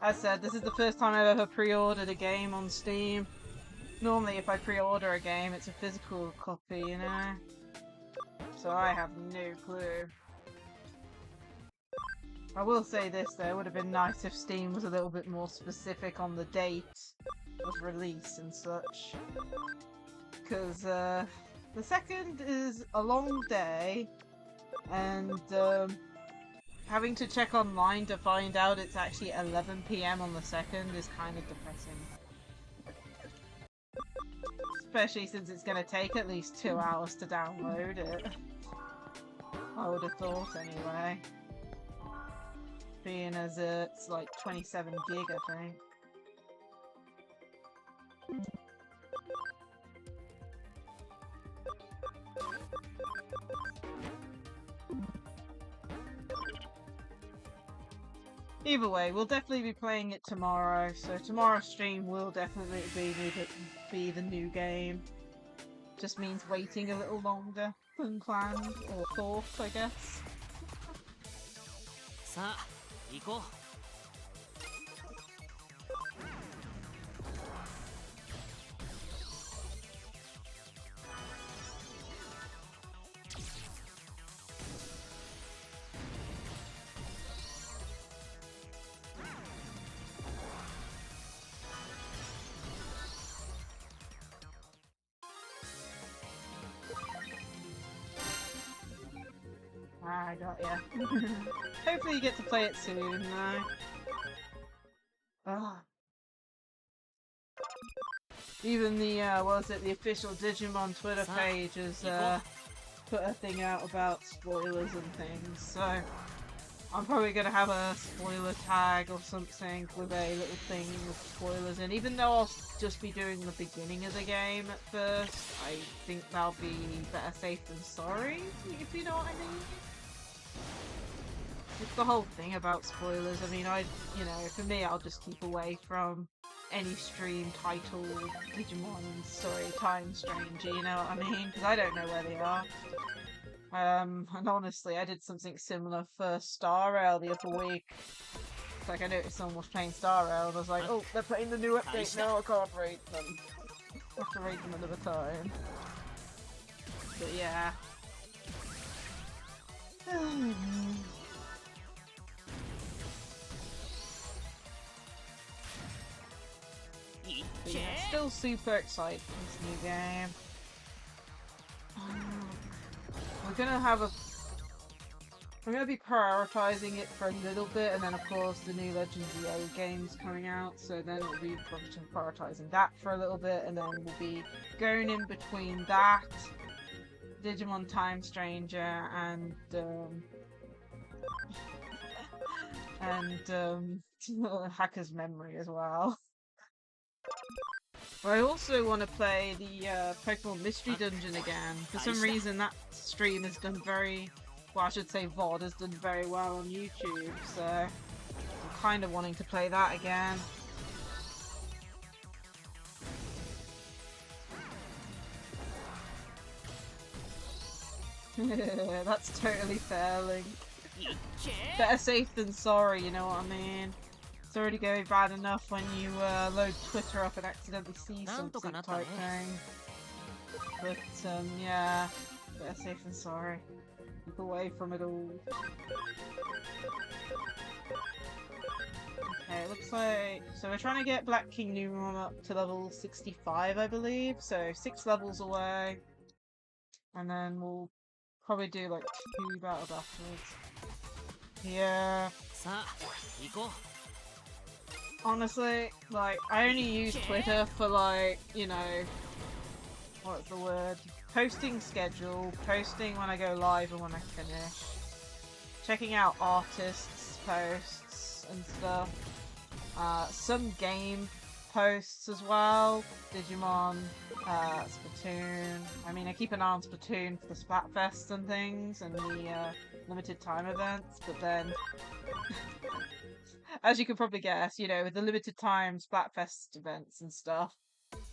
S1: As said, this is the first time I've ever pre-ordered a game on Steam. Normally if I pre-order a game, it's a physical copy, you know? So I have no clue. I will say this though, it would have been nice if Steam was a little bit more specific on the date of release and such. Because, the second is a long day, and having to check online to find out it's actually 11 PM on the second is kind of depressing. Especially since it's going to take at least 2 hours to download it. I would have thought anyway. Being as it's like 27 gig, I think. Either way, we'll definitely be playing it tomorrow, so tomorrow's stream will definitely be the new game. Just means waiting a little longer than planned, or thought, I guess.
S2: さあ、行こう。
S1: I got ya. Hopefully you get to play it soon, though. Ah. Even the, the official Digimon Twitter page has, put a thing out about spoilers and things, so I'm probably gonna have a spoiler tag or something with a little thing with spoilers in. Even though I'll just be doing the beginning of the game at first, I think that'll be better safe than sorry, if you know what I mean. It's the whole thing about spoilers. I mean, for me, I'll just keep away from any stream titled Digimon Story Time Stranger, you know what I mean? Because I don't know where they are. And honestly, I did something similar for Star Rail the other week. Like, I noticed someone was playing Star Rail, and I was like, oh, they're playing the new update now, I can't rate them. I have to rate them another time. But yeah. But yeah, still super excited for this new game. We're gonna be prioritizing it for a little bit, and then of course the new Legends EA game's coming out, so then we'll be prioritizing that for a little bit, and then we'll be going in between that, Digimon Time Stranger, and Hacker's Memory as well. But I also want to play the Pokemon Mystery Dungeon again. For some reason that stream has done very... Well, I should say VOD has done very well on YouTube, so I'm kind of wanting to play that again. That's totally fair, Link. Better safe than sorry, you know what I mean? It's already going bad enough when you load Twitter up and accidentally see something type thing. But yeah, better safe than sorry. Keep away from it all. Okay, it looks like... So we're trying to get Black King Numemon up to level 65, I believe. So 6 levels away. And then we'll probably do like 2 battles afterwards. Yeah. Honestly, like, I only use Twitter for, like, you know, what's the word? Posting schedule, posting when I go live and when I finish, checking out artists' posts and stuff, some game posts as well, Digimon, Splatoon. I mean, I keep an eye on Splatoon for the Splatfests and things, and the limited time events, but then... As you can probably guess, you know, with the limited time Splatfest events and stuff,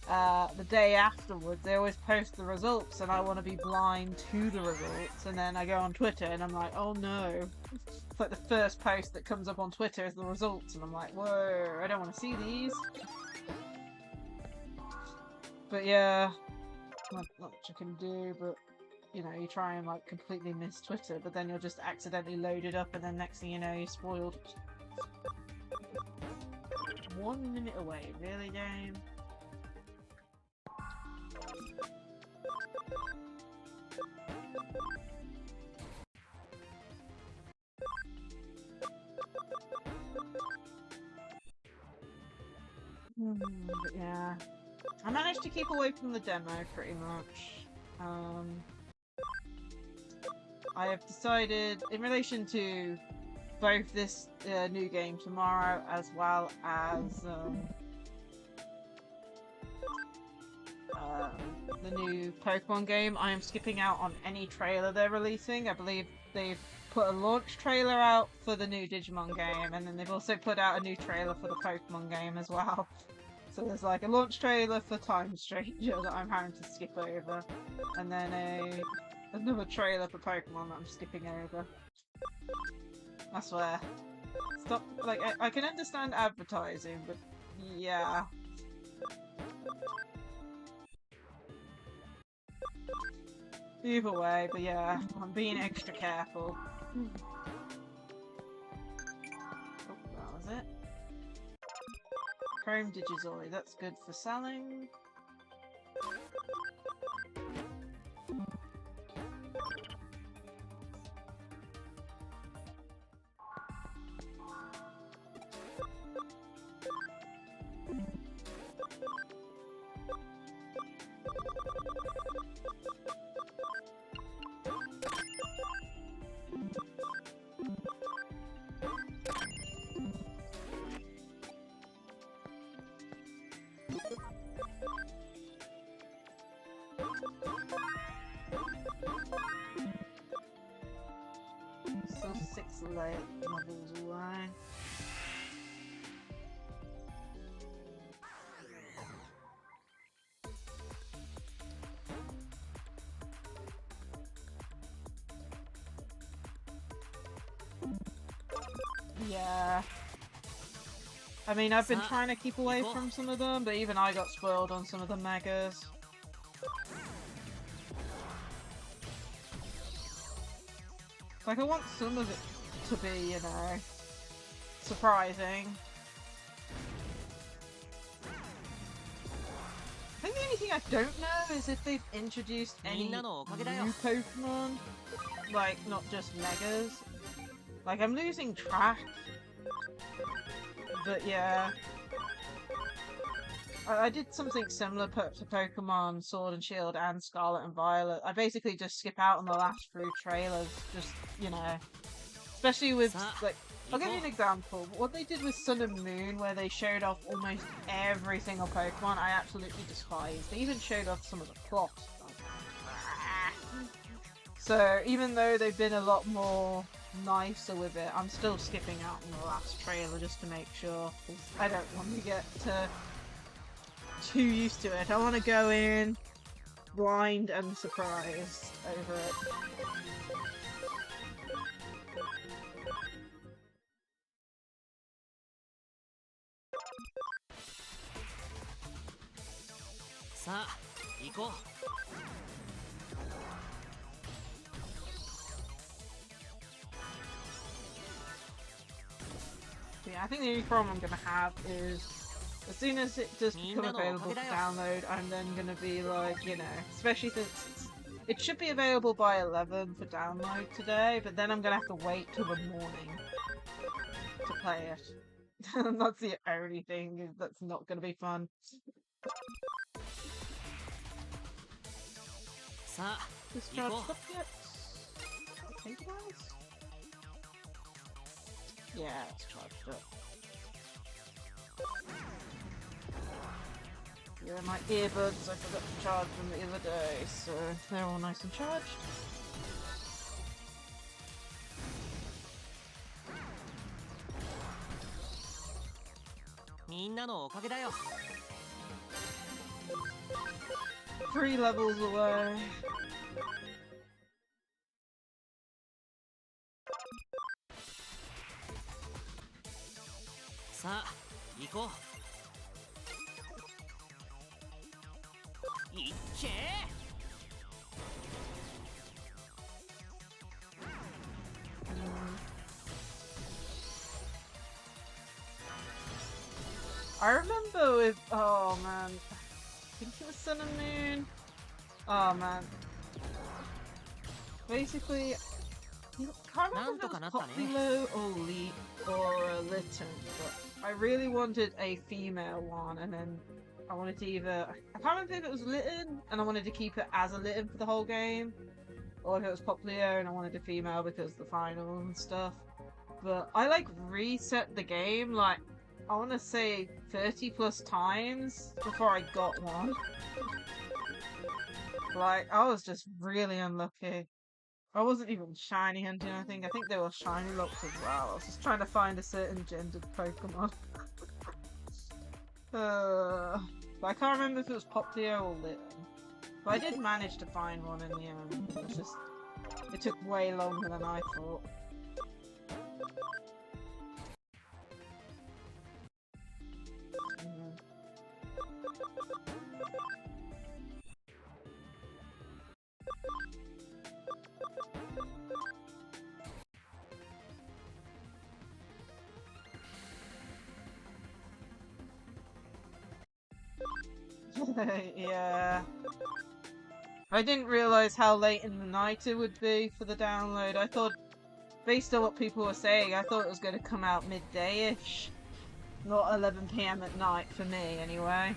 S1: the day afterwards they always post the results, and I want to be blind to the results, and then I go on Twitter and I'm like, oh no. It's like the first post that comes up on Twitter is the results, and I'm like, whoa, I don't want to see these. But yeah, not much I can do, but you know, you try and like completely miss Twitter, but then you'll just accidentally load it up, and then next thing you know, you're spoiled. 1 minute away, really, game? But yeah, I managed to keep away from the demo pretty much. I have decided, in relation to both this new game tomorrow as well as the new Pokemon game, I am skipping out on any trailer they're releasing. I believe they've put a launch trailer out for the new Digimon game, and then they've also put out a new trailer for the Pokemon game as well. So there's like a launch trailer for Time Stranger that I'm having to skip over, and then another trailer for Pokemon that I'm skipping over. I swear. Stop, like, I can understand advertising, but yeah. Either way, but yeah, I'm being extra careful. Oh, that was it. Chrome Digizori, that's good for selling. Still 6 levels away. Yeah. I mean, I've been trying to keep away from some of them, but even I got spoiled on some of the megas. Like, I want some of it to be, you know, surprising. I think the only thing I don't know is if they've introduced any new Pokemon. Like, not just Megas. Like, I'm losing track. But yeah. I did something similar to Pokemon Sword and Shield and Scarlet and Violet. I basically just skip out on the last few trailers. Just, you know. Especially with, like, I'll give you an example. What they did with Sun and Moon, where they showed off almost every single Pokemon, I absolutely despised. They even showed off some of the plots. So, even though they've been a lot more nicer with it, I'm still skipping out on the last trailer just to make sure. 'Cause I don't want to get too used to it. I want to go in blind and surprised over it. Yeah, I think the only problem I'm gonna have is as soon as it does become available for download, I'm then gonna be like, you know, especially since it should be available by 11 for download today, but then I'm gonna have to wait till the morning to play it. And that's the only thing that's not gonna be fun. Discharged up yet? I think it has. Yeah, it's charged up. Yeah, my earbuds, I forgot to charge them the other day, so they're all nice and charged. Three levels away. I remember with, oh man, I think it was Sun and Moon. Oh man. Basically, I can't remember if it was Populo or Litten, but I really wanted a female one, and then I wanted to either, I can't remember if it was Litten, and I wanted to keep it as a Litten for the whole game, or if it was Populo and I wanted a female because the final and stuff. But I like reset the game, like, I want to say 30 plus times before I got one. Like, I was just really unlucky. I wasn't even shiny hunting, I think they were shiny locks as well. I was just trying to find a certain gendered Pokemon. But I can't remember if it was Popplio or Litten. But I did manage to find one in the end. It was just, it took way longer than I thought. Yeah. I didn't realize how late in the night it would be for the download. I thought, based on what people were saying, I thought it was going to come out midday-ish. Not 11 PM at night for me, anyway.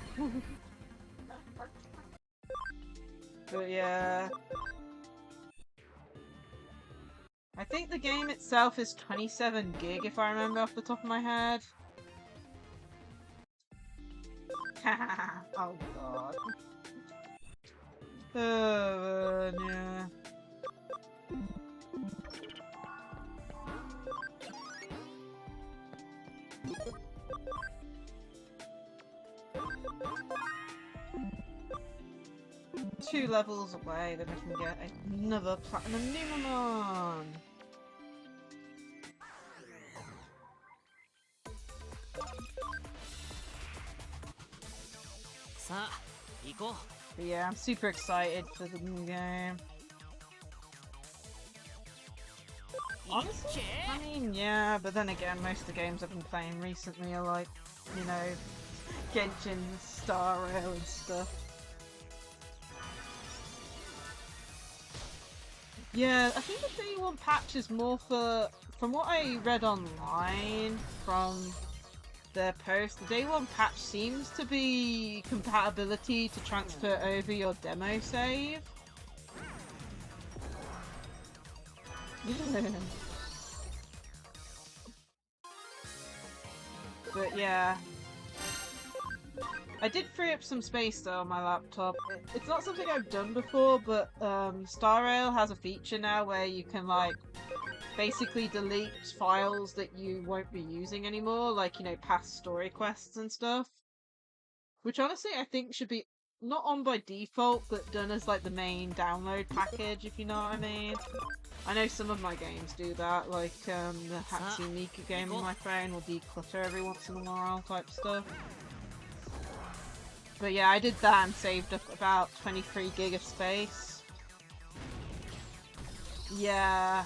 S1: But yeah. I think the game itself is 27 gig, if I remember off the top of my head. Oh god. Yeah. Two levels away, then we can get another Platinum Numemon! But yeah, I'm super excited for the new game. Honestly, I mean, yeah, but then again, most of the games I've been playing recently are like, you know, Genshin, Star Rail and stuff. Yeah, I think the day one patch is more for, from what I read online from their post, the day one patch seems to be compatibility to transfer over your demo save. But yeah. I did free up some space though on my laptop. It's not something I've done before, but Star Rail has a feature now where you can like basically delete files that you won't be using anymore, like, you know, past story quests and stuff. Which honestly I think should be not on by default, but done as like the main download package, if you know what I mean. I know some of my games do that, like the Hatsune Miku game on my phone will declutter every once in a while type stuff. But yeah, I did that and saved up about 23 gig of space. Yeah.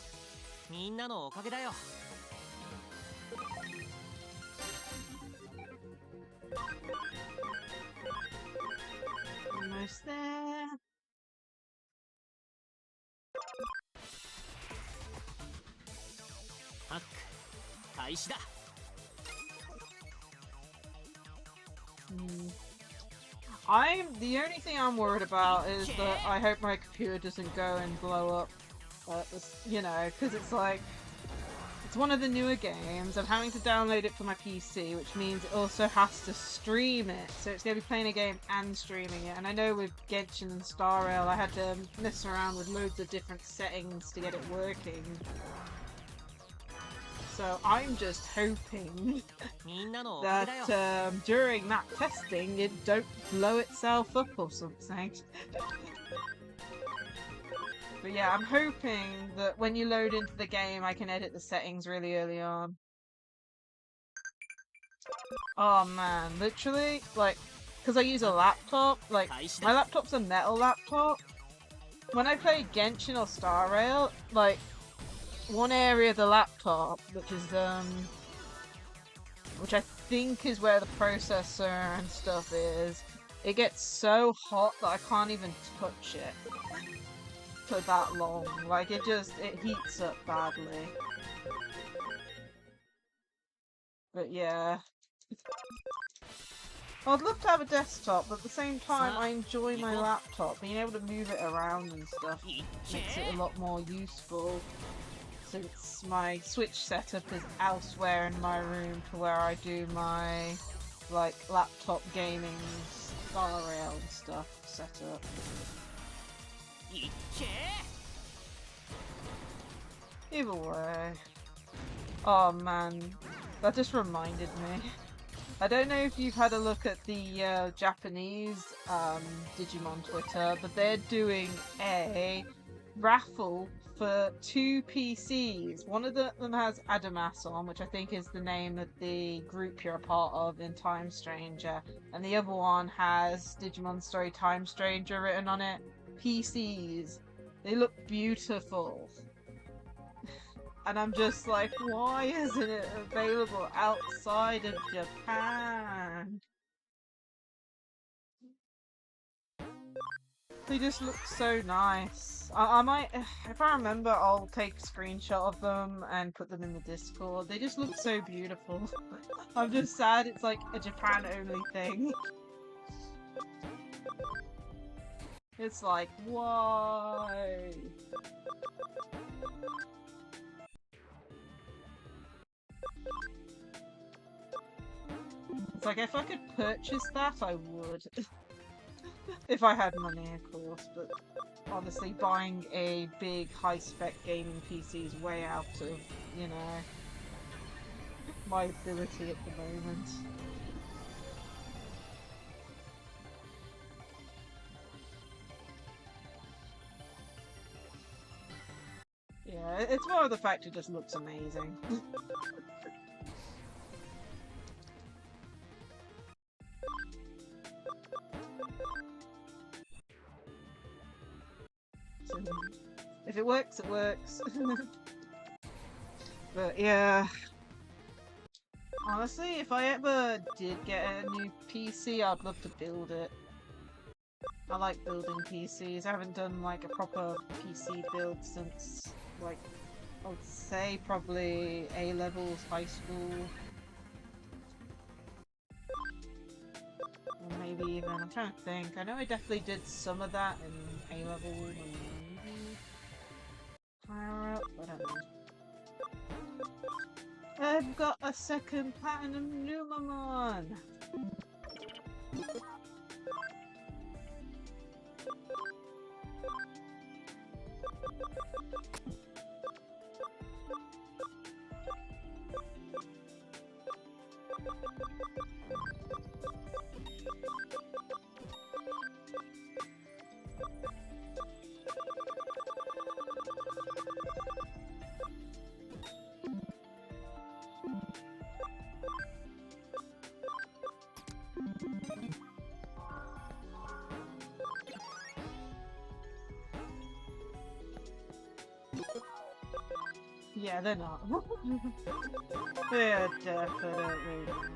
S1: Almost there. The only thing I'm worried about is that I hope my computer doesn't go and blow up. You know, because it's like, it's one of the newer games. I'm having to download it for my PC, which means it also has to stream it. So it's going to be playing a game and streaming it. And I know with Genshin and Star Rail, I had to mess around with loads of different settings to get it working. So I'm just hoping that during that testing it don't blow itself up or something. But yeah, I'm hoping that when you load into the game I can edit the settings really early on. Oh man, literally, like, because I use a laptop, like, my laptop's a metal laptop. When I play Genshin or Star Rail, like, one area of the laptop, which I think is where the processor and stuff is, it gets so hot that I can't even touch it for that long. Like, it heats up badly. But yeah. I'd love to have a desktop, but at the same time I enjoy my laptop. Being able to move it around and stuff makes it a lot more useful. Since my Switch setup is elsewhere in my room to where I do my, like, laptop gaming, Star Rail and stuff setup. Either way. Oh man, that just reminded me. I don't know if you've had a look at the Japanese Digimon Twitter, but they're doing a raffle for 2 PCs. One of them has Adamas on, which I think is the name of the group you're a part of in Time Stranger, and the other one has Digimon Story Time Stranger written on it. PCs. They look beautiful. And I'm just like, why isn't it available outside of Japan? They just look so nice. I might, if I remember, I'll take a screenshot of them and put them in the Discord. They just look so beautiful. I'm just sad it's like a Japan-only thing. It's like, why? It's like, if I could purchase that, I would. If I had money, of course, but honestly, buying a big, high-spec gaming PC is way out of, you know, my ability at the moment. Yeah, it's more of the fact it just looks amazing. So, if it works, it works. But yeah. Honestly, if I ever did get a new PC, I'd love to build it. I like building PCs. I haven't done like a proper PC build since, like, I would say probably A-levels, high school. Or maybe even, I'm trying to think. I know I definitely did some of that in A-level and maybe higher up, I don't know. I've got a second platinum Numamon! Yeah, they're not. They're definitely not.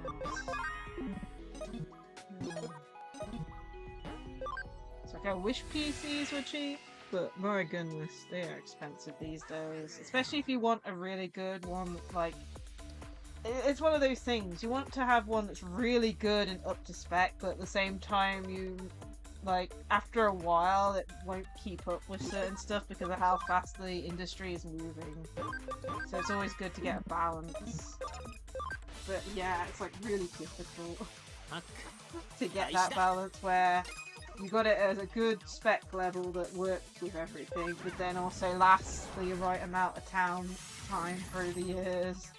S1: It's like I wish PCs were cheap, but my goodness, they are expensive these days. Especially if you want a really good one, like... It's one of those things, you want to have one that's really good and up to spec, but at the same time you... Like, after a while, it won't keep up with certain stuff because of how fast the industry is moving. So it's always good to get a balance. But yeah, it's like really difficult to get that balance where you got it as a good spec level that works with everything, but then also lasts the right amount of time through the years.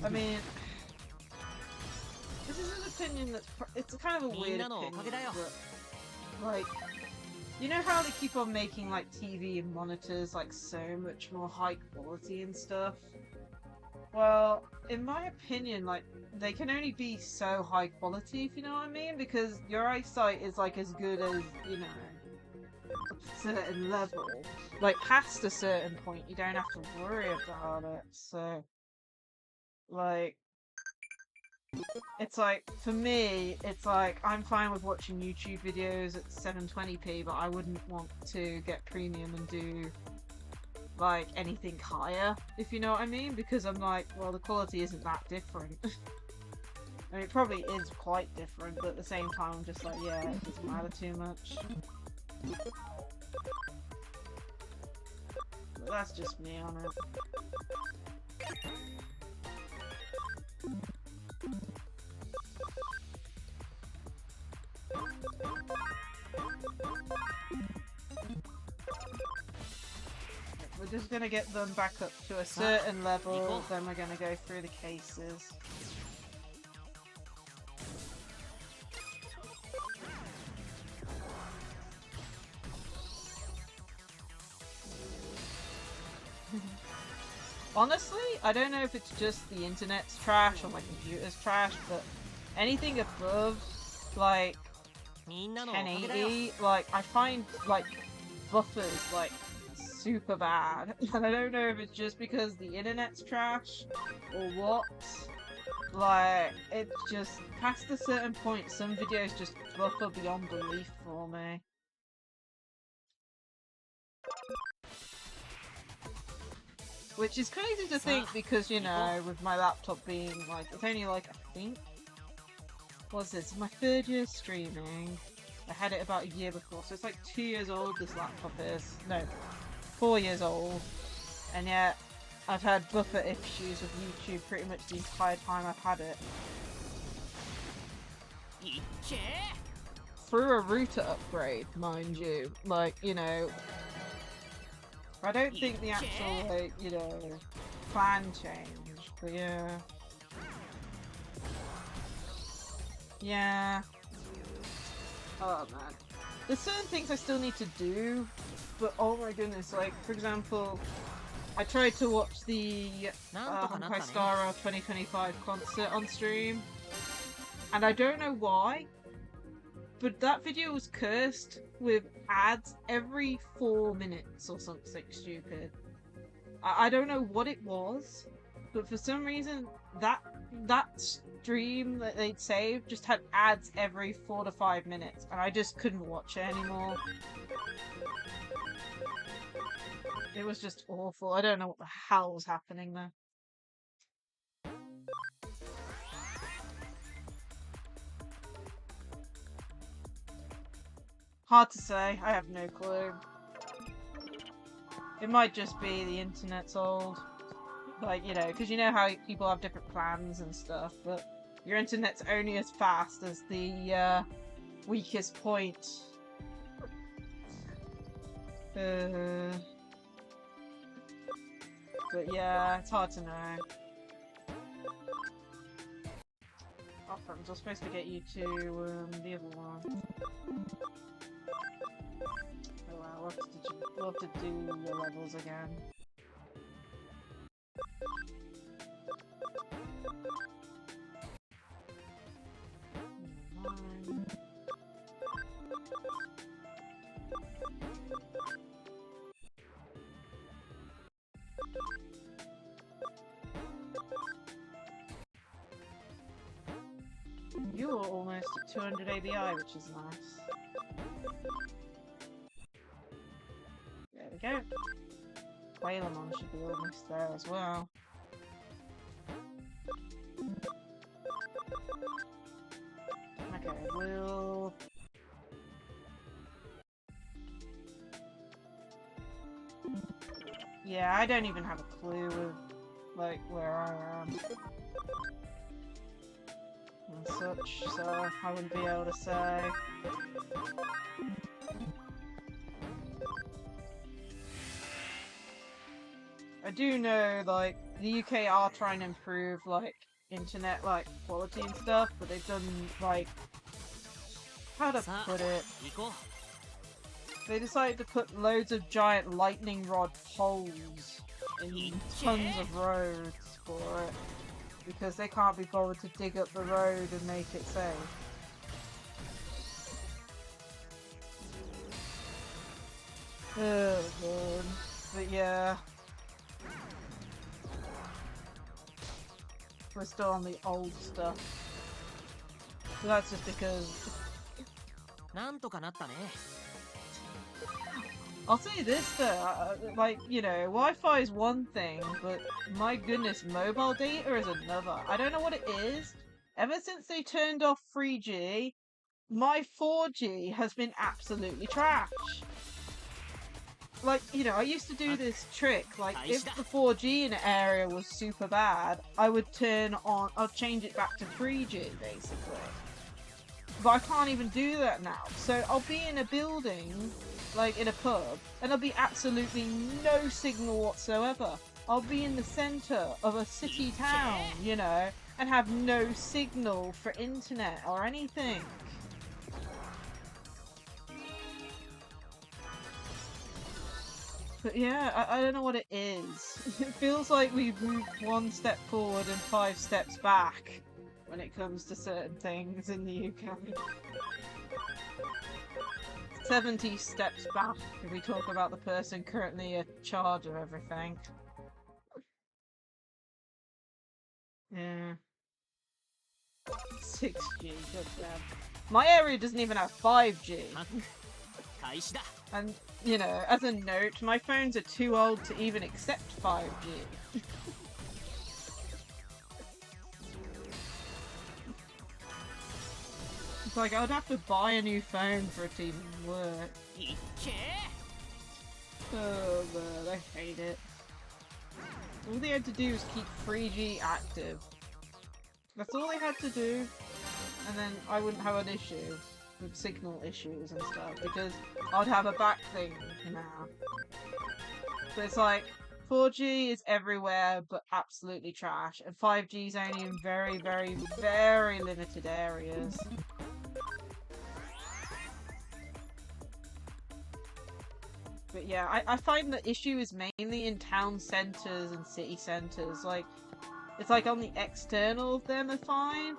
S1: I mean, this is an opinion that's it's kind of a weird opinion, but like, you know how they keep on making like TV and monitors like so much more high quality and stuff? Well, in my opinion, like, they can only be so high quality, if you know what I mean, because your eyesight is like as good as, you know, a certain level. Like, past a certain point, you don't have to worry about it, so... Like, it's like, for me, it's like, I'm fine with watching YouTube videos at 720p, but I wouldn't want to get premium and do, like, anything higher, if you know what I mean, because I'm like, well, the quality isn't that different. I mean, it probably is quite different, but at the same time, I'm just like, yeah, it doesn't matter too much. But that's just me on it. We're just gonna get them back up to a certain level, then we're gonna go through the cases. Honestly, I don't know if it's just the internet's trash or my computer's trash, but anything above, like, 1080, like, I find, like, buffers, like, super bad. And I don't know if it's just because the internet's trash or what. Like, it's just, past a certain point, some videos just buffer beyond belief for me. Which is crazy to think because, you know, with my laptop being, like, it's only, like, I think... What's this? My 3rd year streaming. I had it about a year before, so it's like 2 years old this laptop is. No, 4 years old. And yet, I've had buffer issues with YouTube pretty much the entire time I've had it. Through a router upgrade, mind you. Like, you know... I don't think the actual, like, you know, plan changed, but yeah. Yeah. Oh man. There's certain things I still need to do, but oh my goodness, like, for example, I tried to watch the Honkai Star Rail 2025 concert on stream, and I don't know why, but that video was cursed with ads every 4 minutes or something stupid. I don't know what it was, but for some reason that stream that they'd saved just had ads every 4 to 5 minutes, and I just couldn't watch it anymore. It was just awful. I don't know what the hell was happening there. Hard to say. I have no clue. It might just be the internet's old. Like, you know, because you know how people have different plans and stuff, but your internet's only as fast as the weakest point. But yeah, it's hard to know. Offerings, I'm supposed to get you to the other one. Oh wow, we'll have to do the levels again. You're almost at 200 ABI, which is nice. There we go. Quailamon should be almost there as well. Okay, we'll... Yeah, I don't even have a clue of, like, where I am. And such, so I wouldn't be able to say. I do know, like, the UK are trying to improve, like, internet, like, quality and stuff, but they've done, like, how to put it? They decided to put loads of giant lightning rod poles in tons of roads for it, because they can't be bothered to dig up the road and make it safe. Oh god. But yeah. We're still on the old stuff. So that's just because... I'll say this though, like, you know, Wi-Fi is one thing, but my goodness, mobile data is another. I don't know what it is. Ever since they turned off 3G, my 4G has been absolutely trash. Like, you know, I used to do this trick, like, if the 4G in an area was super bad, I would I'd change it back to 3G, basically. But I can't even do that now. So I'll be in a building, like in a pub, and there'll be absolutely no signal whatsoever. I'll be in the centre of a city town, you know, and have no signal for internet or anything. But yeah, I don't know what it is. It feels like we've moved 1 step forward and 5 steps back when it comes to certain things in the UK. 70 steps back if we talk about the person currently in charge of everything. Yeah. 6G, good damn. My area doesn't even have 5G. And, you know, as a note, my phones are too old to even accept 5G. It's like, I'd have to buy a new phone for it to even work. Oh man, I hate it. All they had to do was keep 3G active. That's all they had to do, and then I wouldn't have an issue with signal issues and stuff, because I'd have a back thing now. But it's like, 4G is everywhere but absolutely trash, and 5G is only in very, very, very limited areas. But yeah, I find the issue is mainly in town centres and city centres. Like, it's like on the external of them are fine.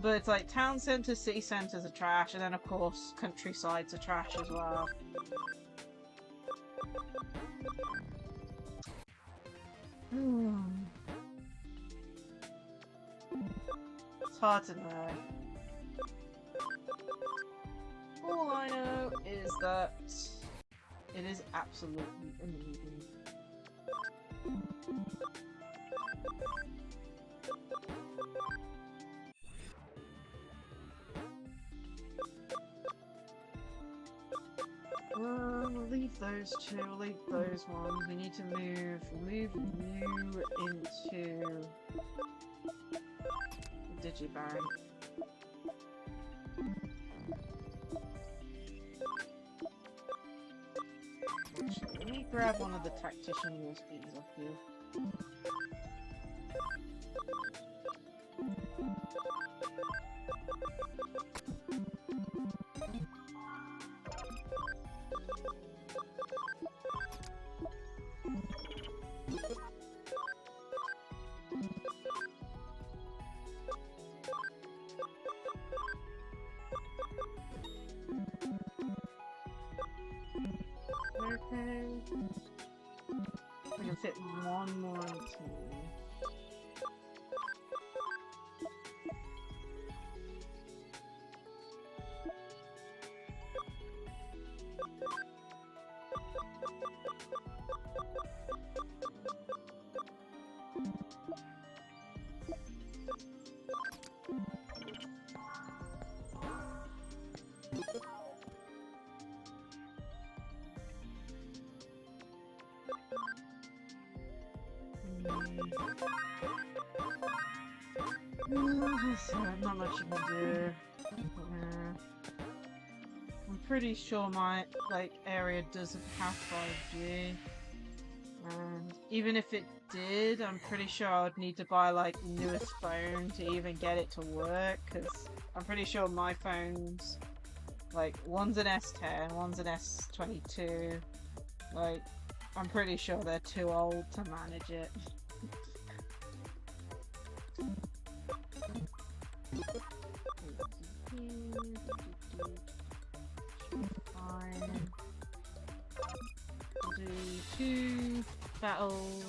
S1: But it's like town centers, city centers are trash, and then of course countrysides are trash as well. It's hard to know. All I know is that it is absolutely amazing. We'll leave those two, we'll leave those ones. We need to move you into the Digibank. Actually, let me grab one of the tactician USBs off you. Okay. I can fit one more into me. Not much you can do. I'm pretty sure my area doesn't have 5G. And even if it did, I'm pretty sure I'd need to buy the newest phone to even get it to work, because I'm pretty sure my phones, one's an S10, one's an S22, I'm pretty sure they're too old to manage it. Fine. Two battle.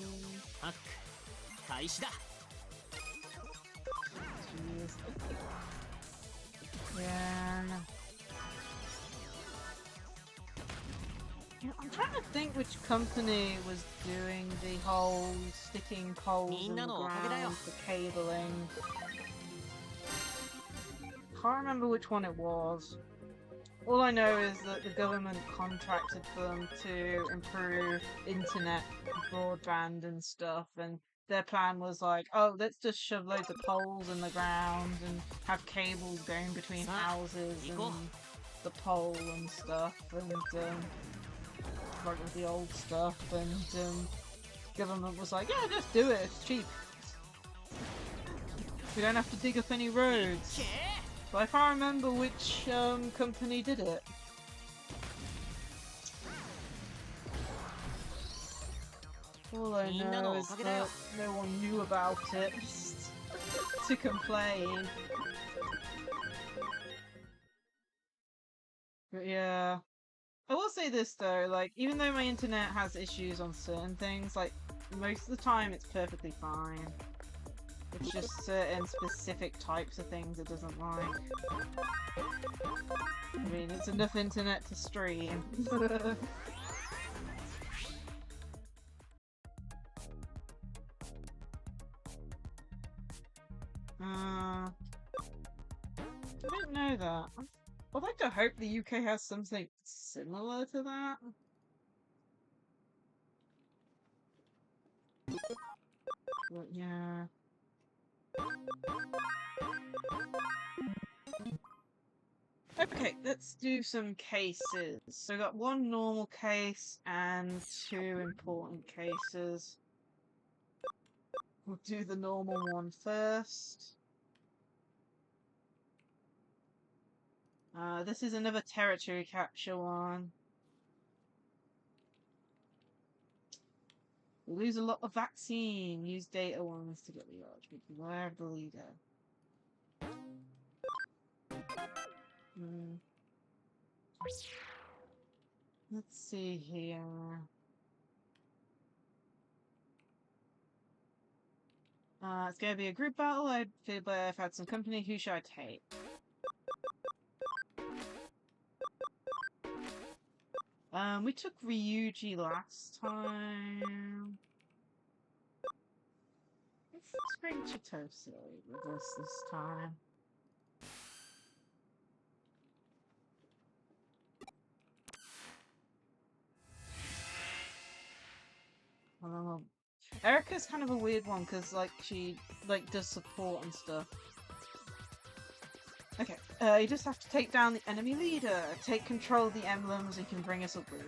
S1: Yeah. I'm trying to think which company was doing the whole sticking poles in the ground for cabling. Can't remember which one it was. All I know is that the government contracted them to improve internet, broadband and stuff, and their plan was oh, let's just shove loads of poles in the ground and have cables going between houses and the pole and stuff, and with the old stuff, and government was yeah, just do it, it's cheap. We don't have to dig up any roads. But I can't remember which company did it. All I know is that no one knew about it to complain. But yeah. I will say this though, even though my internet has issues on certain things, most of the time it's perfectly fine. It's just certain specific types of things it doesn't like. I mean, it's enough internet to stream. I don't know that. I'd like to hope the UK has something similar to that. But yeah. Okay, let's do some cases. So we got one normal case and two important cases. We'll do the normal one first. This is another territory capture one. We lose a lot of vaccine. Use data ones to get the large. Beware of the leader. Let's see here. It's gonna be a group battle. I feel like I've had some company. Who should I take? We took Ryuji last time. Let's bring Chitose with us this time. Erica's kind of a weird one because like she does support and stuff. Okay, you just have to take down the enemy leader. Take control of the emblems. You can bring us a win.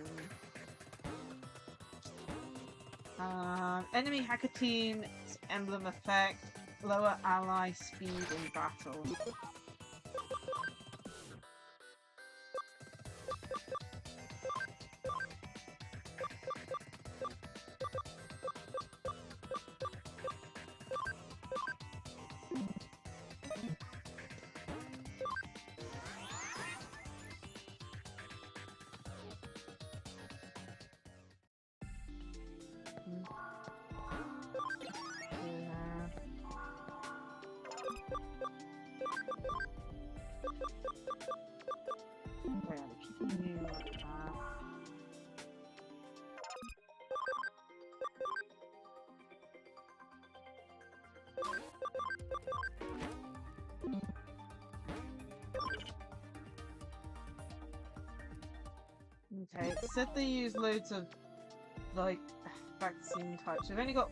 S1: Enemy hacker team's emblem effect: lower ally speed in battle. Okay, it said they use loads of, like, vaccine types. We've only got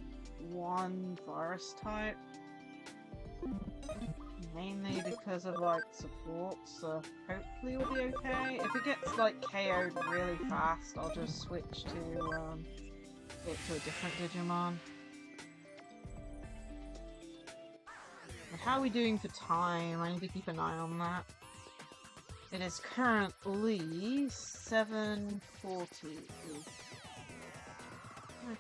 S1: one virus type. Mainly because of, like, support, so hopefully we'll be okay. If it gets, like, KO'd really fast, I'll just switch to, it to a different Digimon. And how are we doing for time? I need to keep an eye on that. It is currently 7:40. Okay.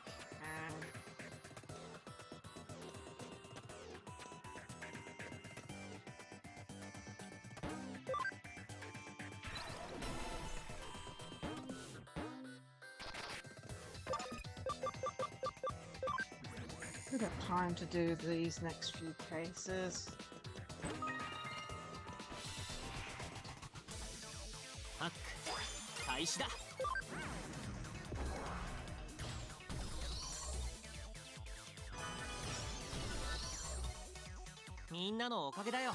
S1: We've got time to do these next few cases.
S2: Hack, 開始だ。みんなのおかげだよ。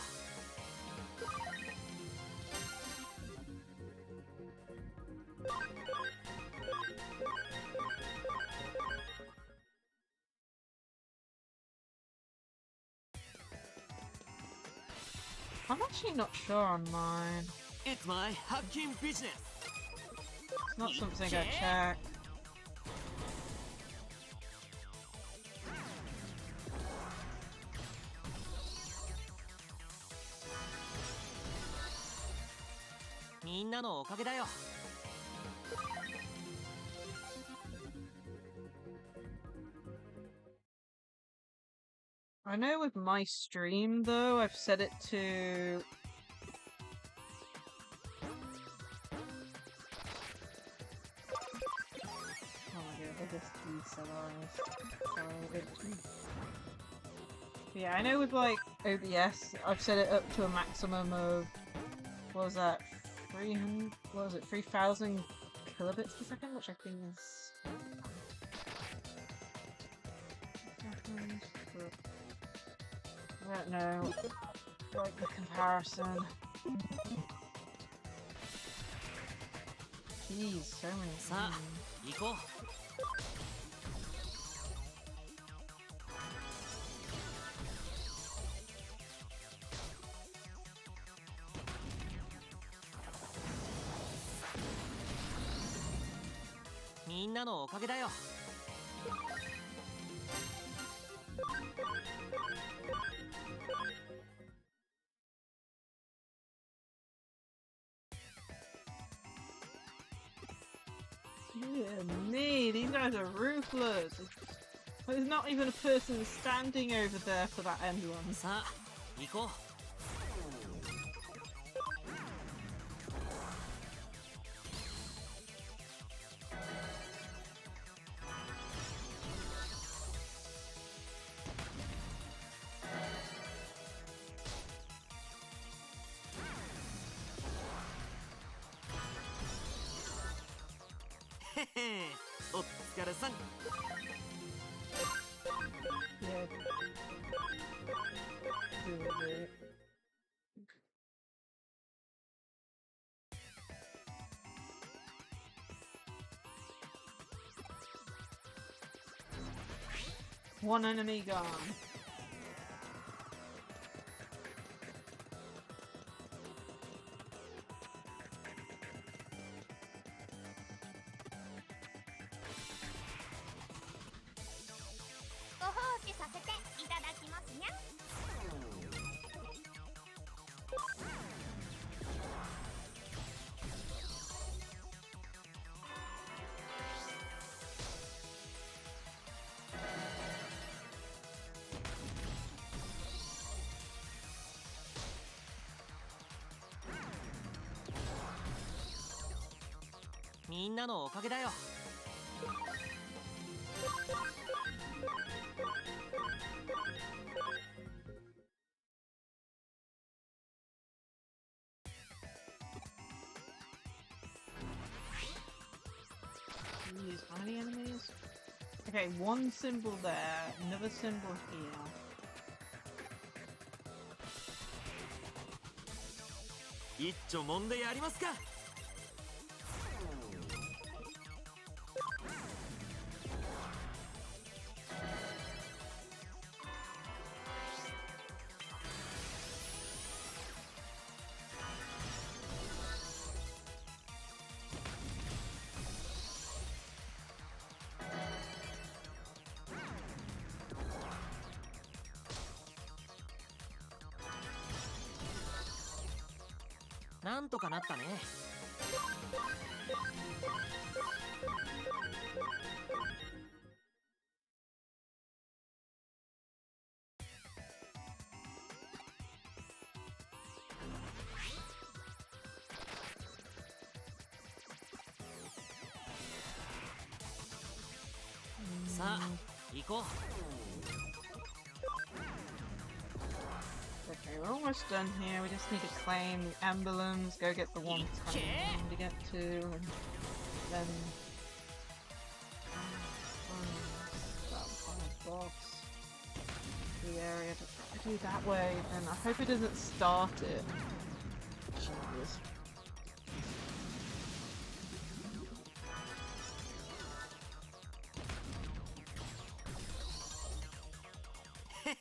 S1: I'm actually not sure on mine.
S2: It's my hacking business.
S1: It's not something I check. I know with my stream though, I've set it to yeah, I know with like OBS, I've set it up to a maximum of, what was that, 300, what was it, 3,000 kilobits per second, which I think is... I don't know, like the comparison. Jeez, so many things. Me, these guys are ruthless. There's not even a person standing over there for that emblem.
S6: へへ、お疲れさん。
S1: Yeah. Do it. One enemy gone.
S6: Use みんなのおかげだよ。
S1: Jeez, how many enemies? Okay, one symbol there, another symbol here.
S6: 一丁もんでやりますか。なんとかなったね。さあ、行こう。
S1: Okay, we're almost done here. We just need to claim the emblems, go get the one that's kind of easy to get to, and then that box. The area to do that way, and I hope it doesn't start it. Jesus.
S6: へへ、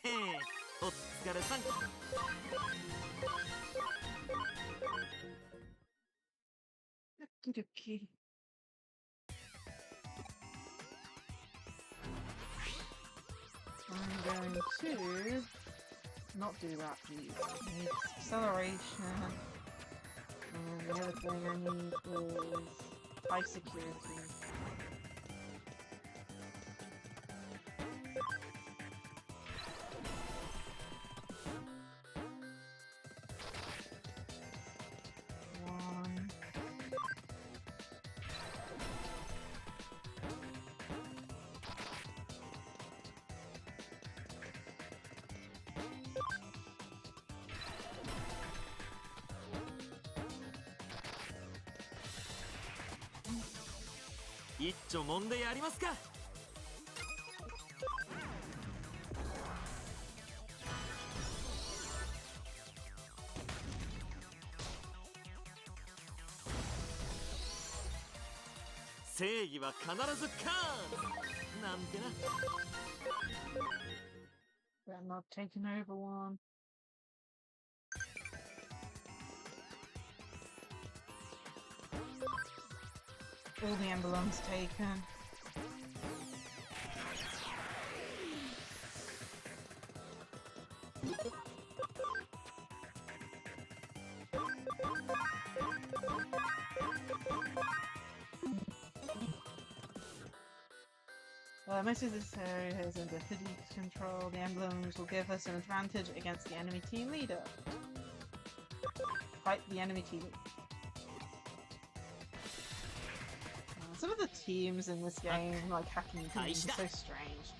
S6: お疲れさん。
S1: Okie dokie. I'm going to not do that, please. I need acceleration. And the other thing I need is high security. One.
S6: 一丁もんでやりますか。正義は必ず勝つなんてな。
S1: I'm not taking over one. All the emblems taken. Most of this area is under Hoodie's control. The emblems will give us an advantage against the enemy team leader. Fight the enemy team leader. Some of the teams in this game, like hacking teams, are so strange.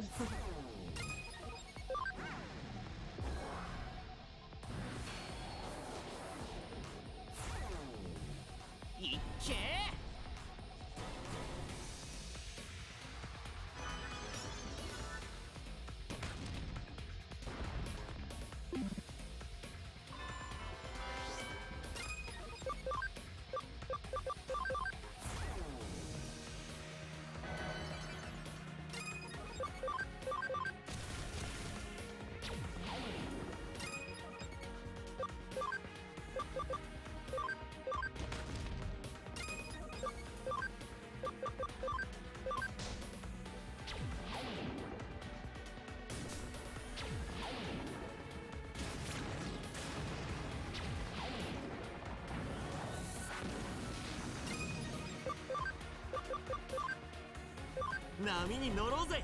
S6: 波に乗ろうぜ。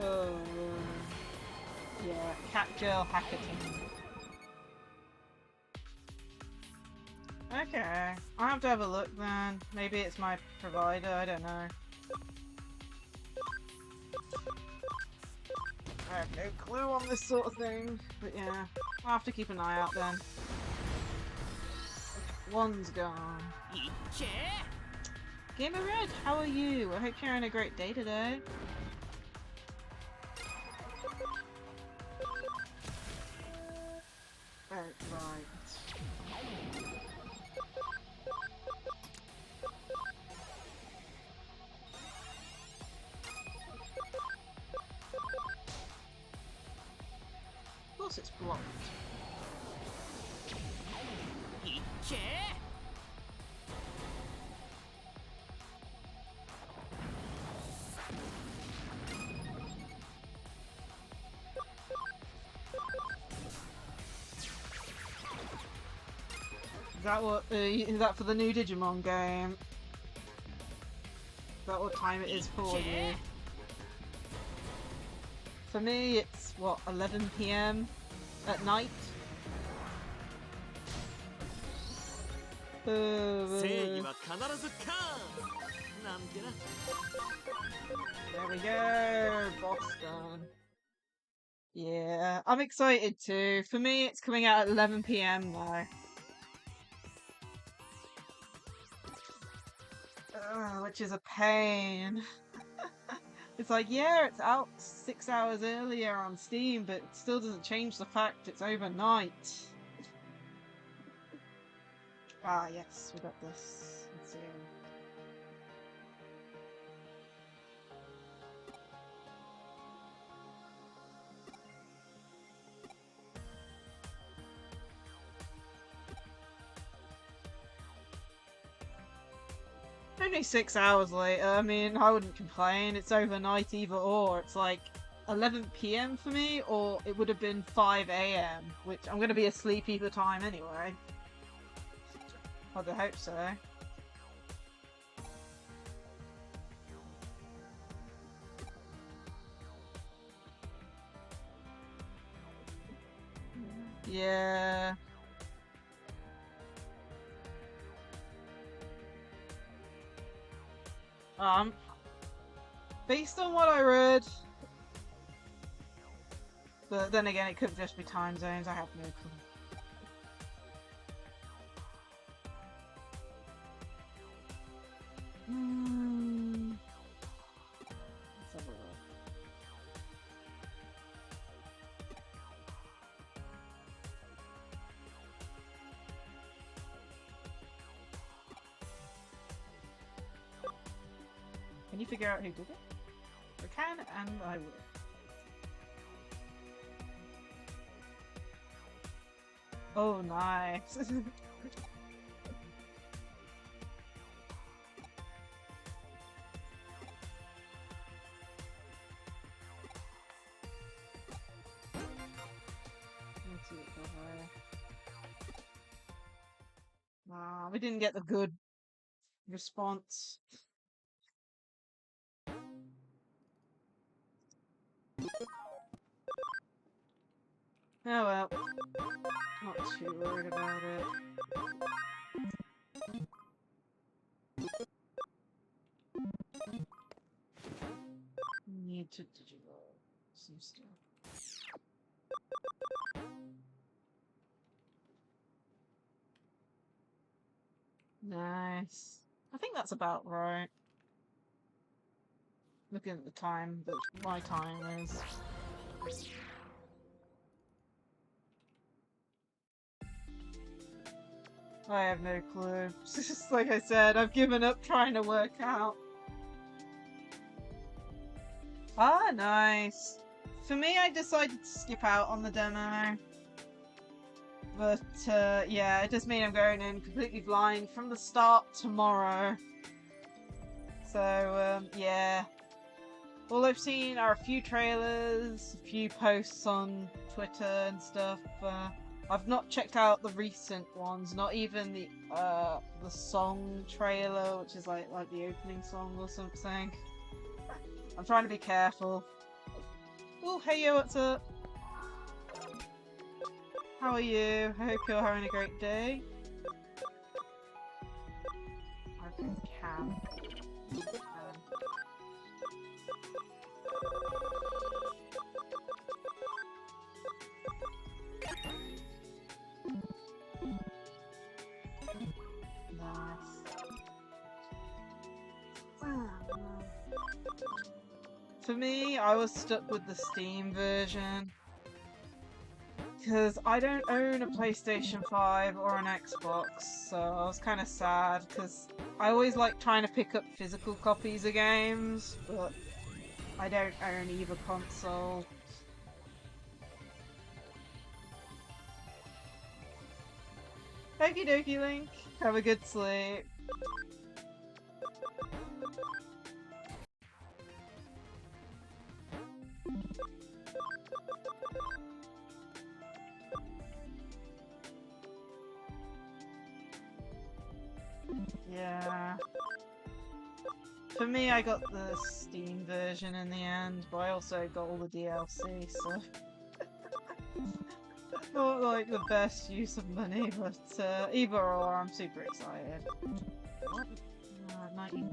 S1: Oh, yeah, cat girl hacker team. Okay, I'll have to have a look then. Maybe it's my provider, I don't know. I have no clue on this sort of thing, but yeah, I'll have to keep an eye out then. One's gone. Gamer Red, how are you? I hope you're having a great day today. Oh, right. Of course it's blocked. Is that what? Is that for the new Digimon game? Is that what time it is for you? For me, it's what, 11 PM at night. There we go, boss done. Yeah, I'm excited too. For me, it's coming out at 11 PM now. Which is a pain. It's like, yeah, it's out 6 hours earlier on Steam, but it still doesn't change the fact it's overnight. Ah, yes, we got this. Let's see. Only 6 hours later, I mean, I wouldn't complain. It's overnight either or. It's like 11 PM for me, or it would have been 5 AM, which I'm going to be asleep either time anyway. I'd hope so. Yeah. Based on what I read, but then again, it could just be time zones. I have no clue. Let's have a look. Can you figure out who did it? I can, and I will. Oh, nice. Let's see what Nah, we didn't get the good response. Oh well. Not too worried about it. Need to digital some stuff. Nice. I think that's about right. Looking at the time that my time is. I have no clue. Just like I said, I've given up trying to work out. Ah, nice. For me, I decided to skip out on the demo. But yeah, it just means I'm going in completely blind from the start tomorrow. So yeah, all I've seen are a few trailers, a few posts on Twitter and stuff. I've not checked out the recent ones, not even the song trailer, which is like the opening song or something. I'm trying to be careful. Oh, hey yo, what's up? How are you? I hope you're having a great day. Okay, Cam. For me, I was stuck with the Steam version because I don't own a PlayStation 5 or an Xbox, so I was kind of sad because I always like trying to pick up physical copies of games, but I don't own either console. Okie dokie, Link. Have a good sleep. Yeah. For me, I got the Steam version in the end, but I also got all the DLC, so... Not like the best use of money, but either or, I'm super excited. What? 91.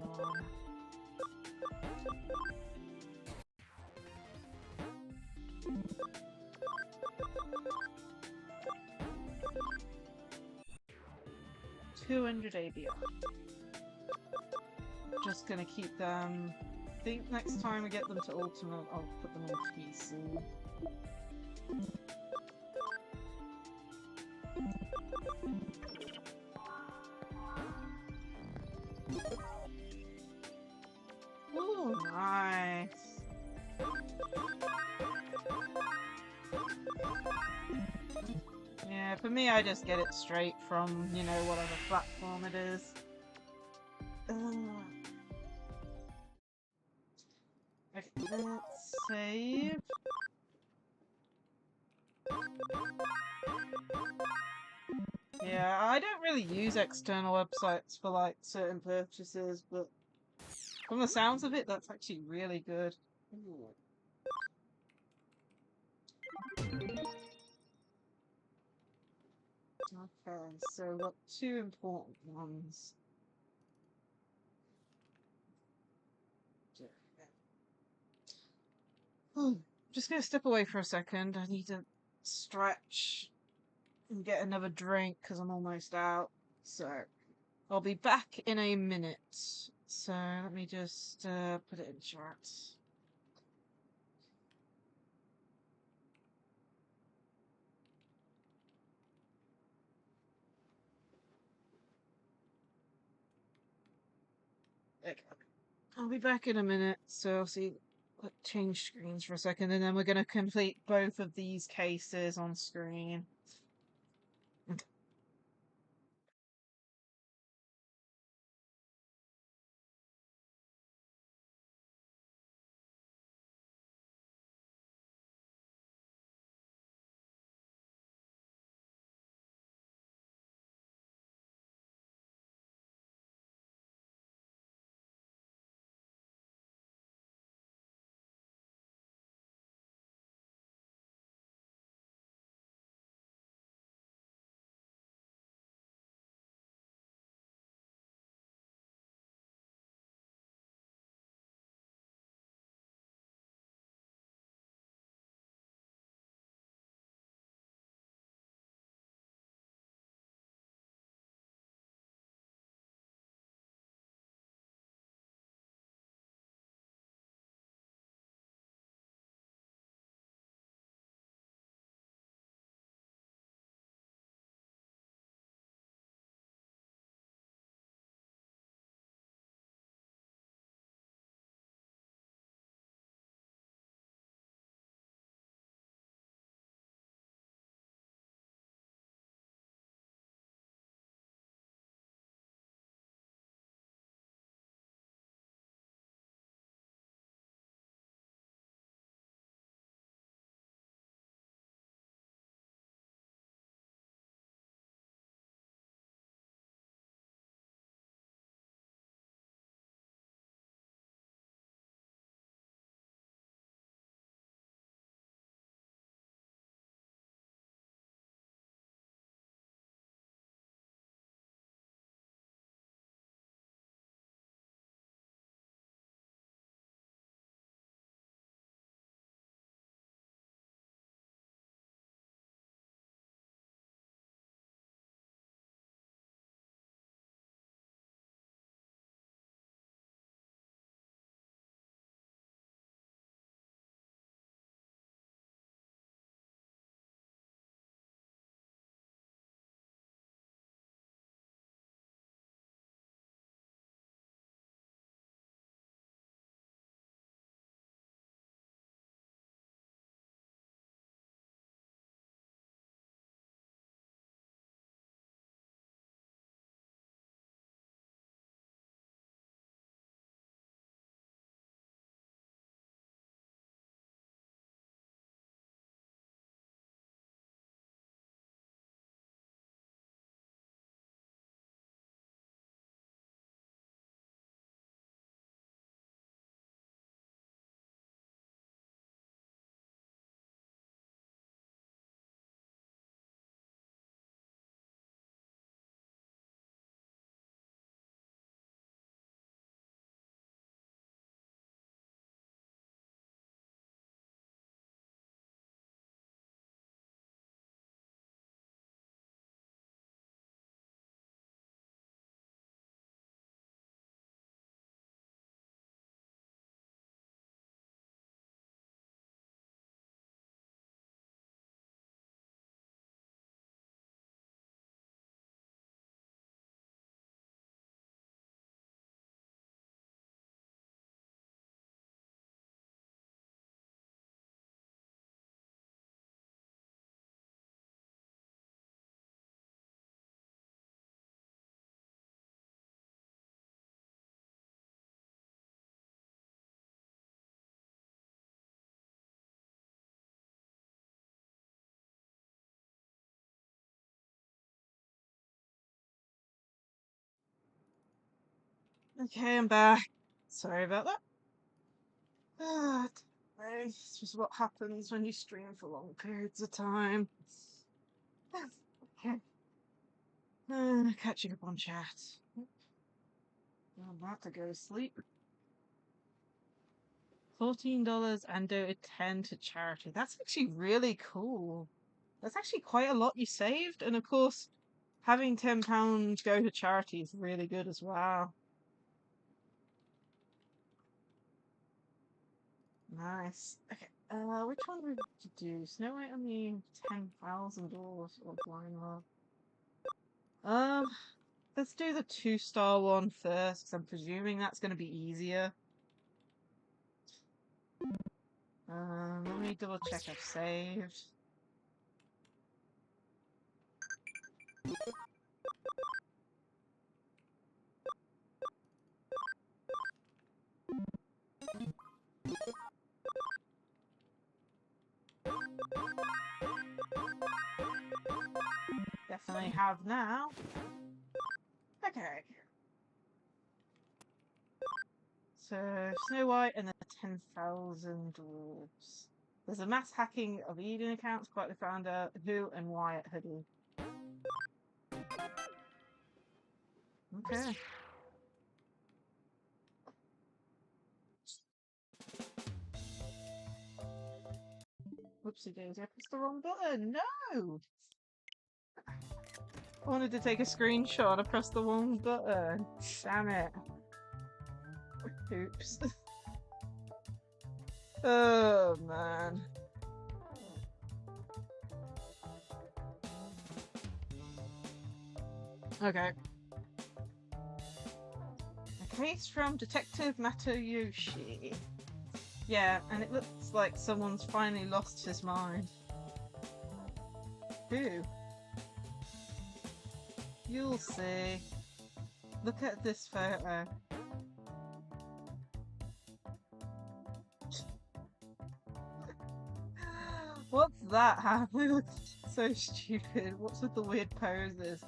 S1: $200 ABR. Just gonna keep them. I think next time we get them to Ultimate, I'll put them on PC. Oh, nice. Yeah, for me, I just get it straight from, you know, whatever platform it is. Okay, let's save. Yeah, I don't really use external websites for like certain purchases, but from the sounds of it, that's actually really good. Ooh. Okay, so we've got two important ones. Oh, just gonna step away for a second. I need to stretch and get another drink because I'm almost out. So I'll be back in a minute. So let me just put it in chat. Okay. I'll be back in a minute. So I'll see. Change screens for a second, and then we're gonna complete both of these cases on screen. Okay, I'm back. Sorry about that. It's just what happens when you stream for long periods of time. Okay. Catching up on chat. I'm about to go to sleep. $14 and donate 10 to charity. That's actually really cool. That's actually quite a lot you saved, and of course, having £10 go to charity is really good as well. Nice. Okay, which one would we do? Snow White on the $10,000 or Blind Love? Let's do the 2-star one first, because I'm presuming that's going to be easier. Let me double check I've saved. Definitely have now. Okay. So, Snow White and the 10,000 dwarves. There's a mass hacking of Eden accounts, quite the founder, who and why at Hoodie. Okay. Whoopsie daisy, I pressed the wrong button. No! I wanted to take a screenshot, I pressed the wrong button. Damn it. Oops. Oh, man. Okay. A case from Detective Matoyoshi. Yeah, and it looks like someone's finally lost his mind. Who? You'll see. Look at this photo. What's that? It looks so stupid. What's with the weird poses?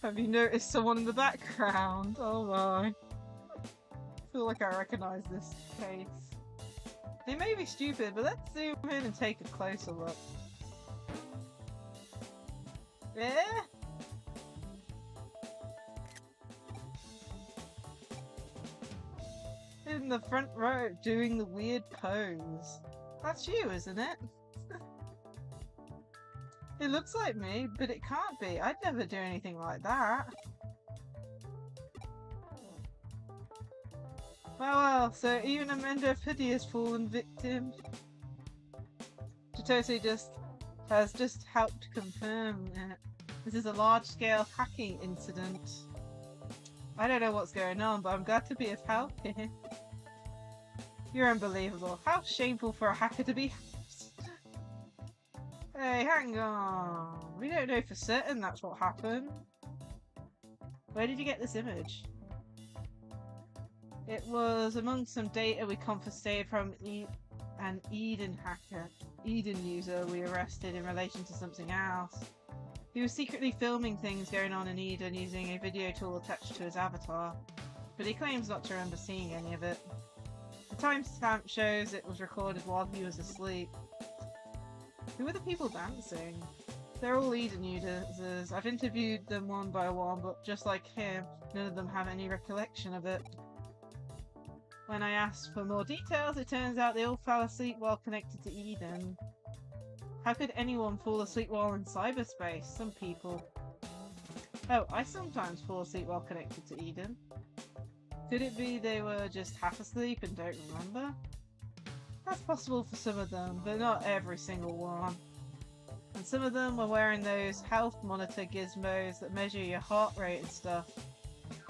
S1: Have you noticed someone in the background? Oh my. I feel like I recognize this case. They may be stupid, but let's zoom in and take a closer look. Yeah? In the front row doing the weird pose. That's you, isn't it? It looks like me, but it can't be. I'd never do anything like that. Well, so even Amanda Hoodie has fallen victim. Jitose has just helped confirm it. This is a large-scale hacking incident. I don't know what's going on, but I'm glad to be of help here. You're unbelievable. How shameful for a hacker to be. Hey, hang on. We don't know for certain that's what happened. Where did you get this image? It was among some data we confiscated from an Eden user we arrested in relation to something else. He was secretly filming things going on in Eden using a video tool attached to his avatar, but he claims not to remember seeing any of it. The timestamp shows it was recorded while he was asleep. Who are the people dancing? They're all Eden users. I've interviewed them one by one, but just like him, none of them have any recollection of it. When I asked for more details, it turns out they all fell asleep while connected to Eden. How could anyone fall asleep while in cyberspace? Some people. Oh, I sometimes fall asleep while connected to Eden. Could it be they were just half asleep and don't remember? That's possible for some of them, but not every single one. And some of them were wearing those health monitor gizmos that measure your heart rate and stuff.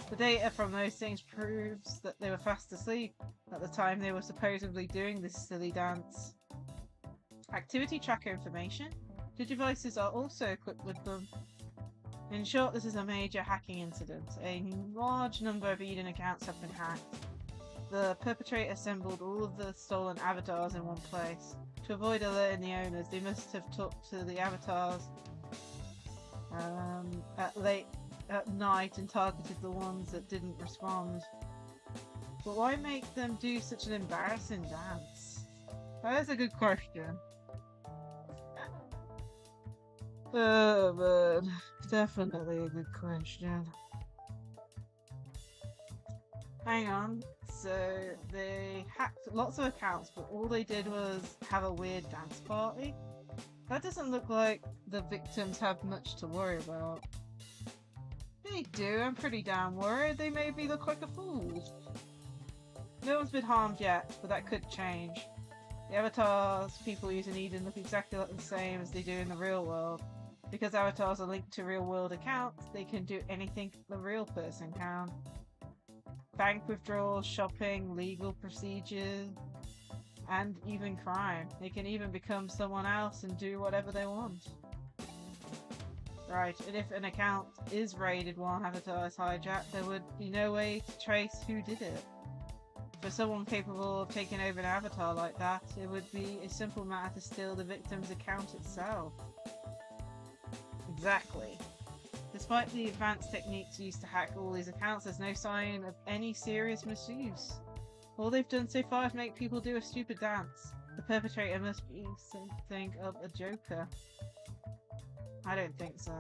S1: The data from those things proves that they were fast asleep at the time they were supposedly doing this silly dance. Activity tracker information? The devices are also equipped with them. In short, this is a major hacking incident. A large number of Eden accounts have been hacked. The perpetrator assembled all of the stolen avatars in one place. To avoid alerting the owners, they must have talked to the avatars at late at night and targeted the ones that didn't respond. But why make them do such an embarrassing dance? That is a good question. But definitely a good question. Hang on. So they hacked lots of accounts, but all they did was have a weird dance party? That doesn't look like the victims have much to worry about. They do, I'm pretty damn worried. They made me look like a fool. No one's been harmed yet, but that could change. The avatars people use in Eden look exactly like the same as they do in the real world. Because avatars are linked to real world accounts, they can do anything the real person can. Bank withdrawals, shopping, legal procedures, and even crime. They can even become someone else and do whatever they want. Right, and if an account is raided while an avatar is hijacked, there would be no way to trace who did it. For someone capable of taking over an avatar like that, it would be a simple matter to steal the victim's account itself. Exactly. Despite the advanced techniques used to hack all these accounts, there's no sign of any serious misuse. All they've done so far is make people do a stupid dance. The perpetrator must be something of a joker. I don't think so.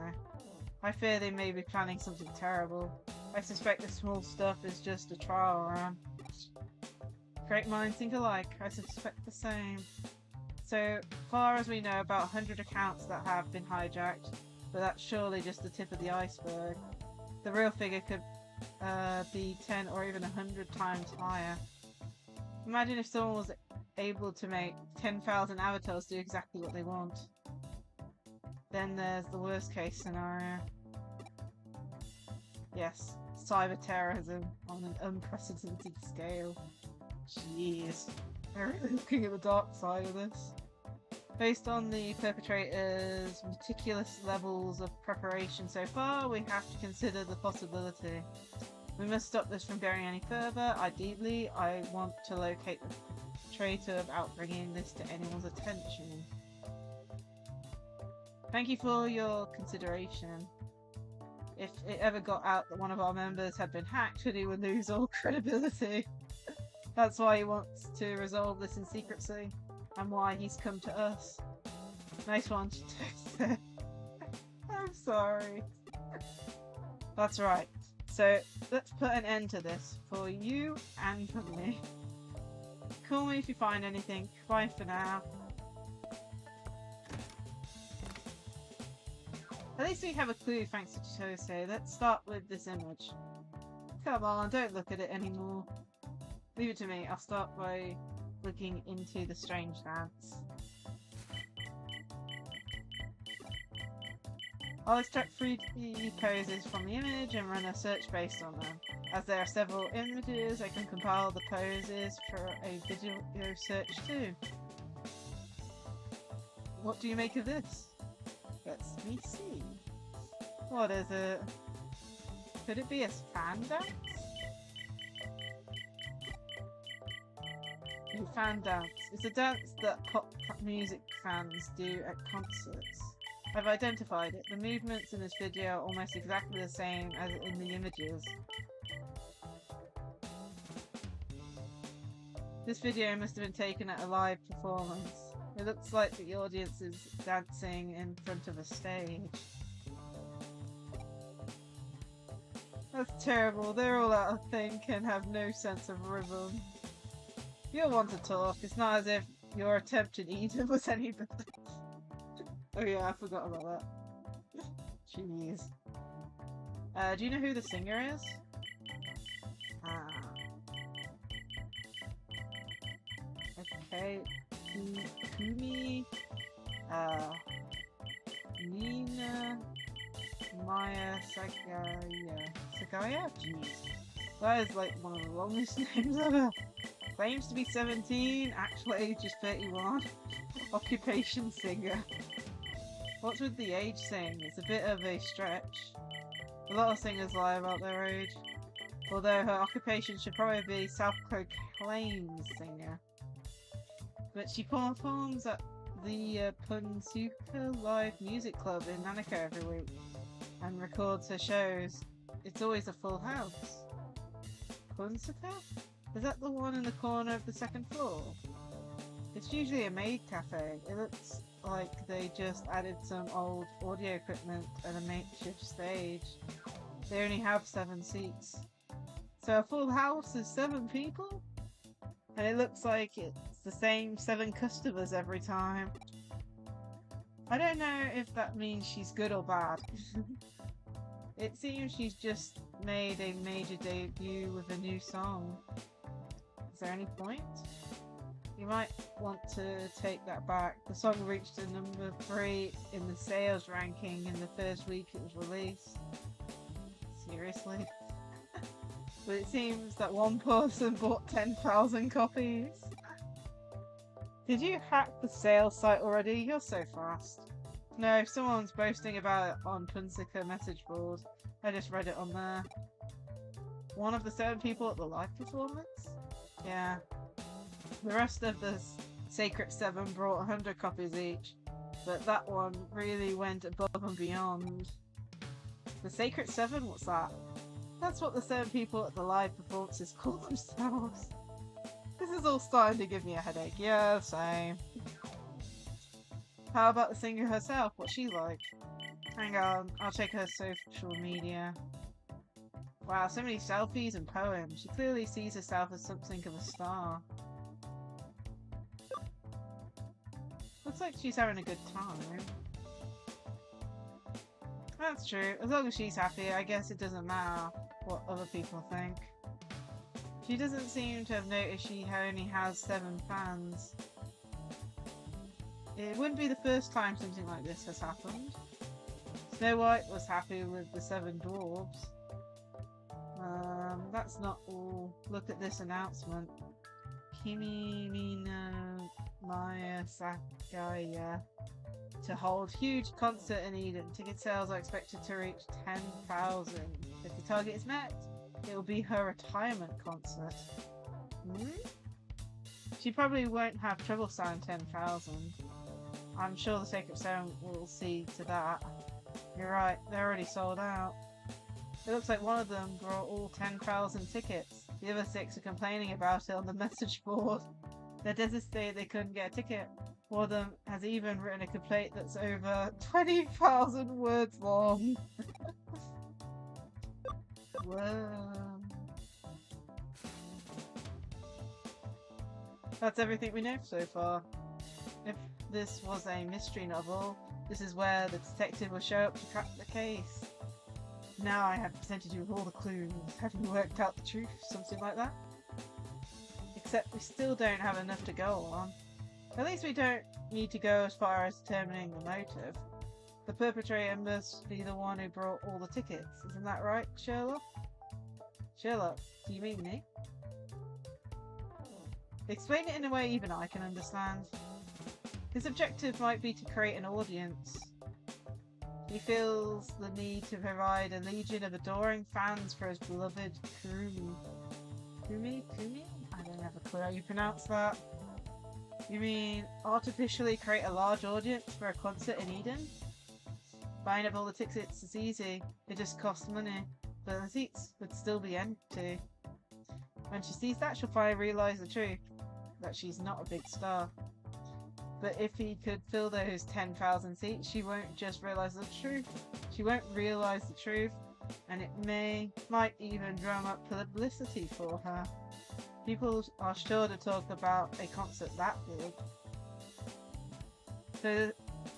S1: I fear they may be planning something terrible. I suspect the small stuff is just a trial run. Great minds think alike. I suspect the same. So far as we know, about 100 accounts that have been hijacked, but that's surely just the tip of the iceberg. The real figure could be 10 or even 100 times higher. Imagine if someone was able to make 10,000 avatars do exactly what they want. Then there's the worst case scenario. Yes, cyber terrorism on an unprecedented scale. Jeez, I'm really looking at the dark side of this. Based on the perpetrator's meticulous levels of preparation so far, we have to consider the possibility. We must stop this from going any further. Ideally, I want to locate the perpetrator without bringing this to anyone's attention. Thank you for your consideration. If it ever got out that one of our members had been hacked, he would lose all credibility. That's why he wants to resolve this in secrecy, and why he's come to us. Nice one, Chitose. I'm sorry. That's right. So, let's put an end to this, for you and for me. Call me if you find anything. Bye for now. At least we have a clue thanks to Chitose. Let's start with this image. Come on, don't look at it anymore. Leave it to me. I'll start by looking into the strange dance. I'll extract 3D poses from the image and run a search based on them. As there are several images, I can compile the poses for a video search too. What do you make of this? Let me see. What is it? Could it be a fan dance? Fan dance. It's a dance that pop music fans do at concerts. I've identified it. The movements in this video are almost exactly the same as in the images. This video must have been taken at a live performance. It looks like the audience is dancing in front of a stage. That's terrible. They're all out of sync and have no sense of rhythm. You'll want to talk. It's not as if your attempt in Eden was any better. Oh yeah, I forgot about that. Jeez. Do you know who the singer is? Okay. Kumi. Nina. Maya. Sagaya? Jeez. That is like one of the longest names ever. Claims to be 17, actual age is 31. Occupation singer. What's with the age thing? It's a bit of a stretch. A lot of singers lie about their age. Although her occupation should probably be self-proclaimed singer. But she performs at the Punsuka Live Music Club in Nanako every week. and records her shows, it's always a full house. Punsuka? Is that the one in the corner of the second floor? It's usually a maid cafe. It looks like they just added some old audio equipment and a makeshift stage. They only have 7 seats. So a full house is 7 people? And it looks like it's the same 7 customers every time. I don't know if that means she's good or bad. It seems she's just made a major debut with a new song. Is there any point? You might want to take that back. The song reached a number 3 in the sales ranking in the first week it was released. Seriously? But it seems that one person bought 10,000 copies. Did you hack the sales site already? You're so fast. No, someone's boasting about it on Punsuka message board. I just read it on there. One of the 7 people at the live performance? Yeah. The rest of the Sacred 7 brought 100 copies each, but that one really went above and beyond. The Sacred 7? What's that? That's what the 7 people at the live performances call themselves. This is all starting to give me a headache. Yeah, same. How about the singer herself? What's she like? Hang on, I'll check her social media. Wow, so many selfies and poems. She clearly sees herself as something of a star. Looks like she's having a good time. That's true. As long as she's happy, I guess it doesn't matter what other people think. She doesn't seem to have noticed she only has 7 fans. It wouldn't be the first time something like this has happened. Snow White was happy with the 7 dwarves. That's not all. Look at this announcement. Kimi Mina Maya Sakaya to hold huge concert in Eden. Ticket sales are expected to reach 10,000. If the target is met, it will be her retirement concert. She probably won't have trouble selling 10,000. I'm sure the Sacred 7 will see to that. You're right, they're already sold out. It looks like one of them brought all 10,000 tickets. The other 6 are complaining about it on the message board. They're devastated they couldn't get a ticket. One of them has even written a complaint that's over 20,000 words long. Whoa. That's everything we know so far. If this was a mystery novel, this is where the detective will show up to crack the case. Now I have presented you with all the clues. Have you worked out the truth? Something like that? Except we still don't have enough to go on. At least we don't need to go as far as determining the motive. The perpetrator must be the one who brought all the tickets. Isn't that right, Sherlock? Sherlock, do you mean me? Explain it in a way even I can understand. His objective might be to create an audience. He feels the need to provide a legion of adoring fans for his beloved Kumi. Kumi? I don't have a clue how you pronounce that. You mean artificially create a large audience for a concert in Eden? Buying up all the tickets is easy, it just costs money, but the seats would still be empty. When she sees that, she'll finally realise the truth, that she's not a big star. But if he could fill those 10,000 seats, she won't just realise the truth. She won't realise the truth, and it might even drum up publicity for her. People are sure to talk about a concert that big. So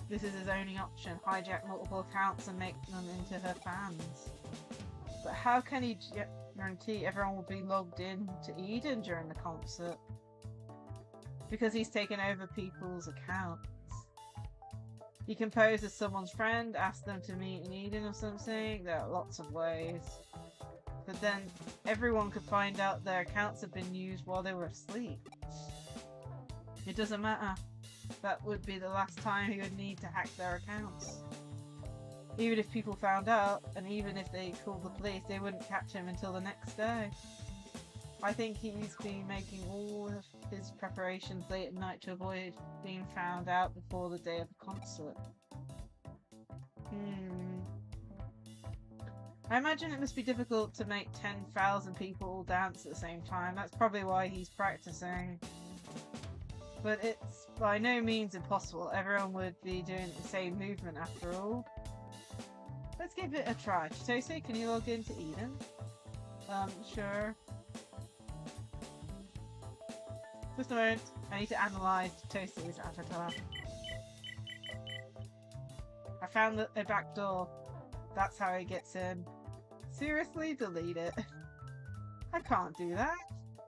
S1: this is his only option, hijack multiple accounts and make them into her fans. But how can he guarantee everyone will be logged in to Eden during the concert? Because he's taken over people's accounts. He can pose as someone's friend, ask them to meet in Eden or something. There are lots of ways. But then everyone could find out their accounts have been used while they were asleep. It doesn't matter. That would be the last time he would need to hack their accounts. Even if people found out, and even if they called the police, they wouldn't catch him until the next day. I think he's been making all of his preparations late at night to avoid being found out before the day of the concert. I imagine it must be difficult to make 10,000 people all dance at the same time. That's probably why he's practicing. But it's by no means impossible. Everyone would be doing the same movement after all. Let's give it a try. Chitose, can you log into Eden? Sure. Just a moment. I need to analyze Chitose's avatar. I found a back door. That's how he gets in. Seriously? Delete it. I can't do that.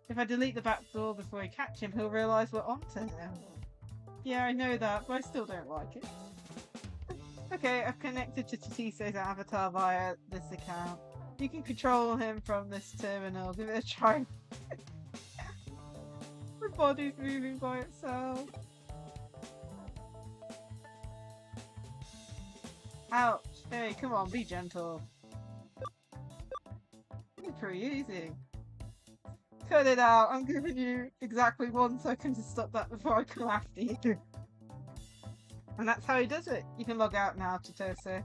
S1: If I delete the back door before I catch him, he'll realise we're onto him. Yeah, I know that, but I still don't like it. Okay, I've connected to Chitise's avatar via this account. You can control him from this terminal. Give it a try. The body's moving by itself. Ouch. Hey, come on, be gentle. It's pretty easy. Cut it out. I'm giving you exactly 1 second to stop that before I come after you. And that's how he does it. You can log out now, Chitose.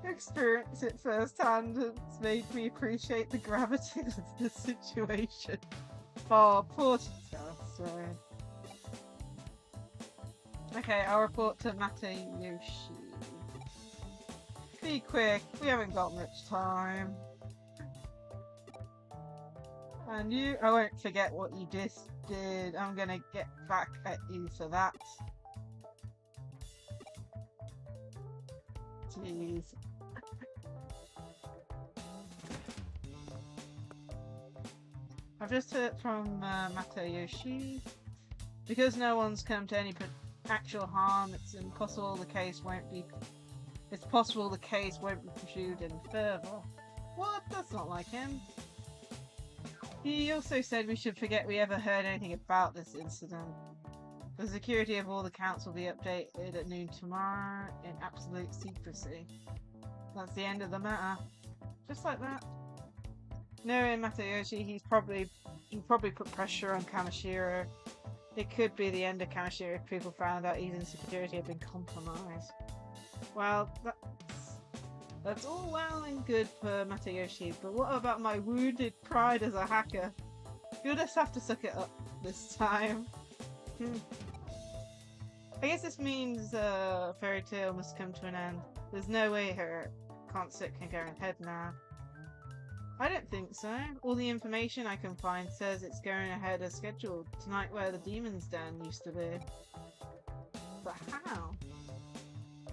S1: Experience it firsthand. It's made me appreciate the gravity of the situation. Oh, poor Chitose. Okay, I'll report to Matayoshi. Be quick, we haven't got much time. And you, I won't forget what you just did. I'm gonna get back at you for that. Jeez. I've just heard from Matayoshi. Because no one's come to any actual harm, it's possible the case won't be pursued any further. What? That's not like him. He also said we should forget we ever heard anything about this incident. The security of all the counts will be updated at noon tomorrow in absolute secrecy. That's the end of the matter. Just like that. Knowing Matayoshi, he probably put pressure on Kamishiro. It could be the end of Kamishiro if people found out Eden's security had been compromised. Well, that's all well and good for Matayoshi, but what about my wounded pride as a hacker? You'll just have to suck it up this time. I guess this means Fairy Tail must come to an end. There's no way her concert can go ahead now. I don't think so. All the information I can find says it's going ahead as scheduled, tonight where the Demon's Den used to be. But how?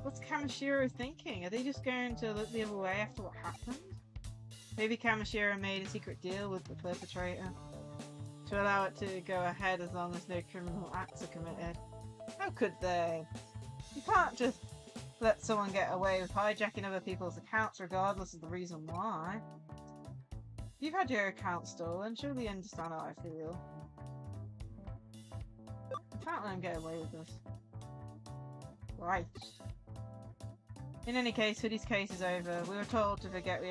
S1: What's Kamishiro thinking? Are they just going to look the other way after what happened? Maybe Kamishiro made a secret deal with the perpetrator to allow it to go ahead as long as no criminal acts are committed. How could they? You can't just let someone get away with hijacking other people's accounts regardless of the reason why. You've had your account stolen, surely you understand how I feel. I can't let him get away with this. Right. In any case, Hoodie's case is over. We were told to forget we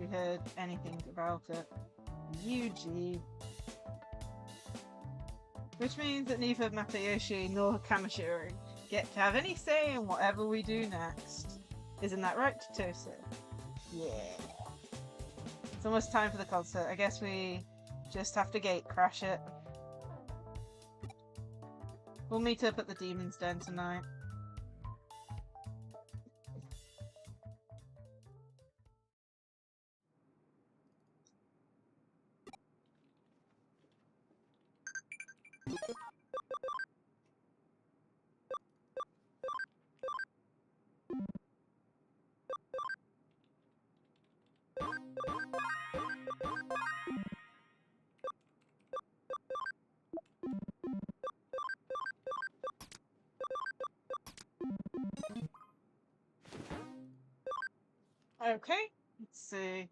S1: heard anything about it. UG. Which means that neither Matayoshi nor Kamishiro get to have any say in whatever we do next. Isn't that right, Chitose? Yeah. It's almost time for the concert. I guess we just have to gate crash it. We'll meet up at the Demon's Den tonight. Okay, let's see.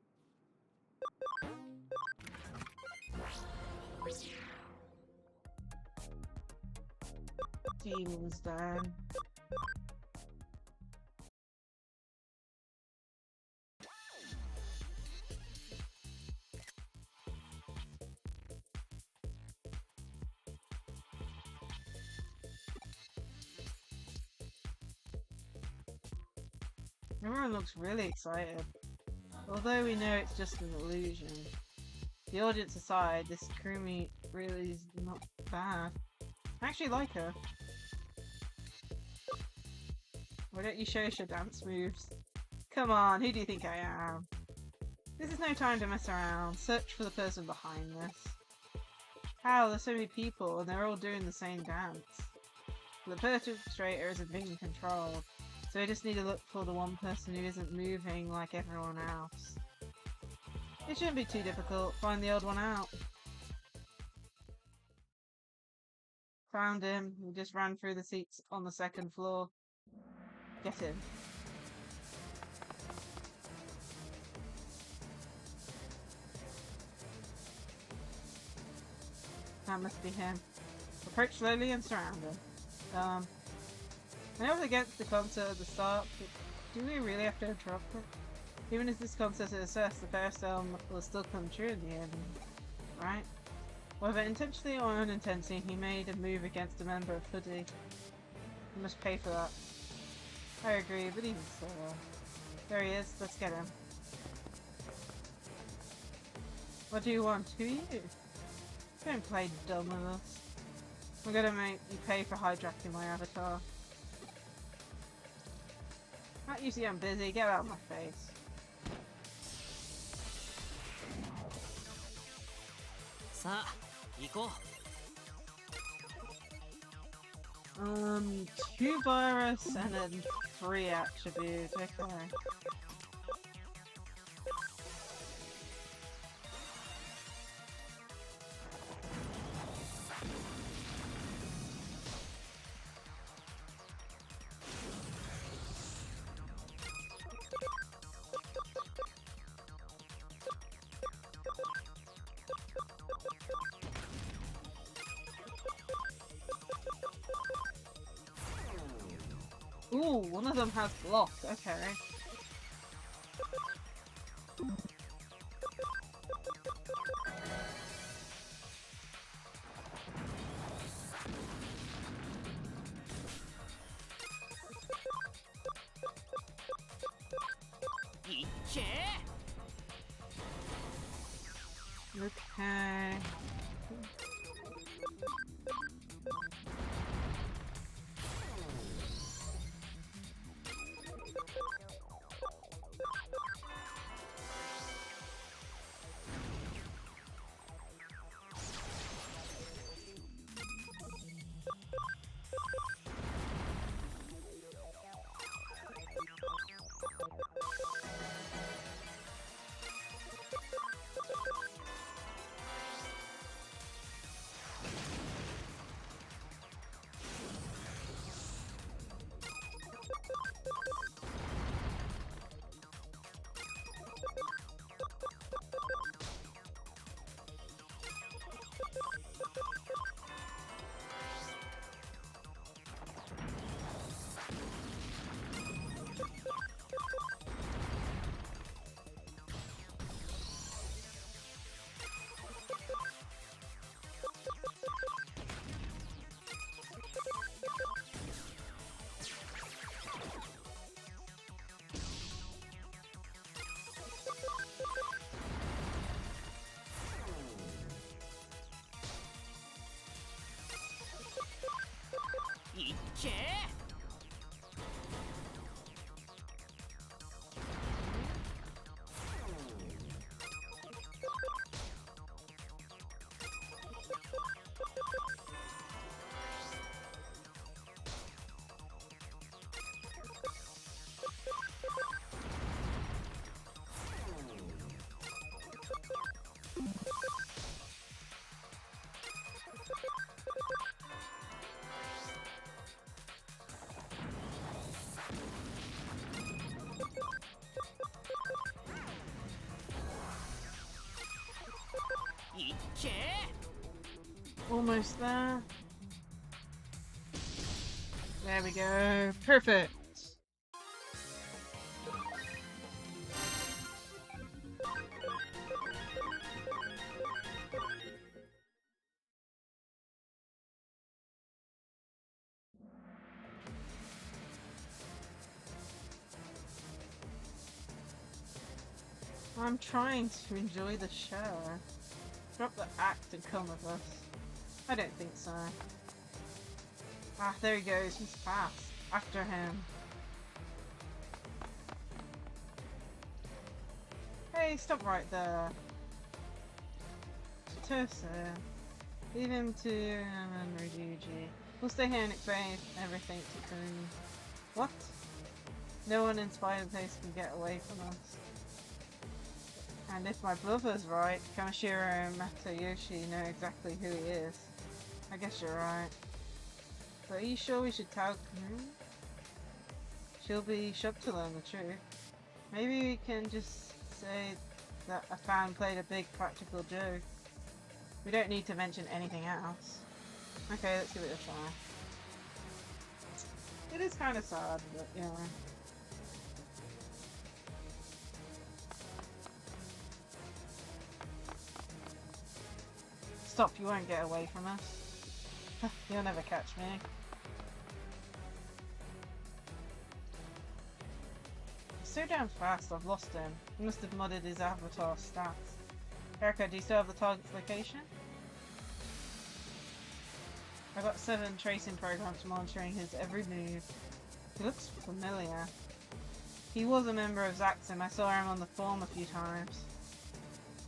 S1: Demon's Den. Everyone looks really excited. Although we know it's just an illusion. The audience aside, this Kurumi really is not bad. I actually like her. Why don't you show us your dance moves? Come on, who do you think I am? This is no time to mess around. Search for the person behind this. How? There's so many people and they're all doing the same dance. The perpetrator isn't being controlled, so we just need to look for the one person who isn't moving like everyone else. It shouldn't be too difficult. Find the odd one out. Found him. He just ran through the seats on the second floor. Get him. That must be him. Approach slowly and surround him. I know it's against the concert at the start, but do we really have to interrupt it? Even if this concert is a success, the fairy sale will still come true in the end, right? Whether intentionally or unintentionally, he made a move against a member of Hoodie. He must pay for that. I agree, but even so... There he is, let's get him. What do you want? Who are you? Don't play dumb with us. I'm gonna make you pay for hijacking my avatar. Not you see I'm busy, get out of my face.
S2: Sa, 行こう.
S1: 2 virus and then 3 attributes, okay. Ooh, one of them has block, okay. Okay. Almost there. There we go. Perfect. I'm trying to enjoy the show. Drop the act and come with us. I don't think so. Ah, there he goes. He's fast. After him. Hey, stop right there. Tosa. Leave him to Ryuji. We'll stay here and explain everything to Kun. What? No one in Spider-Place can get away from us. And if my brother's right, Kamishiro and Matayoshi know exactly who he is. I guess you're right. But are you sure we should tell Kun? She'll be shocked to learn the truth. Maybe we can just say that a fan played a big practical joke. We don't need to mention anything else. Okay, let's give it a try. It is kind of sad, but yeah. Stop, you won't get away from us. You'll never catch me. He's so damn fast, I've lost him. He must have modded his avatar stats. Erica, do you still have the target's location? I got 7 tracing programs monitoring his every move. He looks familiar. He was a member of Zaxxon. I saw him on the forum a few times.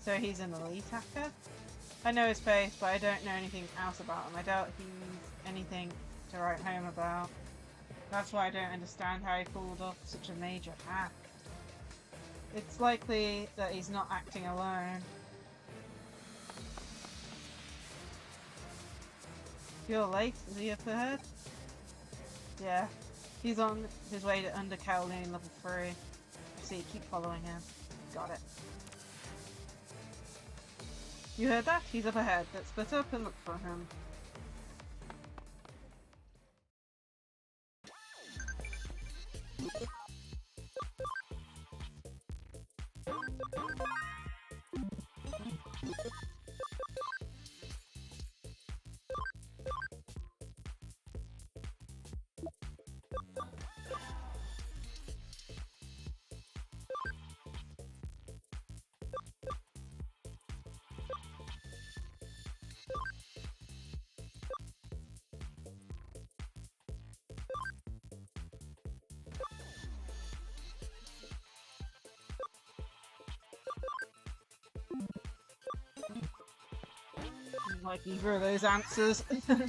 S1: So he's an elite hacker? I know his face, but I don't know anything else about him. I doubt he's anything to write home about. That's why I don't understand how he pulled off such a major hack. It's likely that he's not acting alone. You're late, is he up ahead? Yeah, he's on his way to Under Kowloon level 3. I see, keep following him. Got it. You heard that? He's up ahead. Let's split up and look for him. Like either of those answers. Okay,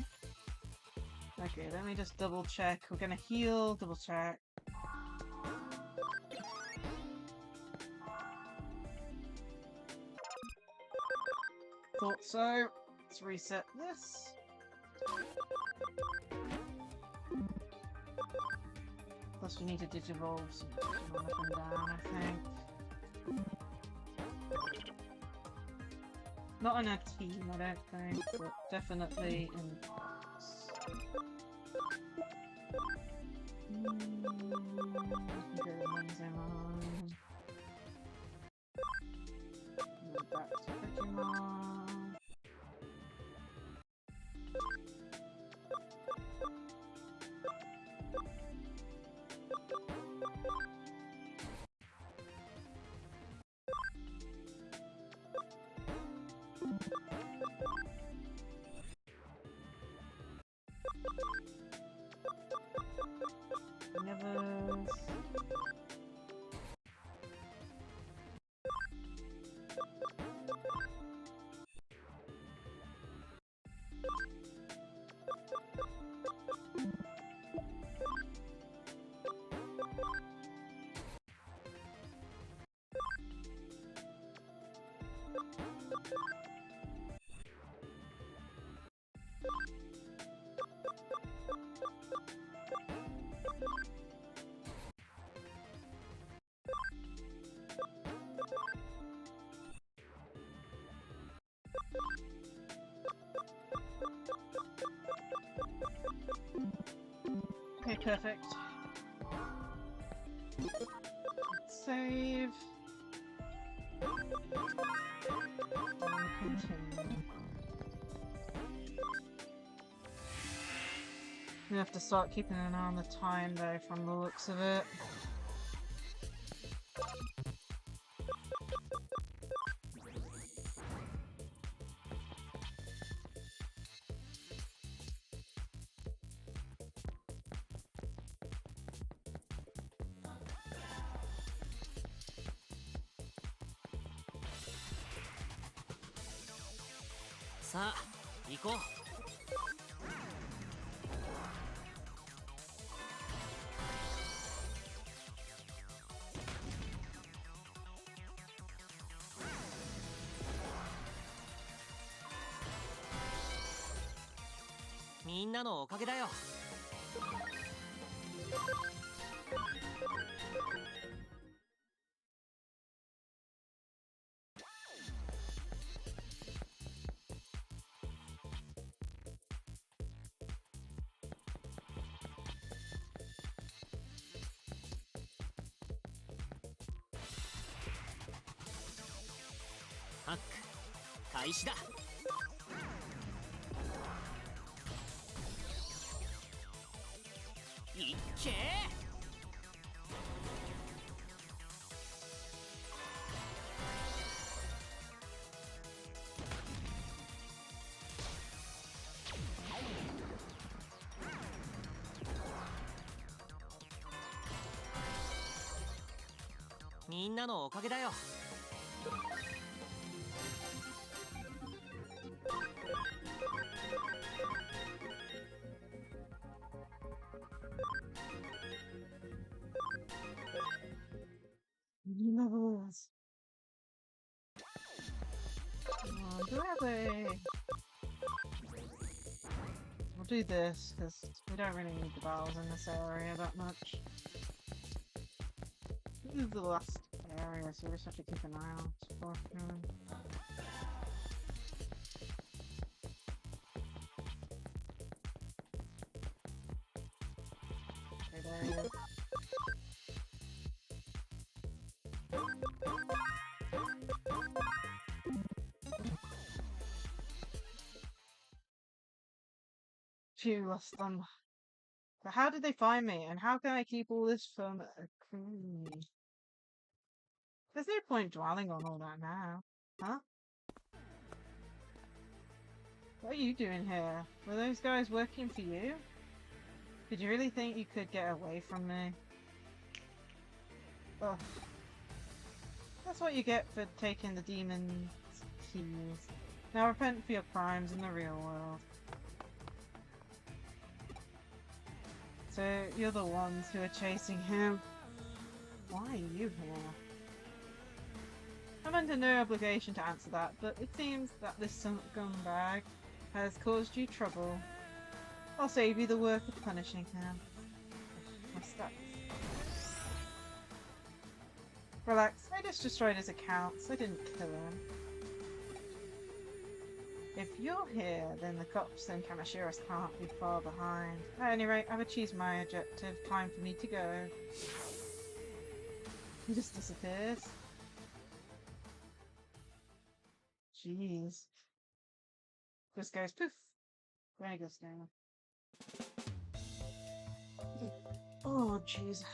S1: let me just double check. We're gonna heal, double check. Thought so. Let's reset this. Plus we need to digivolve some Digimon up and down, I think. Not in a team, I don't think, but definitely in parts. Back to Digimon. Never. Okay, perfect. Let's save. And continue. We have to start keeping an eye on the time though, from the looks of it.
S2: さあ行こう。みんなのおかげだよ。ハック開始だ。いっけー。みんなのおかげだよ。
S1: Levels. Do we have a... We'll do this, because we don't really need the battles in this area that much. This is the last area, so we just have to keep an eye out for him. Okay, there he is. Phew, lost them. But how did they find me, and how can I keep all this from me? There's no point dwelling on all that now, huh? What are you doing here? Were those guys working for you? Did you really think you could get away from me? Ugh. That's what you get for taking the demon's keys. Now repent for your crimes in the real world. So, you're the ones who are chasing him. Why are you here? I'm under no obligation to answer that, but it seems that this scumbag has caused you trouble. I'll save you the work of punishing him. My stats. Relax, I just destroyed his accounts. I didn't kill him. If you're here, then the cops and Kamashiras can't be far behind. At any rate, I've achieved my objective. Time for me to go. He just disappears. Jeez. Just goes poof. There he goes down. Oh, jeez.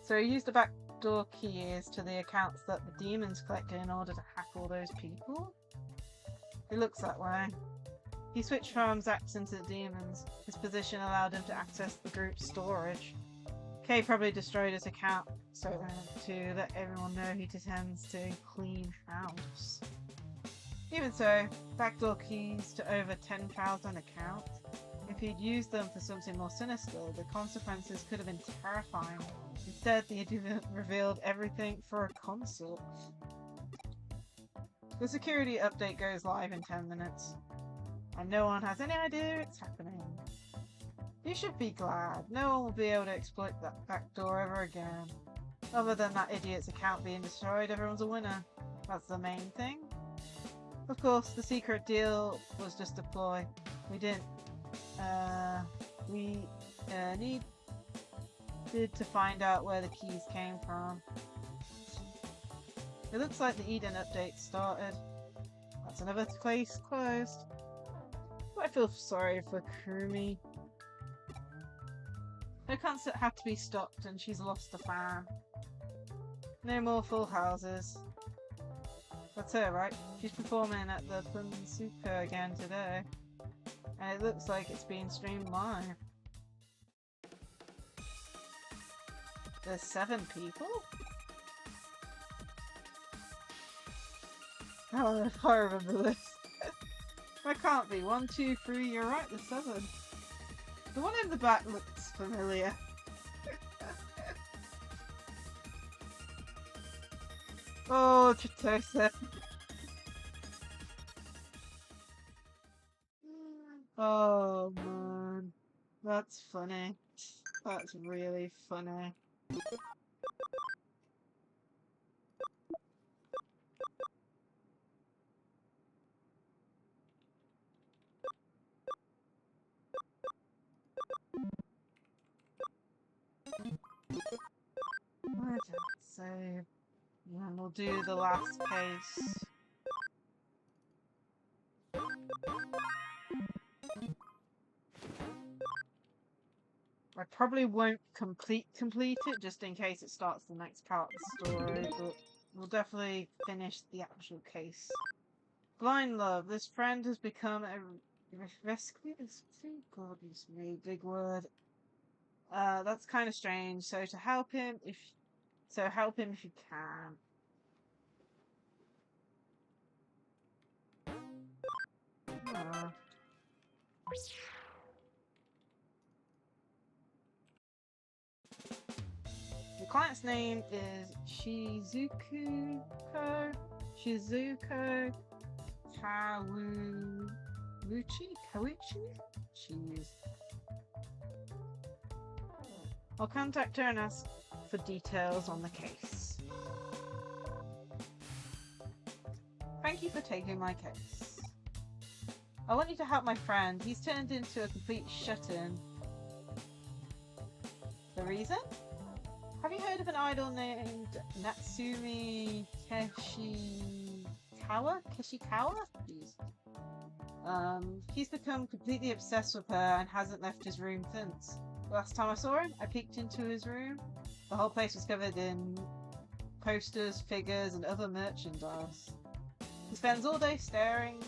S1: So he used the backdoor keys to the accounts that the demons collected in order to hack all those people? It looks that way. He switched from Zaxxon to the demons. His position allowed him to access the group's storage. Kay probably destroyed his account so to let everyone know he intends to clean house. Even so, backdoor keys to over 10,000 accounts. If he'd used them for something more sinister, the consequences could have been terrifying. Instead, the idiot revealed everything for a concert. The security update goes live in 10 minutes. And no one has any idea it's happening. You should be glad. No one will be able to exploit that backdoor ever again. Other than that idiot's account being destroyed, everyone's a winner. That's the main thing. Of course, the secret deal was just a ploy. We didn't... We needed to find out where the keys came from. It looks like the Eden update started. That's another case closed. But I feel sorry for Kurumi. Her concert had to be stopped and she's lost a fan. No more full houses. That's her, right? She's performing at the Punsuka again today. And it looks like it's being streamed live. There's 7 people? Oh, I remember this. That can't be. 1, 2, 3, you're right, there's 7. The one in the back looks familiar. Oh, Chitose. Oh man, that's funny. That's really funny. I don't save. And we'll do the last case. I probably won't complete it just in case it starts the next part of the story, but we'll definitely finish the actual case. Blind love. This friend has become a rescue. God, it's a really big word. That's kind of strange. So help him if you can. The client's name is Shizuko Kawuchi? Jeez. I'll contact her and ask for details on the case. Thank you for taking my case. I want you to help my friend. He's turned into a complete shut-in. The reason? Have you heard of an idol named Natsumi Kishikawa? Jeez. He's become completely obsessed with her and hasn't left his room since. Last time I saw him, I peeked into his room. The whole place was covered in posters, figures, and other merchandise. He spends all day staring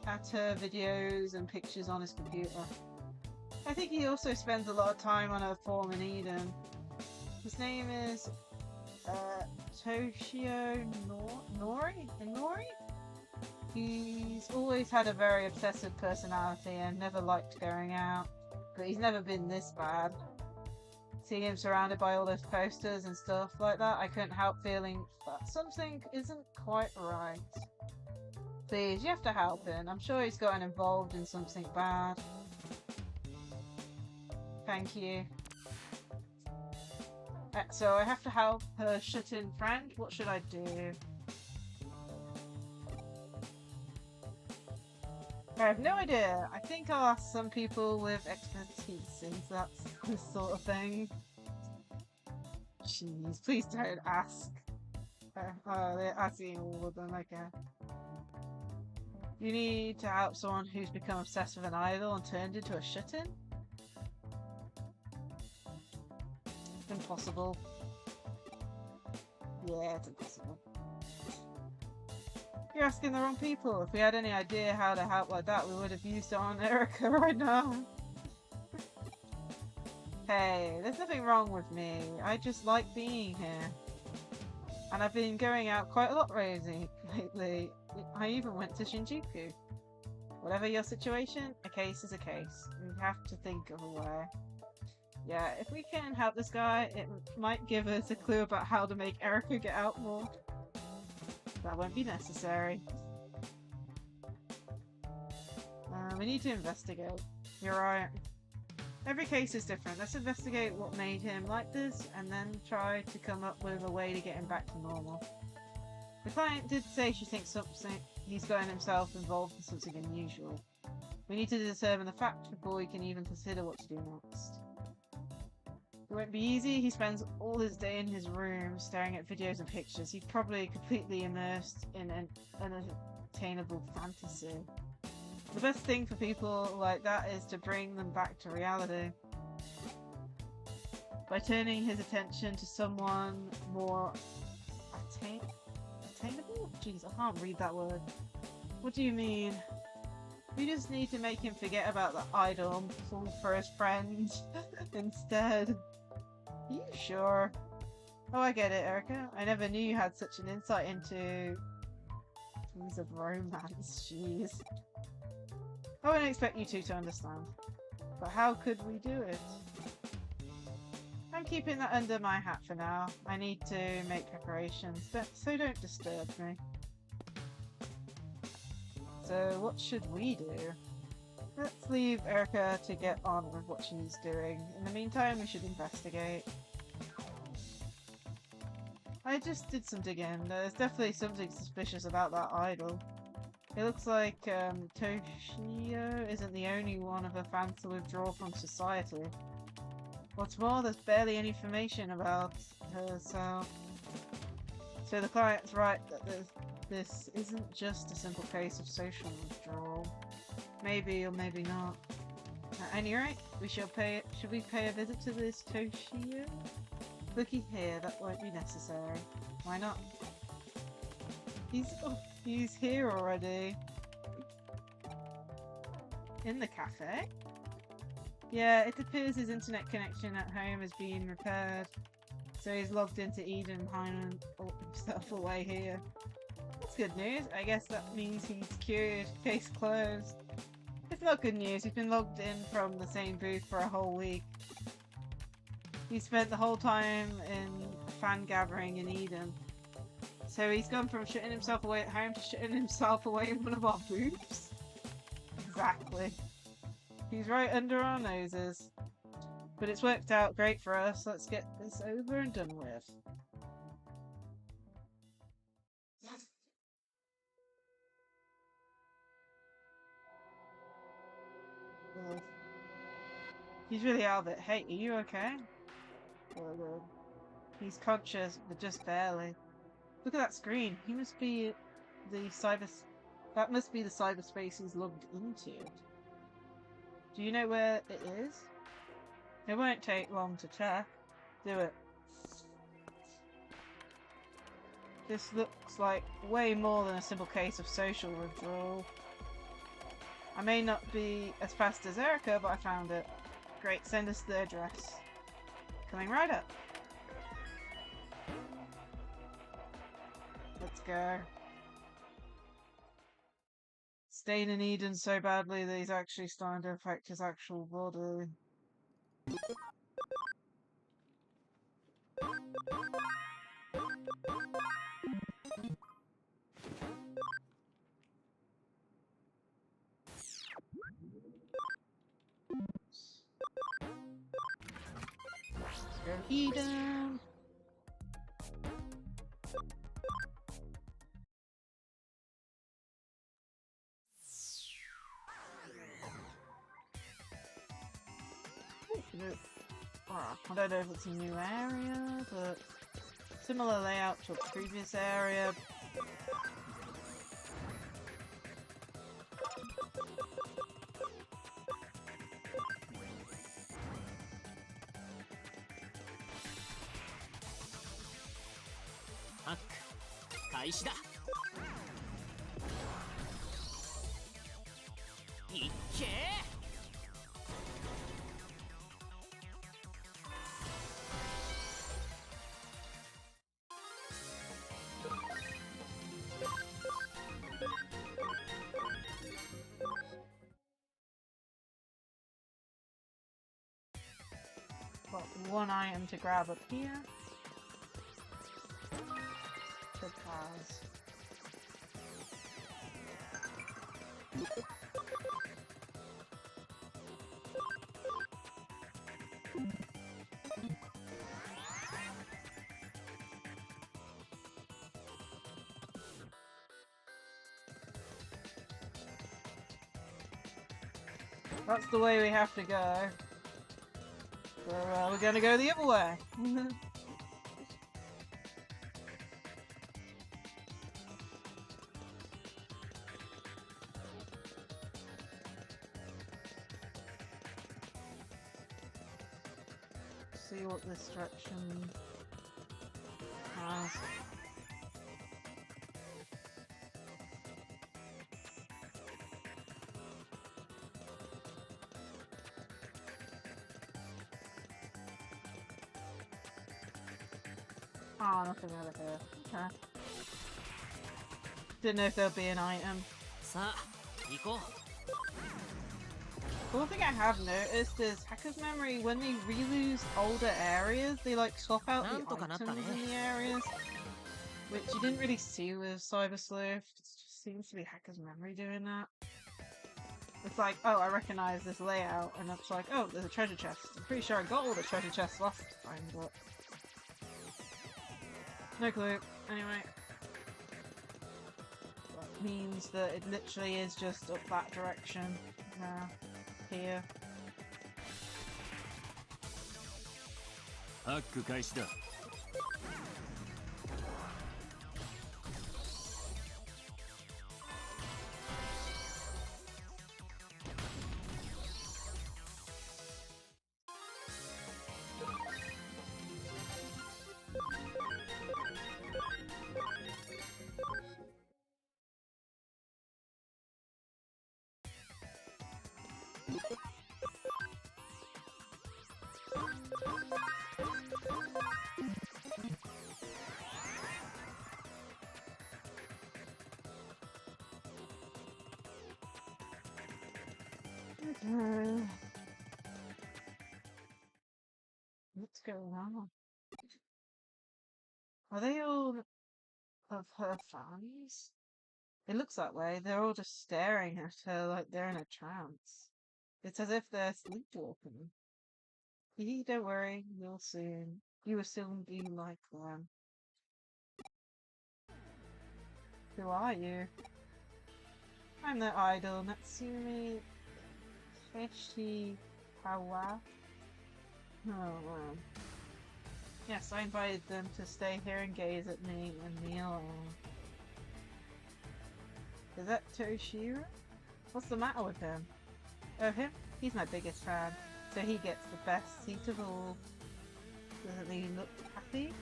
S1: at her videos and pictures on his computer. I think he also spends a lot of time on her form in Eden. His name is Toshio Nori? He's always had a very obsessive personality and never liked going out, but he's never been this bad. Seeing him surrounded by all those posters and stuff like that, I couldn't help feeling that something isn't quite right. Please, you have to help him. I'm sure he's gotten involved in something bad. Thank you. So I have to help her shut-in friend? What should I do? I have no idea. I think I'll ask some people with expertise since that's this sort of thing. Jeez, please don't ask. Oh, they're asking all of them, okay. You need to help someone who's become obsessed with an idol and turned into a shut-in? Impossible. Yeah, it's impossible. You're asking the wrong people. If we had any idea how to help like that, we would have used it on Erica right now. Hey, there's nothing wrong with me. I just like being here. And I've been going out quite a lot lately. I even went to Shinjuku. Whatever your situation, a case is a case. We have to think of a way. Yeah, if we can help this guy, it might give us a clue about how to make Erica get out more. That won't be necessary. We need to investigate. You're right. Every case is different. Let's investigate what made him like this, and then try to come up with a way to get him back to normal. The client did say she thinks he's gotten himself involved in something unusual. We need to determine the fact before we can even consider what to do next. It won't be easy. He spends all his day in his room staring at videos and pictures. He's probably completely immersed in an unattainable fantasy. The best thing for people like that is to bring them back to reality. By turning his attention to someone more attainable? Jeez, I can't read that word. What do you mean? We just need to make him forget about the idol and fall for his friend instead. Are you sure? Oh, I get it, Erica. I never knew you had such an insight into things of romance. Jeez. I wouldn't expect you two to understand. But how could we do it? I'm keeping that under my hat for now. I need to make preparations, so don't disturb me. So what should we do? Let's leave Erica to get on with what she's doing. In the meantime, we should investigate. I just did some digging. There's definitely something suspicious about that idol. It looks like Toshio isn't the only one of her fans to withdraw from society. What's more, there's barely any information about herself. So the client's right that this isn't just a simple case of social withdrawal. Maybe or maybe not. At any rate, should we pay a visit to this Toshio? Looky here, that won't be necessary. Why not? He's here already. In the cafe? Yeah, it appears his internet connection at home is being repaired. So he's logged into Eden and hiding himself away here. That's good news. I guess that means he's cured. Case closed. It's not good news. He's been logged in from the same booth for a whole week. He spent the whole time in fan gathering in Eden. So he's gone from shutting himself away at home to shutting himself away in one of our booths? Exactly. He's right under our noses. But it's worked out great for us. Let's get this over and done with. He's really out of it. Hey, are you okay? He's conscious, but just barely. Look at that screen. He must be the that must be the cyberspace he's logged into. Do you know where it is? It won't take long to check. Do it. This looks like way more than a simple case of social withdrawal. I may not be as fast as Erica, but I found it. Great, send us the address. Coming right up. Let's go. Staying in Eden so badly that he's actually starting to affect his actual body. Let's go Eden. I don't know if it's a new area, but similar layout to a previous area.
S2: Hack 開始だ。いっけー。
S1: Got one item to grab up here. Topaz. That's the way we have to go. So we're gonna go the other way. See what this direction has. Oh, nothing over here. Okay. Didn't know if there'll be an item.
S2: さあ、行こう。
S1: But one thing I have noticed is Hacker's Memory, when they relose older areas, they like swap out the items in the areas, which you didn't really see with Cyber Sleuth. It just seems to be Hacker's Memory doing that. It's like, oh, I recognize this layout, and it's like, oh, there's a treasure chest. I'm pretty sure I got all the treasure chests last time, but no clue. Anyway. That means that it literally is just up that direction. Here.
S5: ハック開始だ。
S1: What's going on? Are they all of her fans? It looks that way. They're all just staring at her like they're in a trance. It's as if they're sleepwalking. Don't worry, you'll soon. You will soon be like them. Who are you? I'm the idol, Natsumi Keshihawa. Oh, wow. Yes, I invited them to stay here and gaze at me and kneel on. Is that Toshiro? What's the matter with him? Oh, him? He's my biggest fan, so he gets the best seat of all. Doesn't he look happy?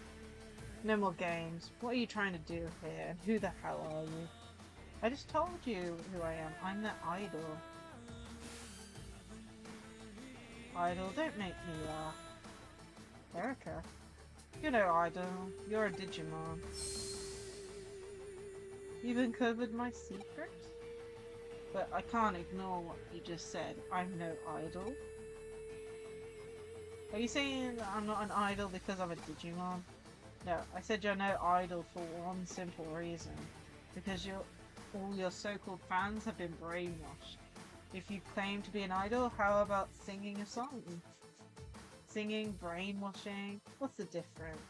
S1: No more games. What are you trying to do here, and who the hell are you? I just told you who I am. I'm the idol. Idol, don't make me laugh. Erica? You're no idol. You're a Digimon. You've uncovered my secret? But I can't ignore what you just said. I'm no idol. Are you saying that I'm not an idol because I'm a Digimon? No, I said you're no idol for one simple reason. Because all your so-called fans have been brainwashed. If you claim to be an idol, how about singing a song? Singing, brainwashing, what's the difference?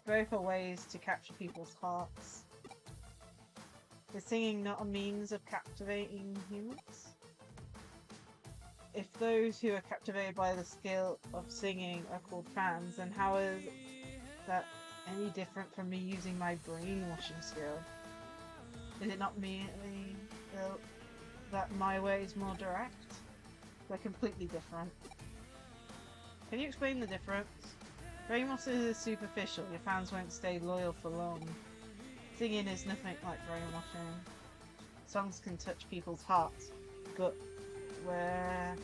S1: Both are ways to capture people's hearts. Is singing not a means of captivating humans? If those who are captivated by the skill of singing are called fans, then how is that any different from me using my brainwashing skill? Is it not merely that my way is more direct? They're completely different. Can you explain the difference? Brainwashing is superficial, your fans won't stay loyal for long. Singing is nothing like brainwashing. Songs can touch people's hearts, but whether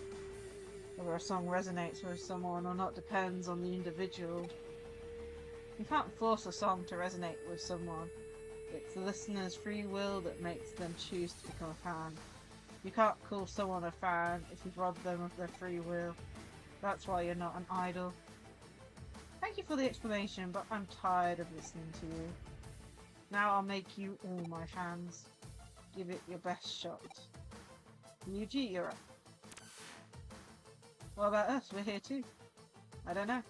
S1: a song resonates with someone or not depends on the individual. You can't force a song to resonate with someone. It's the listener's free will that makes them choose to become a fan. You can't call someone a fan if you've robbed them of their free will. That's why you're not an idol. Thank you for the explanation, but I'm tired of listening to you. Now I'll make you all my fans. Give it your best shot. Yuji, you're up. What about us? We're here too. I don't know.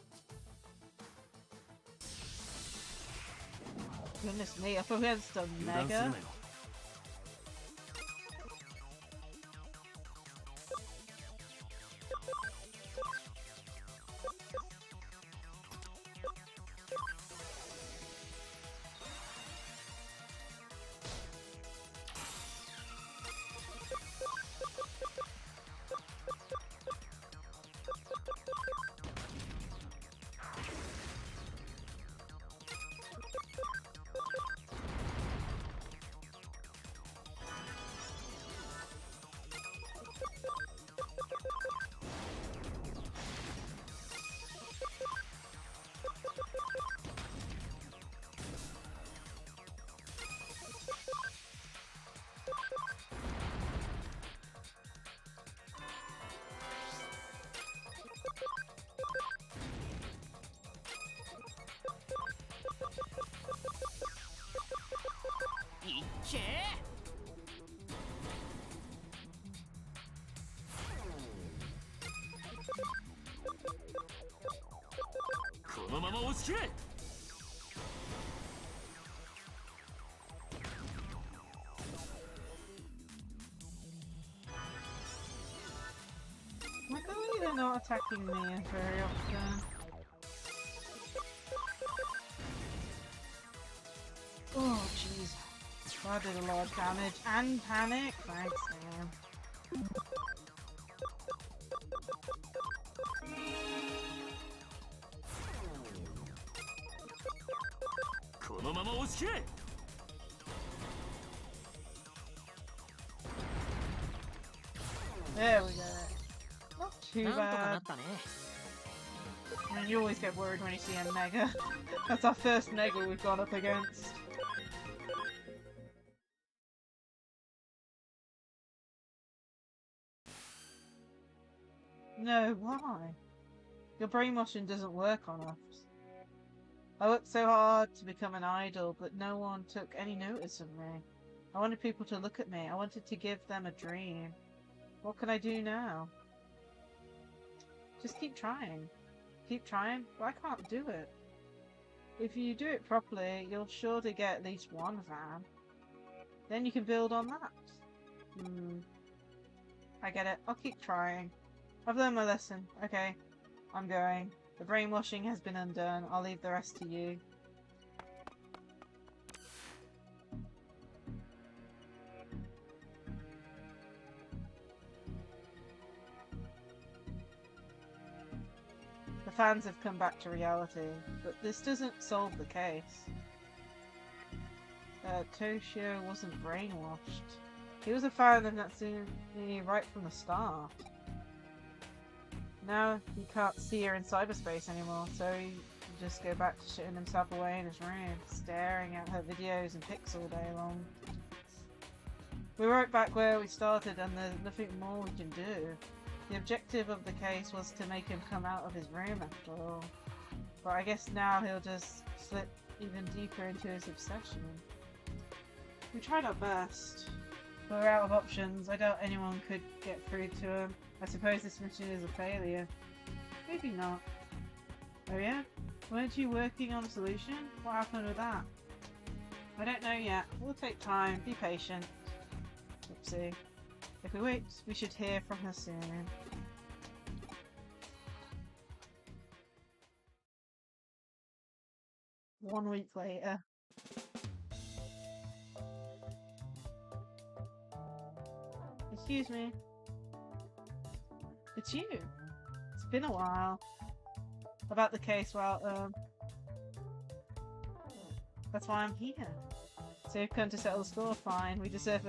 S1: Goodness me, up against a mega.
S5: まま押し切れ。
S1: I feel like they're not attacking me very often. Oh jeez. That did a lot of damage and panic. Thanks, man.
S5: このまま押し切れ。
S1: There we go. Not too
S2: なんとかな
S1: bad.
S2: ったね。
S1: I mean, you always get worried when you see a mega. That's our first mega we've gone up against. No, why? Your brainwashing doesn't work on us. I worked so hard to become an idol, but no one took any notice of me. I wanted people to look at me. I wanted to give them a dream. What can I do now? Just keep trying. Keep trying? But I can't do it. If you do it properly, you'll sure to get at least one fan. Then you can build on that. I get it. I'll keep trying. I've learned my lesson. Okay, I'm going. The brainwashing has been undone. I'll leave the rest to you. The fans have come back to reality, but this doesn't solve the case. Toshio wasn't brainwashed. He was a fan of Natsumi right from the start. Now he can't see her in cyberspace anymore, so he can just go back to shitting himself away in his room, staring at her videos and pics all day long. We're right back where we started, and there's nothing more we can do. The objective of the case was to make him come out of his room after all. But I guess now he'll just slip even deeper into his obsession. We tried our best. We're out of options. I doubt anyone could get through to him. I suppose this mission is a failure. Maybe not. Oh yeah? Weren't you working on a solution? What happened with that? I don't know yet. We'll take time. Be patient. Oopsie. If we wait, we should hear from her soon. One week later. Excuse me. It's you. It's been a while. About the case, well, that's why I'm here. So you've come to settle the score, fine. We deserve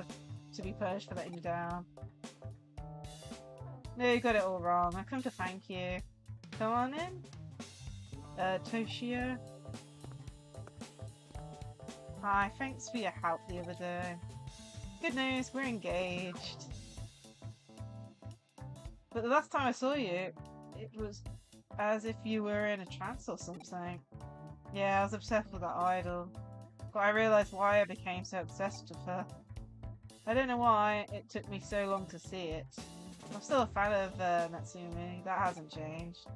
S1: to be punished for letting you down. No, you got it all wrong. I've come to thank you. Come on in. Toshio. Hi, thanks for your help the other day. Good news, we're engaged. But the last time I saw you, it was as if you were in a trance or something. Yeah, I was obsessed with that idol. But I realised why I became so obsessed with her. I don't know why it took me so long to see it. I'm still a fan of Natsumi, that hasn't changed.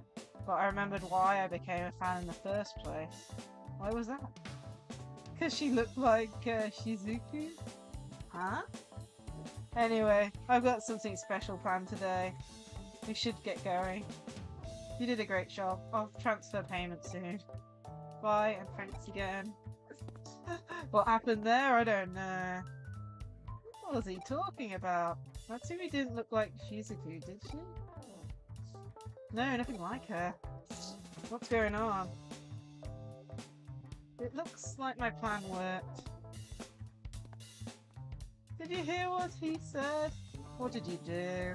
S1: But I remembered why I became a fan in the first place. Why was that? Because she looked like Shizuku? Huh? Anyway, I've got something special planned today. We should get going. You did a great job. I'll transfer payment soon. Bye, and thanks again. What happened there? I don't know. What was he talking about? Natsumi didn't look like Shizuku, did she? No, nothing like her. What's going on? It looks like my plan worked. Did you hear what he said? What did you do?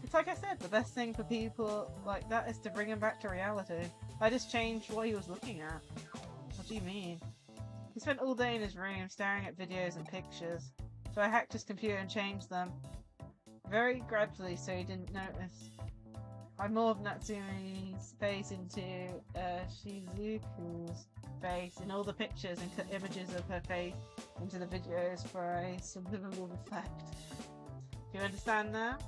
S1: It's like I said, the best thing for people like that is to bring him back to reality. I just changed what he was looking at. What do you mean? He spent all day in his room staring at videos and pictures, so I hacked his computer and changed them. Very gradually so he didn't notice. I morphed Natsumi's face into Shizuku's face in all the pictures and cut images of her face into the videos for a subliminal effect. Do you understand now?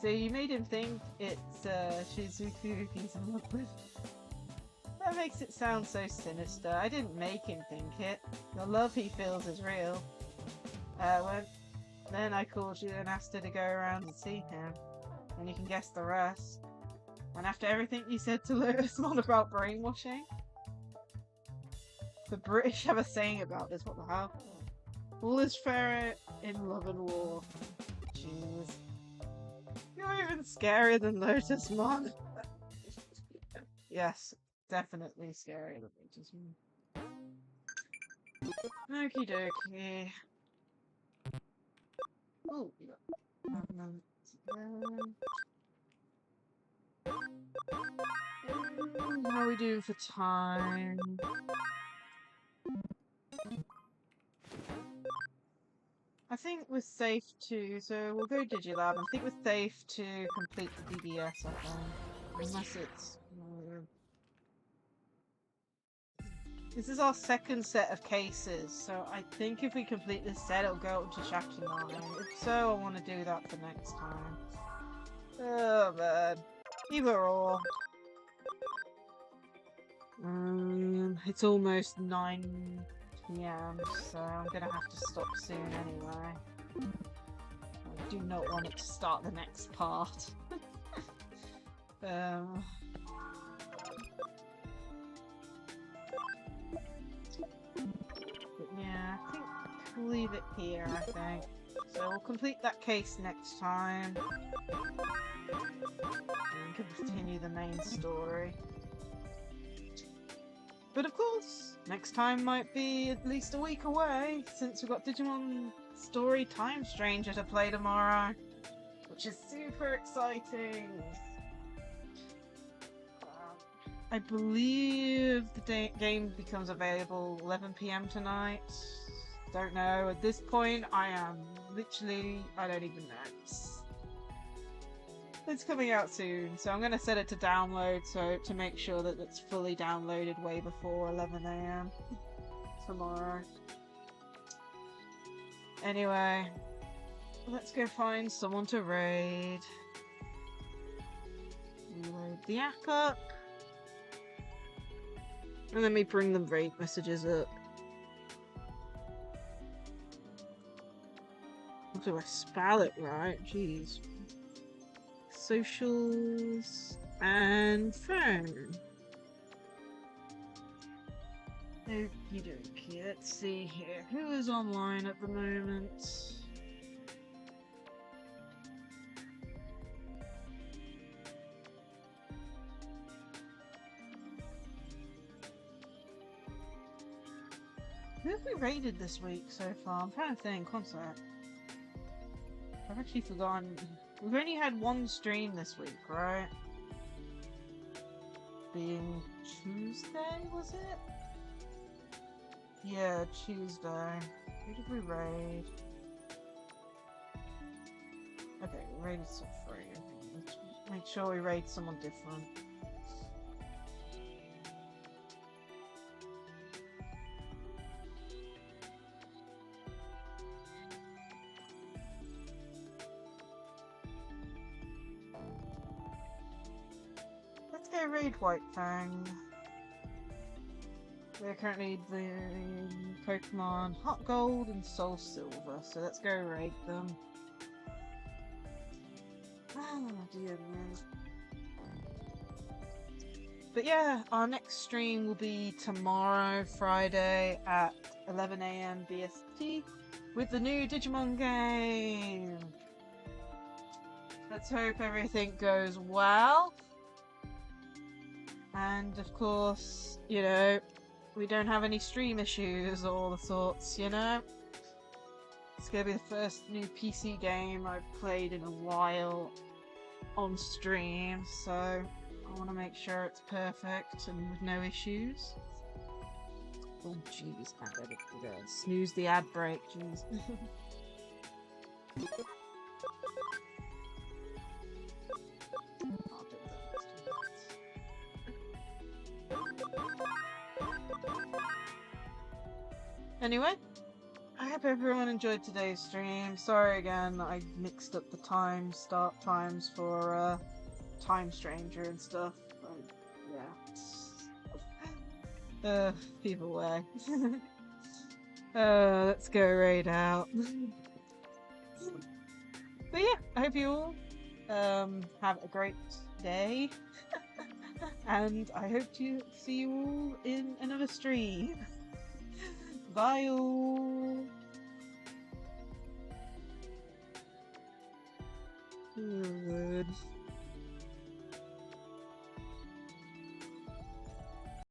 S1: So you made him think it's Shizuku he's in love with. That makes it sound so sinister. I didn't make him think it. The love he feels is real. Then I called you and asked her to go around and see him. And you can guess the rest. And after everything you said to Lewis on about brainwashing, the British have a saying about this. What the hell? All is fair in love and war. Jeez. You're even scarier than Lotus Mon. Yes, definitely scarier than Lotus Mon. Okie dokie. Oh, how are we doing for time? I think we're safe to, so we'll go Digilab. I think we're safe to complete the DBS, I think. Unless it's... This is our second set of cases, so I think if we complete this set, it'll go up to Chapter 9. If so, I want to do that for next time. Oh, man. Either or. It's almost 9 PM, so I'm gonna have to stop soon anyway. I do not want it to start the next part. But yeah, I think we'll leave it here, I think. So we'll complete that case next time. And we can continue the main story. But of course, next time might be at least a week away, since we've got Digimon Story Time Stranger to play tomorrow, which is super exciting. I believe the game becomes available 11 PM tonight. Don't know. At this point, I am literally... I don't even know. It's coming out soon, so I'm going to set it to download so to make sure that it's fully downloaded way before 11 AM tomorrow. Anyway, let's go find someone to raid. Load the app up. And let me bring the raid messages up. Do I spell it right? Jeez. Socials and phone. Okie dokie, let's see here. Who is online at the moment? Who have we raided this week so far? I'm trying to think. One sec. I've actually forgotten. We've only had one stream this week, right? Being Tuesday, was it? Yeah, Tuesday. Who did we raid? Okay, we raided some free. Let's make sure we raid someone different. Let's go raid White Fang. They're currently doing Pokemon Hot Gold and Soul Silver, so let's go raid them. Oh dear man. But yeah, our next stream will be tomorrow, Friday at 11 AM BST with the new Digimon game. Let's hope everything goes well. And of course, you know, we don't have any stream issues or all the sorts, you know? It's gonna be the first new PC game I've played in a while on stream, so I want to make sure it's perfect and with no issues. Oh jeez, snooze the ad break, jeez. Anyway, I hope everyone enjoyed today's stream. Sorry again that I mixed up the start times for Time Stranger and stuff. But, yeah. People way. Let's go right out. But yeah, I hope you all have a great day. And I hope to see you all in another stream. Bye all.